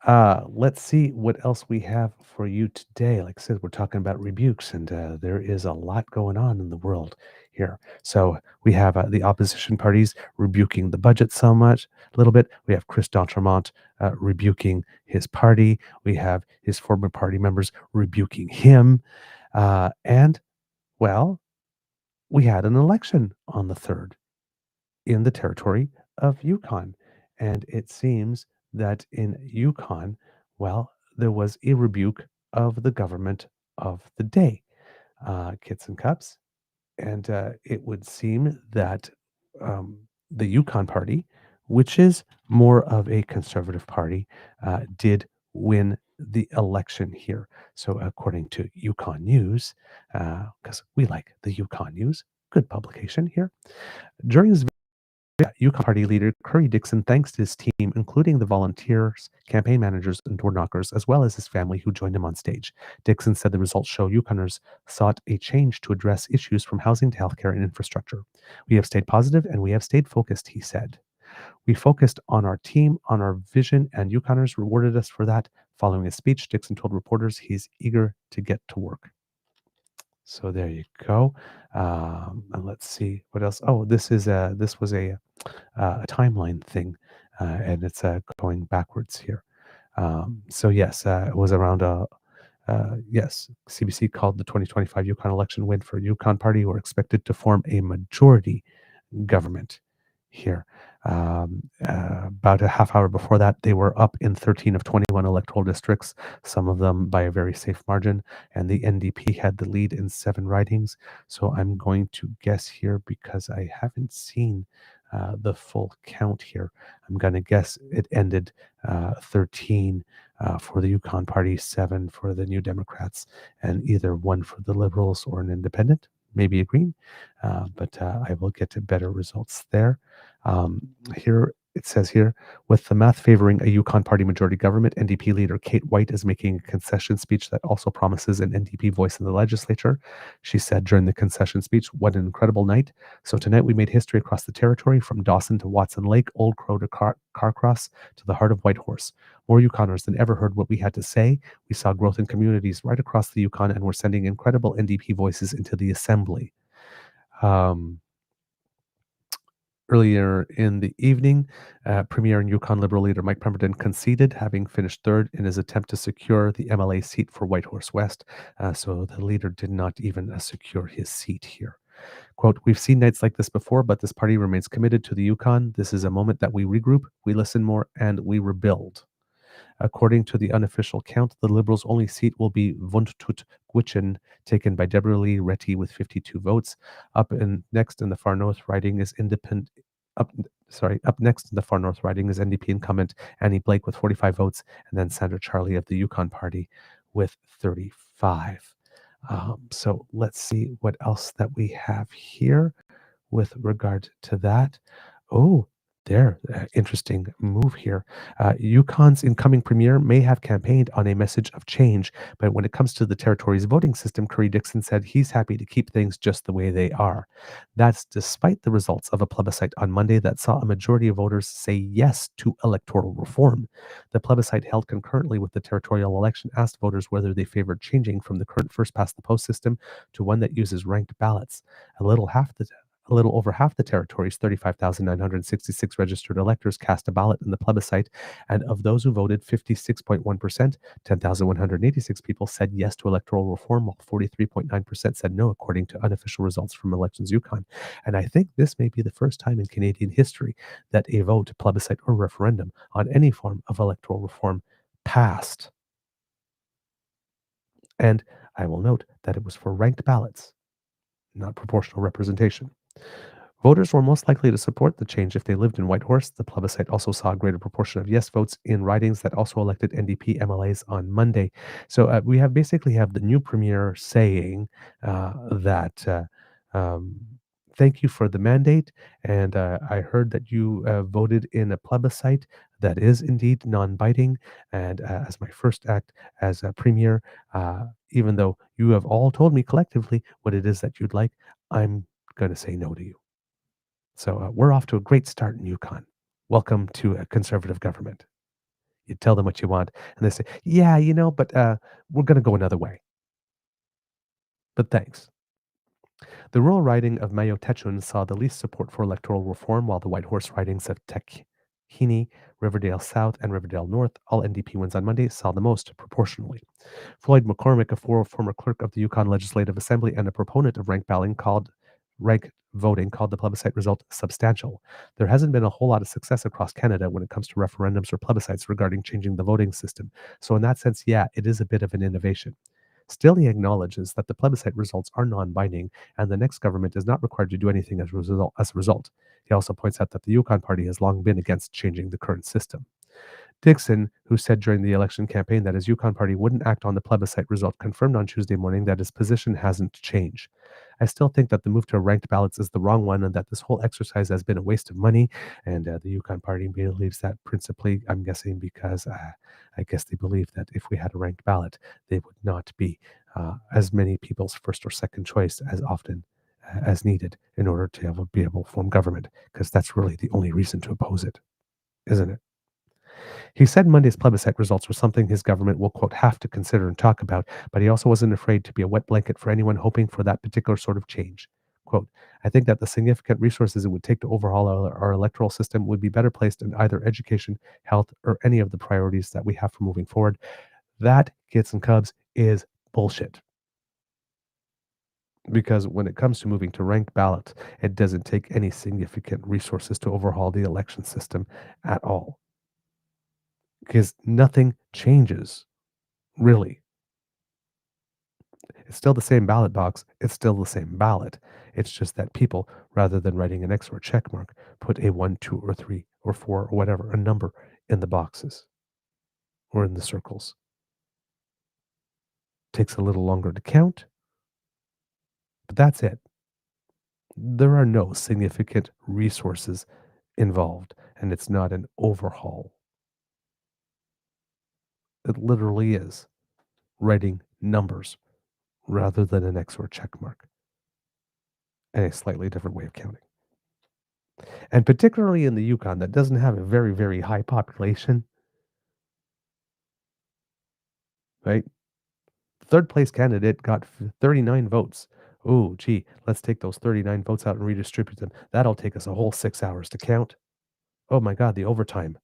Let's see what else we have for you today. Like I said, we're talking about rebukes, and there is a lot going on in the world here. So we have the opposition parties rebuking the budget a little bit. We have Chris D'Entremont rebuking his party. We have his former party members rebuking him. And, well, we had an election on the 3rd in the territory of Yukon. And it seems that in Yukon, well, there was a rebuke of the government of the day, kits and cups. And it would seem that the Yukon party, which is more of a conservative party, did win the election here. So according to Yukon News, because we like the Yukon News, good publication here, during this Yukon Party leader Curry Dixon thanks his team, including the volunteers, campaign managers, and door knockers, as well as his family who joined him on stage. Dixon said the results show Yukoners sought a change to address issues from housing to healthcare and infrastructure. We have stayed positive and we have stayed focused, he said. We focused on our team, on our vision, and Yukoners rewarded us for that. Following his speech, Dixon told reporters he's eager to get to work. So there you go. And let's see what else. Oh, this was a timeline thing, and it's going backwards here. So yes, it was around yes, CBC called the 2025 Yukon election win for Yukon Party, who are expected to form a majority government here. About a half hour before that, they were up in 13 of 21 electoral districts, some of them by a very safe margin, and the NDP had the lead in 7 ridings. So I'm going to guess here, because I haven't seen the full count here. I'm going to guess it ended 13 for the Yukon Party, 7 for the New Democrats, and either 1 for the Liberals or an independent, maybe a Green. But I will get to better results there. Here it says here, with the math favoring a Yukon Party majority government, NDP leader Kate White is making a concession speech that also promises an NDP voice in the legislature. She said during the concession speech, "What an incredible night. So tonight we made history across the territory, from Dawson to Watson Lake, Old Crow to Carcross, to the heart of Whitehorse. More Yukoners than ever heard what we had to say. We saw growth in communities right across the Yukon, and we're sending incredible NDP voices into the assembly." Earlier in the evening, Premier and Yukon Liberal leader Mike Pemberton conceded, having finished third in his attempt to secure the MLA seat for Whitehorse West. So the leader did not even secure his seat here. Quote, "We've seen nights like this before, but this party remains committed to the Yukon. This is a moment that we regroup, we listen more, and we rebuild." According to the unofficial count, the Liberals' only seat will be Vuntut Gwich'in, taken by Deborah Lee Retty with 52 votes. Up next in the far north riding is Up next in the far north riding is NDP incumbent Annie Blake with 45 votes, and then Sandra Charlie of the Yukon Party with 35. So let's see what else that we have here with regard to that. Oh, interesting move here. Yukon's incoming premier may have campaigned on a message of change, but when it comes to the territory's voting system, Curry Dixon said he's happy to keep things just the way they are. That's despite the results of a plebiscite on Monday that saw a majority of voters say yes to electoral reform. The plebiscite held concurrently with the territorial election asked voters whether they favored changing from the current first-past-the-post system to one that uses ranked ballots. A little over half the territory's 35,966 registered electors cast a ballot in the plebiscite, and of those who voted, 56.1%, 10,186 people said yes to electoral reform, while 43.9% said no, according to unofficial results from Elections Yukon. And I think this may be the first time in Canadian history that a vote, plebiscite, or referendum on any form of electoral reform passed. And I will note that it was for ranked ballots, not proportional representation. Voters were most likely to support the change if they lived in Whitehorse. The plebiscite also saw a greater proportion of yes votes in ridings that also elected NDP MLAs on Monday. So we basically have the new premier saying that thank you for the mandate, and I heard that you voted in a plebiscite that is indeed non-binding, and as my first act as a premier, even though you have all told me collectively what it is that you'd like, I'm going to say no to you. So we're off to a great start in Yukon. Welcome to a conservative government. You tell them what you want, and they say, yeah, but we're going to go another way. But thanks. The rural riding of Mayo Techun saw the least support for electoral reform, while the Whitehorse ridings of Tekhini, Riverdale South, and Riverdale North, all NDP wins on Monday, saw the most proportionally. Floyd McCormick, a former clerk of the Yukon Legislative Assembly and a proponent of ranked voting, called the plebiscite result substantial. There hasn't been a whole lot of success across Canada when it comes to referendums or plebiscites regarding changing the voting system. So in that sense, yeah, it is a bit of an innovation. Still, he acknowledges that the plebiscite results are non-binding, and the next government is not required to do anything as a result. He also points out that the Yukon Party has long been against changing the current system. Dixon, who said during the election campaign that his Yukon Party wouldn't act on the plebiscite result, confirmed on Tuesday morning that his position hasn't changed. I still think that the move to ranked ballots is the wrong one, and that this whole exercise has been a waste of money, and the Yukon Party believes that principally, I'm guessing, because I guess they believe that if we had a ranked ballot, they would not be as many people's first or second choice as often as needed in order to be able to form government, because that's really the only reason to oppose it, isn't it? He said Monday's plebiscite results were something his government will, quote, have to consider and talk about, but he also wasn't afraid to be a wet blanket for anyone hoping for that particular sort of change. Quote, I think that the significant resources it would take to overhaul our electoral system would be better placed in either education, health, or any of the priorities that we have for moving forward. That, kids and cubs, is bullshit. Because when it comes to moving to ranked ballots, it doesn't take any significant resources to overhaul the election system at all. Because nothing changes, really. It's still the same ballot box. It's still the same ballot. It's just that people, rather than writing an X or a check mark, put a 1, 2, or 3, or 4, or whatever, a number in the boxes or in the circles. Takes a little longer to count, but that's it. There are no significant resources involved. and it's not an overhaul. It literally is writing numbers rather than an X or a check mark, and a slightly different way of counting. And particularly in the Yukon, that doesn't have a very, very high population, right? Third place candidate got 39 votes. Oh, gee, let's take those 39 votes out and redistribute them. That'll take us a whole 6 hours to count. Oh my God, the overtime.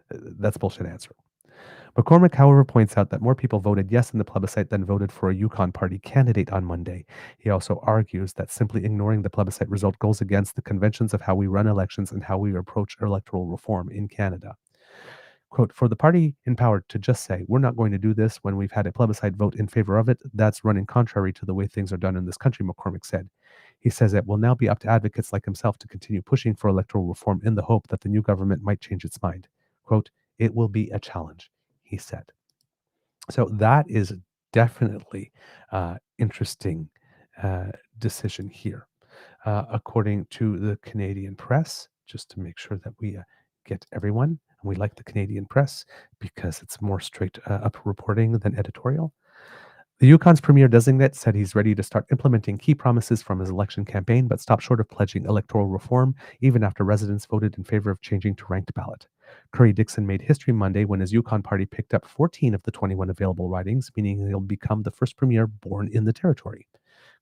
That's bullshit answer. McCormick, however, points out that more people voted yes in the plebiscite than voted for a Yukon Party candidate on Monday. He also argues that simply ignoring the plebiscite result goes against the conventions of how we run elections and how we approach electoral reform in Canada. Quote, for the party in power to just say, we're not going to do this when we've had a plebiscite vote in favor of it, that's running contrary to the way things are done in this country, McCormick said. He says it will now be up to advocates like himself to continue pushing for electoral reform in the hope that the new government might change its mind. Quote, it will be a challenge, he said. So that is definitely interesting decision here. According to the Canadian press, just to make sure that we get everyone, and we like the Canadian press because it's more straight up reporting than editorial. The Yukon's premier designate said he's ready to start implementing key promises from his election campaign, but stopped short of pledging electoral reform, even after residents voted in favor of changing to ranked ballot. Curry Dixon made history Monday when his Yukon party picked up 14 of the 21 available ridings, meaning he'll become the first premier born in the territory.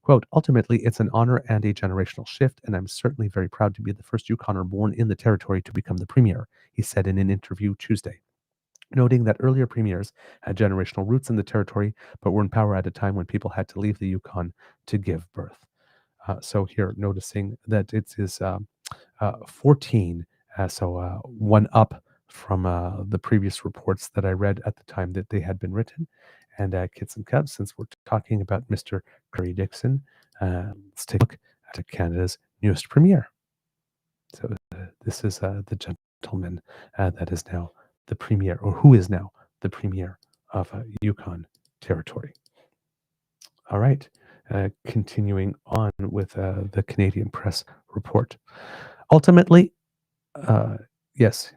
Quote, ultimately, it's an honor and a generational shift, and I'm certainly very proud to be the first Yukoner born in the territory to become the premier, he said in an interview Tuesday, noting that earlier premiers had generational roots in the territory, but were in power at a time when people had to leave the Yukon to give birth. So here, noticing that it is 14, so one up from the previous reports that I read at the time that they had been written. And kids and cubs, since we're talking about Mr. Curry Dixon, let's take a look at Canada's newest premier. So this is the gentleman that is now the premier, or who is now the premier of Yukon Territory. All right, continuing on with the Canadian press report. Ultimately, yes,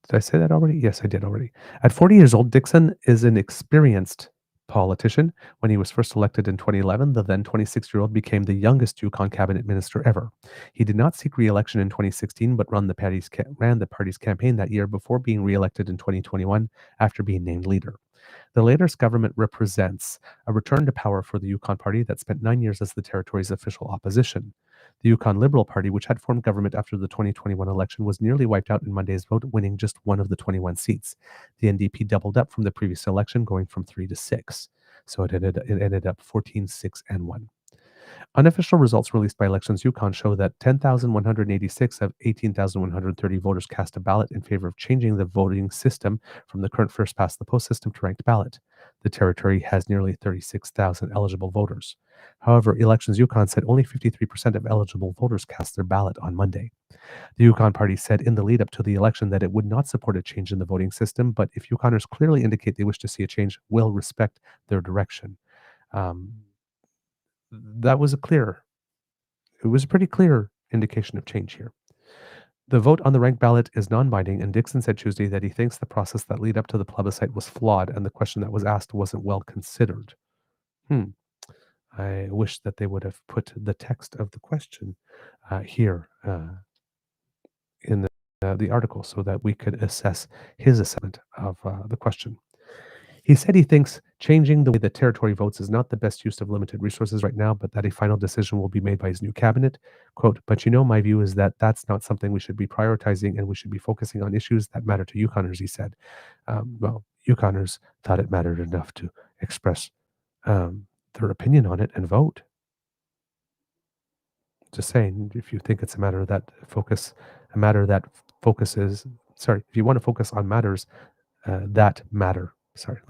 did I say that already? Yes, I did already. At 40 years old, Dixon is an experienced politician. When he was first elected in 2011, the then 26-year-old became the youngest Yukon cabinet minister ever. He did not seek re-election in 2016, but ran the party's campaign that year before being re-elected in 2021 after being named leader. The latest government represents a return to power for the Yukon Party that spent 9 years as the territory's official opposition. The Yukon Liberal Party, which had formed government after the 2021 election, was nearly wiped out in Monday's vote, winning just one of the 21 seats. The NDP doubled up from the previous election, going from 3 to 6. So it ended up 14, 6, and 1. Unofficial results released by Elections Yukon show that 10,186 of 18,130 voters cast a ballot in favor of changing the voting system from the current first-past-the-post system to ranked ballot. The territory has nearly 36,000 eligible voters. However, Elections Yukon said only 53% of eligible voters cast their ballot on Monday. The Yukon Party said in the lead-up to the election that it would not support a change in the voting system, but if Yukoners clearly indicate they wish to see a change, will respect their direction. That was it was a pretty clear indication of change here. The vote on the ranked ballot is non-binding, and Dixon said Tuesday that he thinks the process that led up to the plebiscite was flawed and the question that was asked wasn't well considered. I wish that they would have put the text of the question here in the article so that we could assess his assessment of the question. He said he thinks changing the way the territory votes is not the best use of limited resources right now, but that a final decision will be made by his new cabinet. Quote, but my view is that that's not something we should be prioritizing, and we should be focusing on issues that matter to Yukoners, he said. Well, Yukoners thought it mattered enough to express their opinion on it and vote. Just saying, if you think it's a matter that focuses, if you want to focus on matters that matter.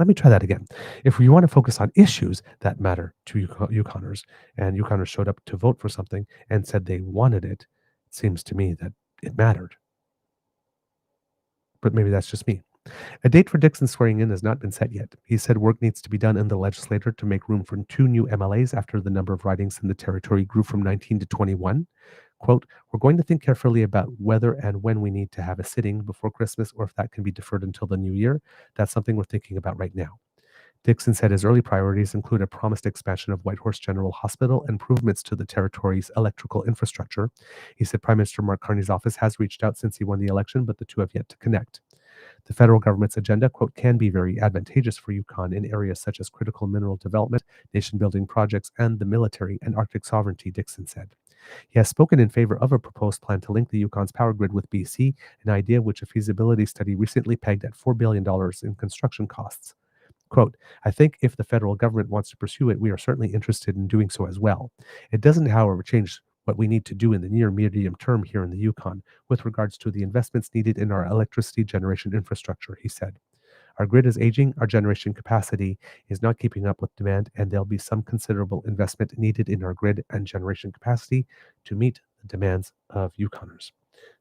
Let me try that again. If you want to focus on issues that matter to Yukoners, and Yukoners showed up to vote for something and said they wanted it, it seems to me that it mattered. But maybe that's just me. A date for Dixon's swearing in has not been set yet. He said work needs to be done in the legislature to make room for 2 new MLAs after the number of ridings in the territory grew from 19 to 21. Quote, we're going to think carefully about whether and when we need to have a sitting before Christmas or if that can be deferred until the new year. That's something we're thinking about right now. Dixon said his early priorities include a promised expansion of Whitehorse General Hospital and improvements to the territory's electrical infrastructure. He said Prime Minister Mark Carney's office has reached out since he won the election, but the two have yet to connect. The federal government's agenda, quote, can be very advantageous for Yukon in areas such as critical mineral development, nation-building projects, and the military and Arctic sovereignty, Dixon said. He has spoken in favor of a proposed plan to link the Yukon's power grid with BC, an idea which a feasibility study recently pegged at $4 billion in construction costs. Quote, I think if the federal government wants to pursue it, we are certainly interested in doing so as well. It doesn't, however, change what we need to do in the near medium term here in the Yukon with regards to the investments needed in our electricity generation infrastructure, he said. Our grid is aging, our generation capacity is not keeping up with demand, and there'll be some considerable investment needed in our grid and generation capacity to meet the demands of Yukoners.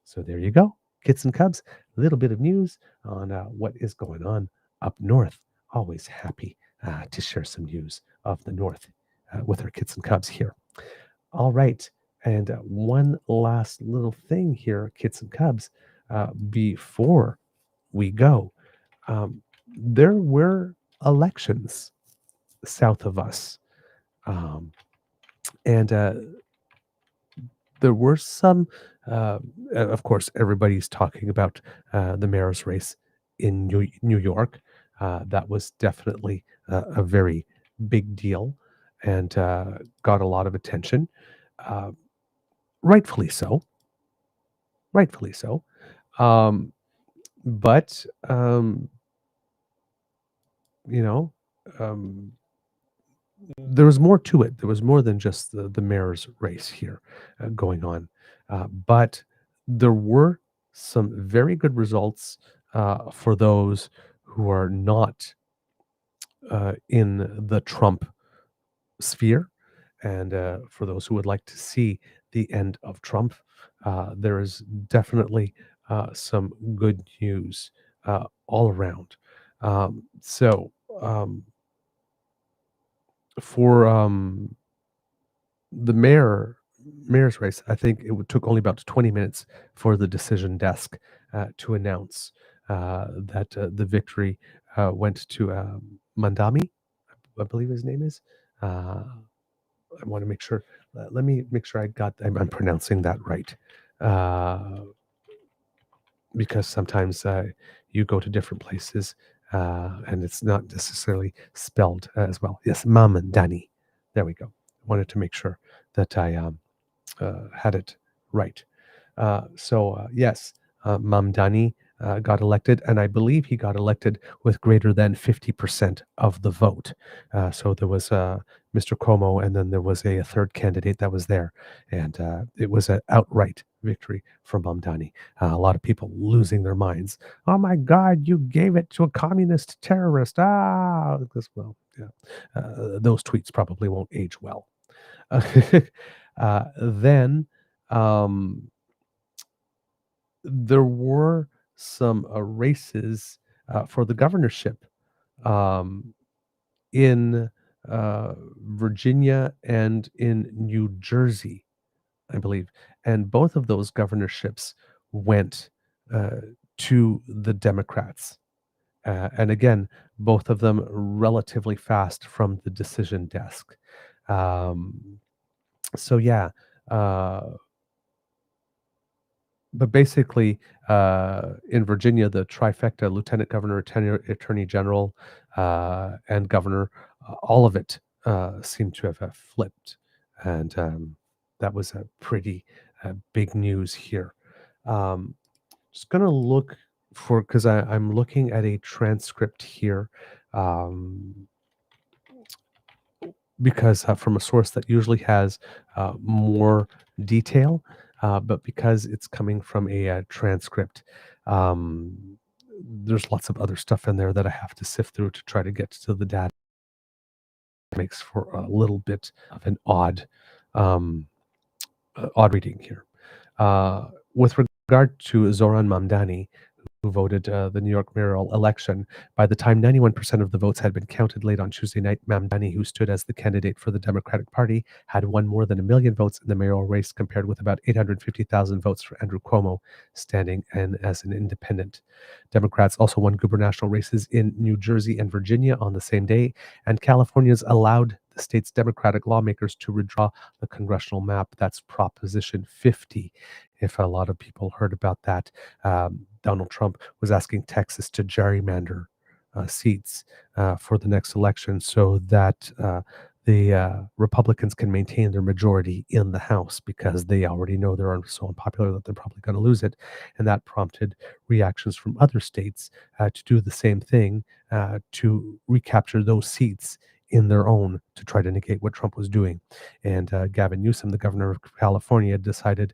So there you go, kits and cubs, a little bit of news on what is going on up north. Always happy to share some news of the north with our kits and cubs here. All right, and one last little thing here, kits and cubs, before we go. There were elections south of us, and there were some, of course, everybody's talking about the mayor's race in New York. That was definitely a very big deal and got a lot of attention. Rightfully so. Rightfully so. But you know, there was more to it. There was more than just the mayor's race here going on. But there were some very good results for those who are not in the Trump sphere. And for those who would like to see the end of Trump, there is definitely some good news all around. For the mayor's race, I think it took only about 20 minutes for the decision desk to announce that the victory went to Mandami, I believe his name is. I want to make sure. Let me make sure I'm pronouncing that right, because sometimes you go to different places and it's not necessarily spelled as well. Yes, Mamdani. There we go. Wanted to make sure that I had it right. Yes, Mamdani got elected, and I believe he got elected with greater than 50% of the vote. So there was Mr. Cuomo, and then there was a third candidate that was there, and it was an outright victory for Mamdani. A lot of people losing their minds. Oh my God, you gave it to a communist terrorist. Those tweets probably won't age well. Then there were some races for the governorship in Virginia and in New Jersey, I believe. And both of those governorships went to the Democrats. And again, both of them relatively fast from the decision desk. But basically, in Virginia, the trifecta, lieutenant governor, attorney general, and governor, all of it seemed to have flipped. And that was a pretty big news here. Just going to look for, because I'm looking at a transcript here, because from a source that usually has more detail. But because it's coming from a transcript, there's lots of other stuff in there that I have to sift through to try to get to the data. It makes for a little bit of an odd reading here. With regard to Zoran Mamdani, who voted the New York mayoral election. By the time 91% of the votes had been counted late on Tuesday night, Mamdani, who stood as the candidate for the Democratic Party, had won more than 1 million votes in the mayoral race, compared with about 850,000 votes for Andrew Cuomo, standing in as an independent. Democrats also won gubernatorial races in New Jersey and Virginia on the same day, and California's allowed the state's Democratic lawmakers to redraw the congressional map. That's Proposition 50. If a lot of people heard about that, Donald Trump was asking Texas to gerrymander seats for the next election so that the Republicans can maintain their majority in the House, because they already know they're so unpopular that they're probably going to lose it. And that prompted reactions from other states to do the same thing, to recapture those seats in their own, to try to negate what Trump was doing. And Gavin Newsom, the governor of California, decided,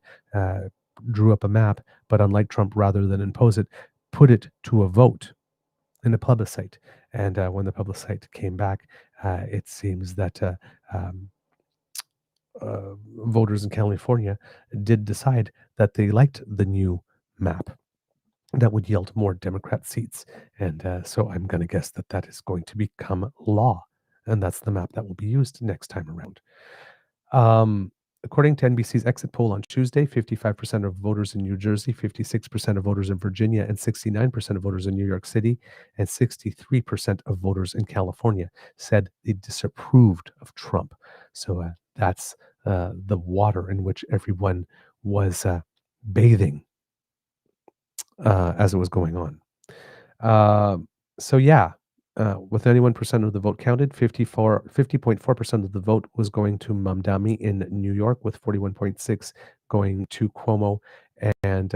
drew up a map, but unlike Trump, rather than impose it, put it to a vote in a plebiscite. And when the plebiscite came back, it seems that voters in California did decide that they liked the new map that would yield more Democrat seats. And so I'm going to guess that that is going to become law. And that's the map that will be used next time around. According to NBC's exit poll on Tuesday, 55% of voters in New Jersey, 56% of voters in Virginia, and 69% of voters in New York City, and 63% of voters in California said they disapproved of Trump. So that's the water in which everyone was bathing as it was going on. So yeah, with 91% of the vote counted, 50.4% of the vote was going to Mamdani in New York, with 41.6% going to Cuomo, and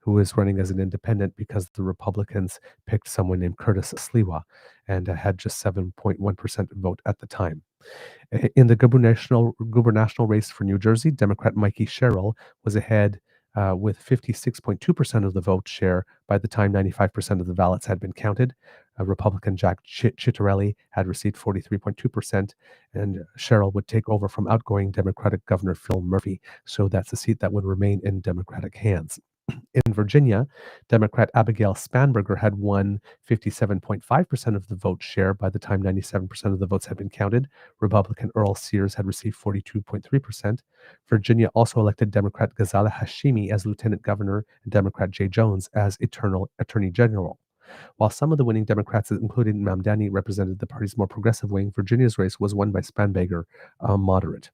who is running as an independent because the Republicans picked someone named Curtis Sliwa, and had just 7.1% vote at the time. In the gubernatorial race for New Jersey, Democrat Mikey Sherrill was ahead with 56.2% of the vote share by the time 95% of the ballots had been counted. Republican Jack Ciattarelli had received 43.2%, and Sherrill would take over from outgoing Democratic Governor Phil Murphy. So that's a seat that would remain in Democratic hands. In Virginia, Democrat Abigail Spanberger had won 57.5% of the vote share by the time 97% of the votes had been counted. Republican Earl Sears had received 42.3%. Virginia also elected Democrat Ghazala Hashimi as lieutenant governor and Democrat Jay Jones as attorney general. While some of the winning Democrats, including Mamdani, represented the party's more progressive wing, Virginia's race was won by Spanberger, a moderate.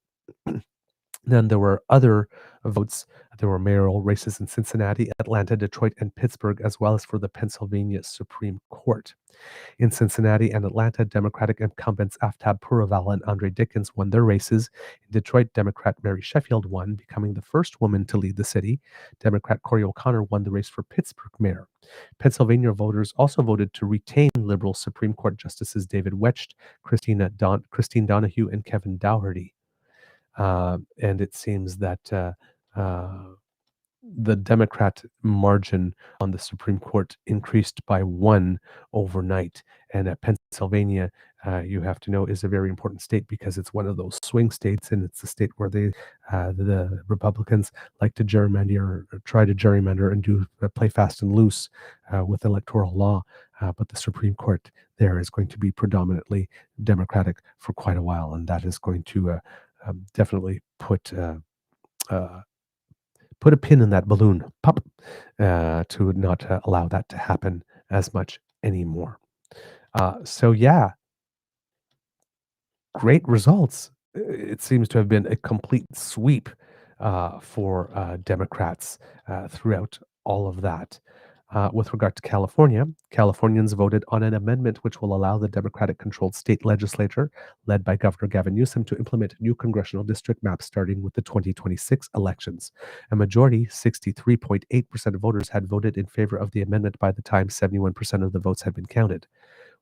Then there were other votes. There were mayoral races in Cincinnati, Atlanta, Detroit, and Pittsburgh, as well as for the Pennsylvania Supreme Court. In Cincinnati and Atlanta, Democratic incumbents Aftab Puraval and Andre Dickens won their races. In Detroit, Democrat Mary Sheffield won, becoming the first woman to lead the city. Democrat Cory O'Connor won the race for Pittsburgh mayor. Pennsylvania voters also voted to retain liberal Supreme Court Justices David Wecht, Christine Donahue, and Kevin Dougherty. And it seems that the Democrat margin on the Supreme Court increased by 1 overnight. And Pennsylvania, you have to know, is a very important state because it's one of those swing states, and it's a state where the Republicans like to gerrymander, or try to gerrymander, and do play fast and loose with electoral law. But the Supreme Court there is going to be predominantly Democratic for quite a while, and that is going to definitely put a pin in that balloon, pop, to not allow that to happen as much anymore. So yeah, great results. It seems to have been a complete sweep for Democrats throughout all of that. With regard to California, Californians voted on an amendment which will allow the Democratic-controlled state legislature, led by Governor Gavin Newsom, to implement new congressional district maps starting with the 2026 elections. A majority, 63.8% of voters, had voted in favor of the amendment by the time 71% of the votes had been counted.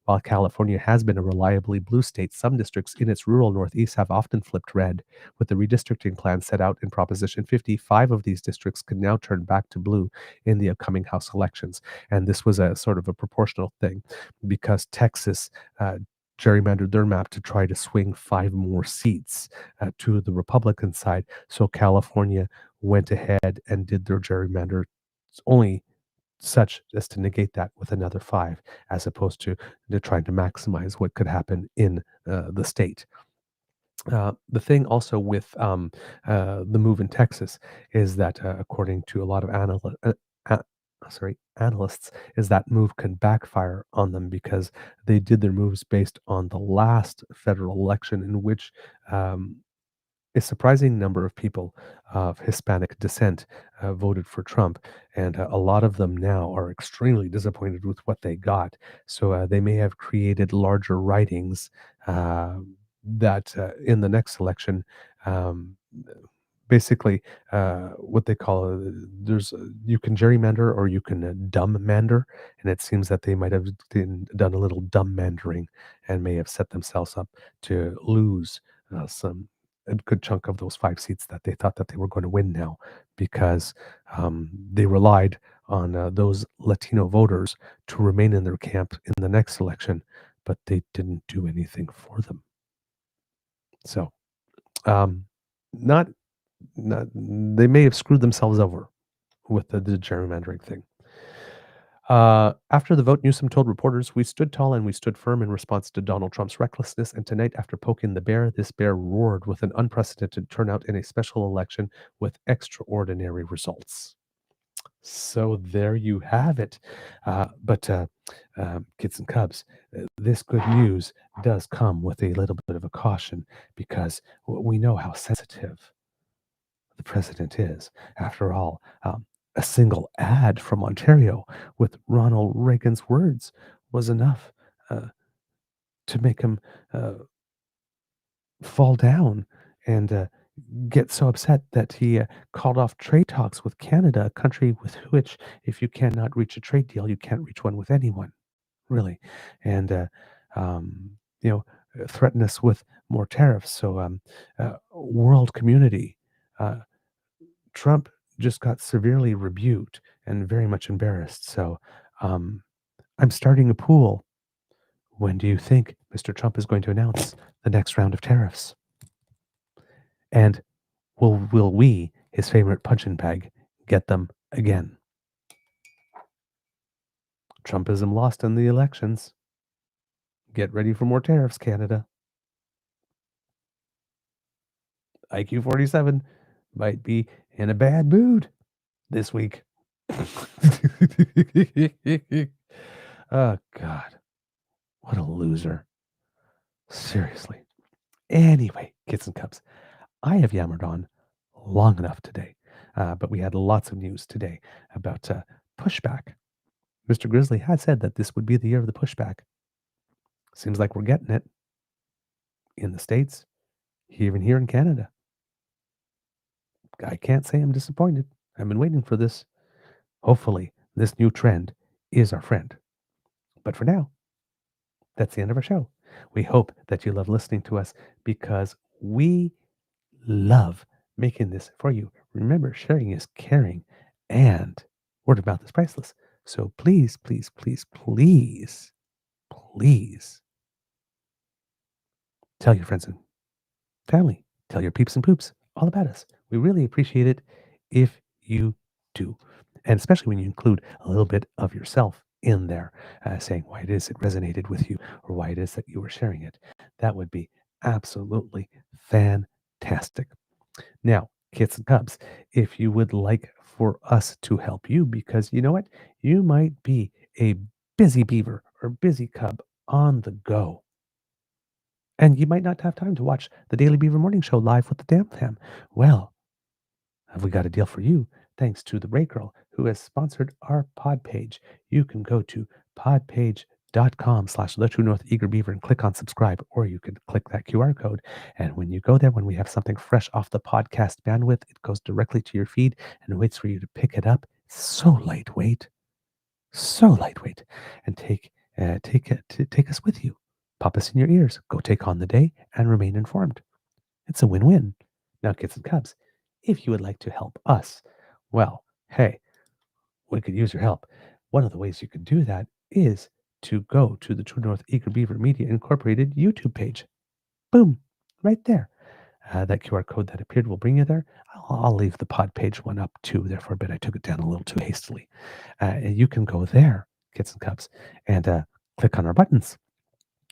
While California has been a reliably blue state, some districts in its rural northeast have often flipped red. With the redistricting plan set out in Proposition 50, 5 of these districts could now turn back to blue in the upcoming House elections. And this was a sort of a proportional thing because Texas gerrymandered their map to try to swing 5 more seats to the Republican side. So California went ahead and did their gerrymander only such as to negate that with another 5, as opposed to trying to maximize what could happen in the state. The thing also with the move in Texas is that, according to a lot of analysts, is that move can backfire on them because they did their moves based on the last federal election in which a surprising number of people of Hispanic descent voted for Trump, and a lot of them now are extremely disappointed with what they got. So they may have created larger writings that in the next election, um, basically, what they call you can gerrymander or you can dumbmander, and it seems that they might have done a little dumbmandering and may have set themselves up to lose a good chunk of those 5 seats that they thought that they were going to win now, because they relied on those Latino voters to remain in their camp in the next election, but they didn't do anything for them. So, not they may have screwed themselves over with the gerrymandering thing. After the vote, Newsom told reporters, "We stood tall and we stood firm in response to Donald Trump's recklessness. And tonight, after poking the bear, this bear roared with an unprecedented turnout in a special election with extraordinary results." So there you have it. But kids and cubs, this good news does come with a little bit of a caution, because we know how sensitive the president is. After all, a single ad from Ontario with Ronald Reagan's words was enough to make him fall down and get so upset that he called off trade talks with Canada, a country with which, if you cannot reach a trade deal, you can't reach one with anyone, really. And, you know, threaten us with more tariffs. So, world community, Trump just got severely rebuked and very much embarrassed. So, I'm starting a pool. When do you think Mr. Trump is going to announce the next round of tariffs? And will we, his favorite punching bag, get them again? Trumpism lost in the elections. Get ready for more tariffs, Canada. IQ 47 might be in a bad mood this week. Oh, God. What a loser. Seriously. Anyway, kids and cubs, I have yammered on long enough today, but we had lots of news today about pushback. Mr. Grizzly had said that this would be the year of the pushback. Seems like we're getting it in the States, even here in Canada. I can't say I'm disappointed. I've been waiting for this. Hopefully, this new trend is our friend. But for now, that's the end of our show. We hope that you love listening to us, because we love making this for you. Remember, sharing is caring, and word of mouth is priceless. So please, please, please, please, please tell your friends and family, tell your peeps and poops all about us. We really appreciate it if you do. And especially when you include a little bit of yourself in there, saying why it is it resonated with you, or why it is that you were sharing it. That would be absolutely fantastic. Now, kids and cubs, if you would like for us to help you, because you know what? You might be a busy beaver or busy cub on the go, and you might not have time to watch the Daily Beaver Morning Show live with the DAMFAM. Well, have we got a deal for you? Thanks to the Ray Girl, who has sponsored our pod page. You can go to podpage.com/thetruenortheagerbeaver and click on subscribe, or you can click that QR code. And when you go there, when we have something fresh off the podcast bandwidth, it goes directly to your feed and waits for you to pick it up. It's so lightweight, and take us with you. Pop us in your ears. Go take on the day and remain informed. It's a win-win. Now, kids and cubs, if you would like to help us, well, hey, we could use your help. One of the ways you can do that is to go to the True North Eager Beaver Media Incorporated YouTube page. Boom, right there. that QR code that appeared will bring you there. I'll leave the pod page one up too. Therefore, but I took it down a little too hastily. And you can go there, Kits and Cubs, and click on our buttons.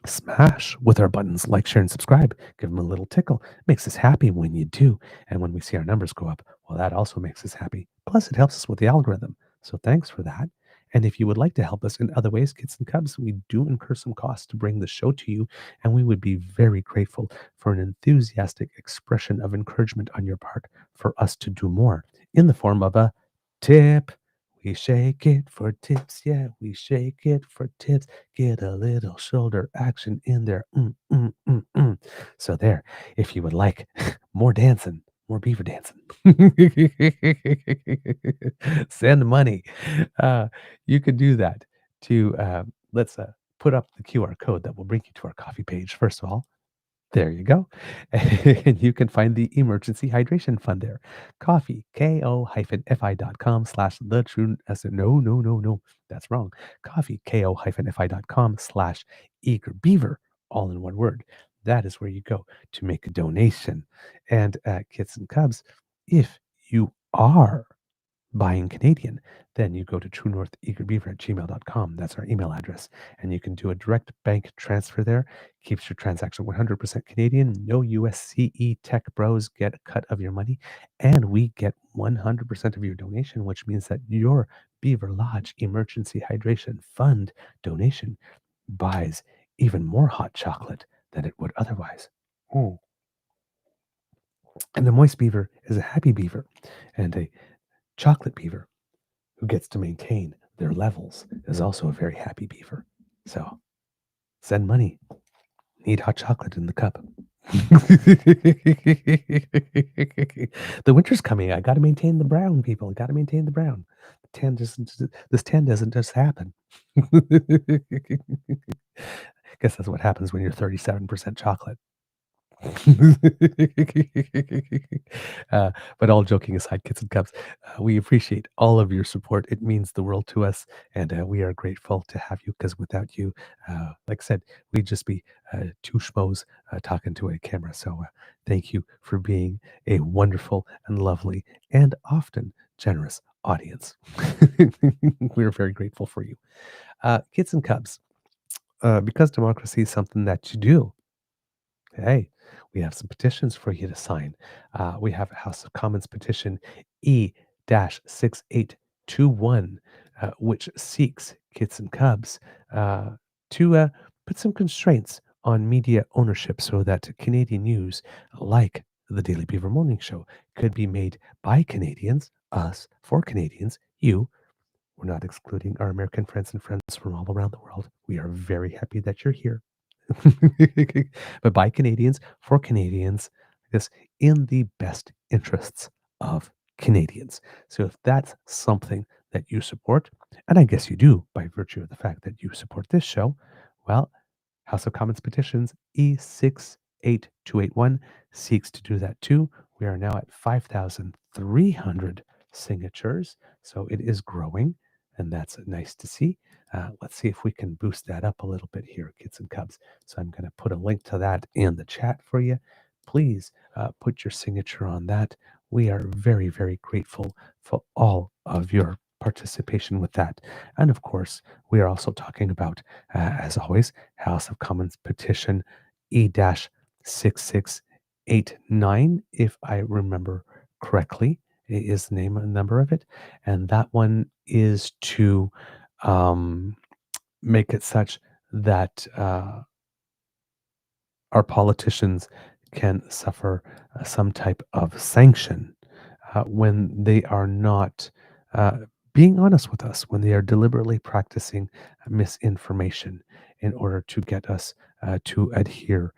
Smash with our buttons, like, share, and subscribe. Give them a little tickle. It makes us happy when you do. And when we see our numbers go up, well, that also makes us happy. Plus, it helps us with the algorithm. So thanks for that. And if you would like to help us in other ways, Kits and Cubs, we do incur some costs to bring the show to you. And we would be very grateful for an enthusiastic expression of encouragement on your part for us to do more in the form of a tip. We shake it for tips, yeah, we shake it for tips. Get a little shoulder action in there. So there, if you would like more dancing, more beaver dancing, send money. You could do that to, let's put up the QR code that will bring you to our coffee page, first of all. There you go. And you can find the emergency hydration fund there. Coffee, ko-fi.com/the true. No. That's wrong. Coffee, ko-fi.com/eager beaver, all in one word. That is where you go to make a donation. And Kits and Cubs, if you are buying Canadian, then you go to truenortheagerbeaver@gmail.com. That's our email address. And you can do a direct bank transfer there. Keeps your transaction 100% Canadian. No U.S.A. tech bros get a cut of your money. And we get 100% of your donation, which means that your Beaver Lodge Emergency Hydration Fund donation buys even more hot chocolate than it would otherwise. And a moist beaver is a happy beaver. And a chocolate beaver who gets to maintain their levels is also a very happy beaver. So send money. Need hot chocolate in the cup. The winter's coming. I got to maintain the brown, people. Got to maintain the brown. This tan doesn't just happen. Guess that's what happens when you're 37% chocolate. But all joking aside, Kits and Cubs, we appreciate all of your support. It means the world to us, and we are grateful to have you, because without you, like I said, we'd just be two schmoes talking to a camera. So thank you for being a wonderful and lovely and often generous audience. We're very grateful for you. Kits and Cubs, because democracy is something that you do, hey, we have some petitions for you to sign. We have a House of Commons petition E-6821, which seeks Kits and Cubs to put some constraints on media ownership so that Canadian news, like the Daily Beaver Morning Show, could be made by Canadians, us, for Canadians, you. We're not excluding our American friends and friends from all around the world. We are very happy that you're here. But by Canadians, for Canadians, this in the best interests of Canadians. So if that's something that you support, and I guess you do by virtue of the fact that you support this show, well, House of Commons petitions E-68281 seeks to do that too. We are now at 5,300 signatures, so it is growing, and that's nice to see. Let's see if we can boost that up a little bit here, Kits and Cubs. So I'm going to put a link to that in the chat for you. Please put your signature on that. We are very, very grateful for all of your participation with that. And of course, we are also talking about, as always, House of Commons petition E-6689, if I remember correctly, is the name and number of it. And that one is to make it such that our politicians can suffer some type of sanction when they are not being honest with us, when they are deliberately practicing misinformation in order to get us to adhere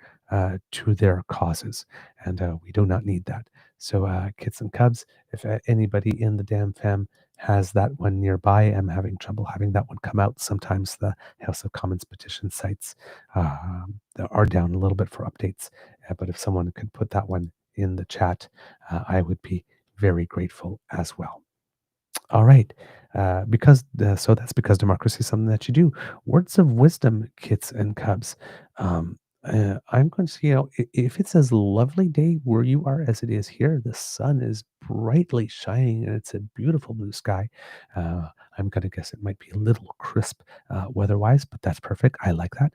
to their causes. And we do not need that. So Kits and Cubs, if anybody in the DAMFAM has that one nearby, I'm having trouble having that one come out. Sometimes the House of Commons petition sites are down a little bit for updates. But if someone could put that one in the chat, I would be very grateful as well. All right. So that's because democracy is something that you do. Words of wisdom, Kits and Cubs. I'm going to say, if it's as lovely day where you are as it is here, the sun is brightly shining and it's a beautiful blue sky. Uh, I'm going to guess it might be a little crisp weather-wise, but that's perfect. I like that.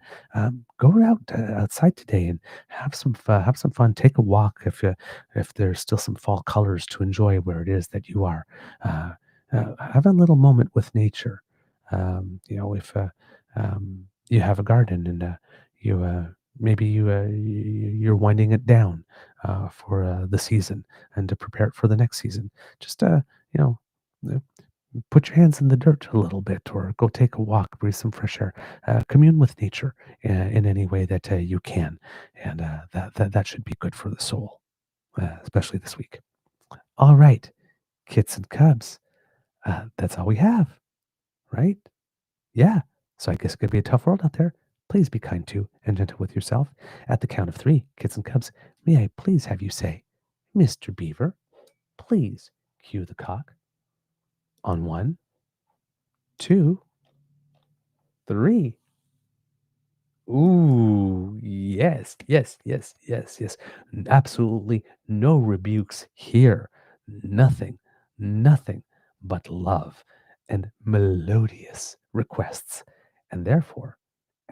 Go out outside today and have some fun. Take a walk if there's still some fall colors to enjoy where it is that you are. Uh, have a little moment with nature. If you have a garden and you maybe you're winding it down for the season and to prepare it for the next season. Just you know, uh, put your hands in the dirt a little bit, or go take a walk, breathe some fresh air, commune with nature in any way that you can, and that should be good for the soul, especially this week. All right, kits and cubs, that's all we have, right? Yeah. So I guess it could be a tough world out there. Please be kind to and gentle with yourself. At the count of three, kids and cubs, may I please have you say, Mr. Beaver, please cue the cock. On 1, 2, 3. Ooh, yes, yes, yes, yes, yes. Absolutely no rebukes here. Nothing, nothing but love and melodious requests. And therefore,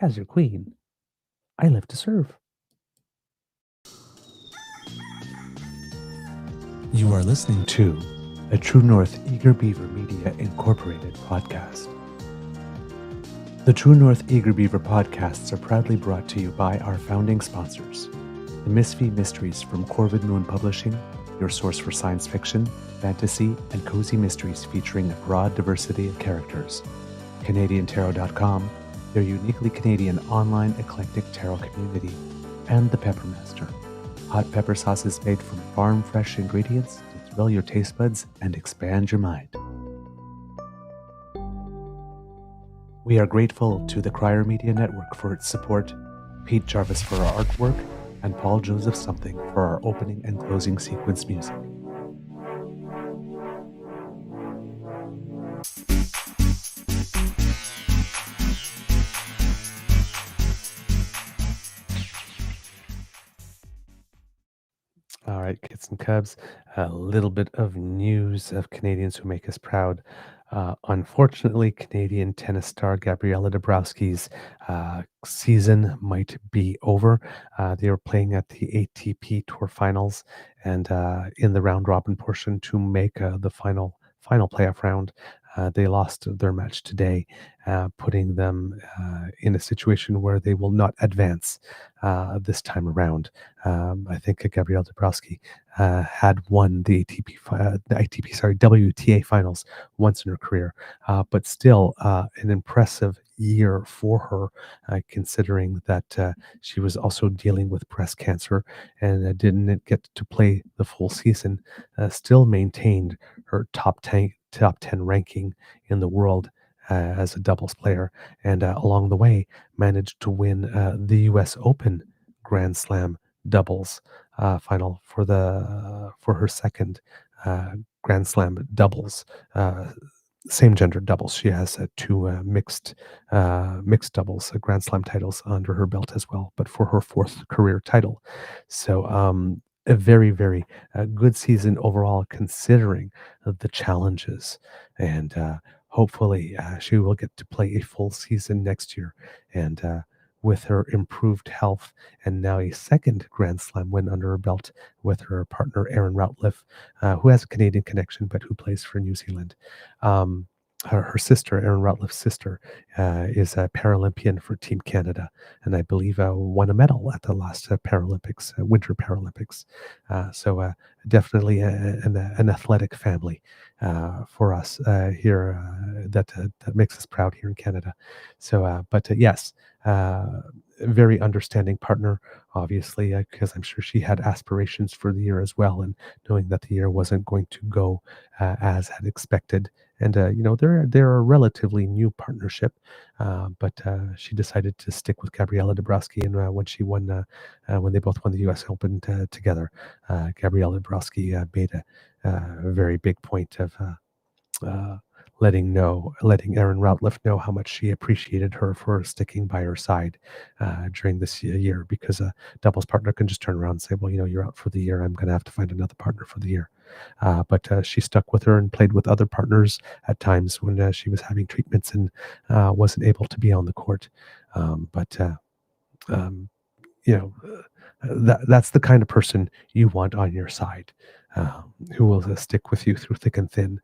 as your queen, I live to serve. You are listening to a True North Eager Beaver Media Incorporated podcast. The True North Eager Beaver podcasts are proudly brought to you by our founding sponsors, the Misfit Mysteries from Corvid Moon Publishing, your source for science fiction, fantasy, and cozy mysteries featuring a broad diversity of characters, CanadianTarot.com, their uniquely Canadian online eclectic tarot community, and the Peppermaster, hot pepper sauces made from farm-fresh ingredients to thrill your taste buds and expand your mind. We are grateful to the Crier Media Network for its support, Pete Jarvis for our artwork, and Paul Joseph Something for our opening and closing sequence music. All right, kids and cubs, a little bit of news of Canadians who make us proud. Unfortunately, Canadian tennis star Gabriela Dabrowski's season might be over. They were playing at the ATP Tour Finals, and in the round robin portion to make the final playoff round, they lost their match today, putting them in a situation where they will not advance this time around. I think Gabrielle Dabrowski had won the WTA finals once in her career, but still an impressive year for her, considering that she was also dealing with breast cancer and didn't get to play the full season. Still maintained her top 10 ranking in the world as a doubles player, and along the way managed to win the U.S. Open Grand Slam doubles final for her second Grand Slam doubles. Same gender doubles. She has two mixed doubles Grand Slam titles under her belt as well, but for her fourth career title. So a very, very good season overall, considering the challenges. And hopefully she will get to play a full season next year. And with her improved health and now a second Grand Slam win under her belt with her partner, Aaron Routliffe, who has a Canadian connection, but who plays for New Zealand. Her sister, Aaron Routliffe's sister, is a Paralympian for Team Canada, and I believe won a medal at the last Paralympics, Winter Paralympics. So definitely an athletic family for us here that makes us proud here in Canada. So, but yes, very understanding partner, obviously, because I'm sure she had aspirations for the year as well, and knowing that the year wasn't going to go as had expected. And they're a relatively new partnership, but she decided to stick with Gabriela Dabrowski, and when she won, when they both won the U.S. Open together, Gabriela Dabrowski made a very big point of letting Erin Routliffe know how much she appreciated her for sticking by her side during this year, because a doubles partner can just turn around and say, well, you're out for the year. I'm going to have to find another partner for the year. But she stuck with her and played with other partners at times when she was having treatments and wasn't able to be on the court. That's the kind of person you want on your side, who will stick with you through thick and thin,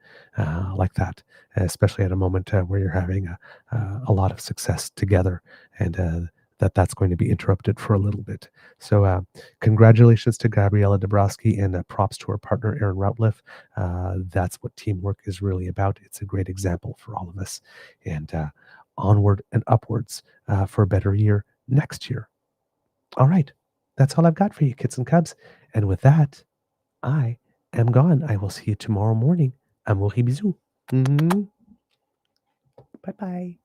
like that, especially at a moment where you're having a lot of success together, and that's going to be interrupted for a little bit. So congratulations to Gabriella Dabrowski, and props to her partner, Erin Routliffe. That's what teamwork is really about. It's a great example for all of us. And onward and upwards for a better year next year. All right. That's all I've got for you, kids and cubs. And with that, I am gone. I will see you tomorrow morning. Amour et bisous. Bye-bye.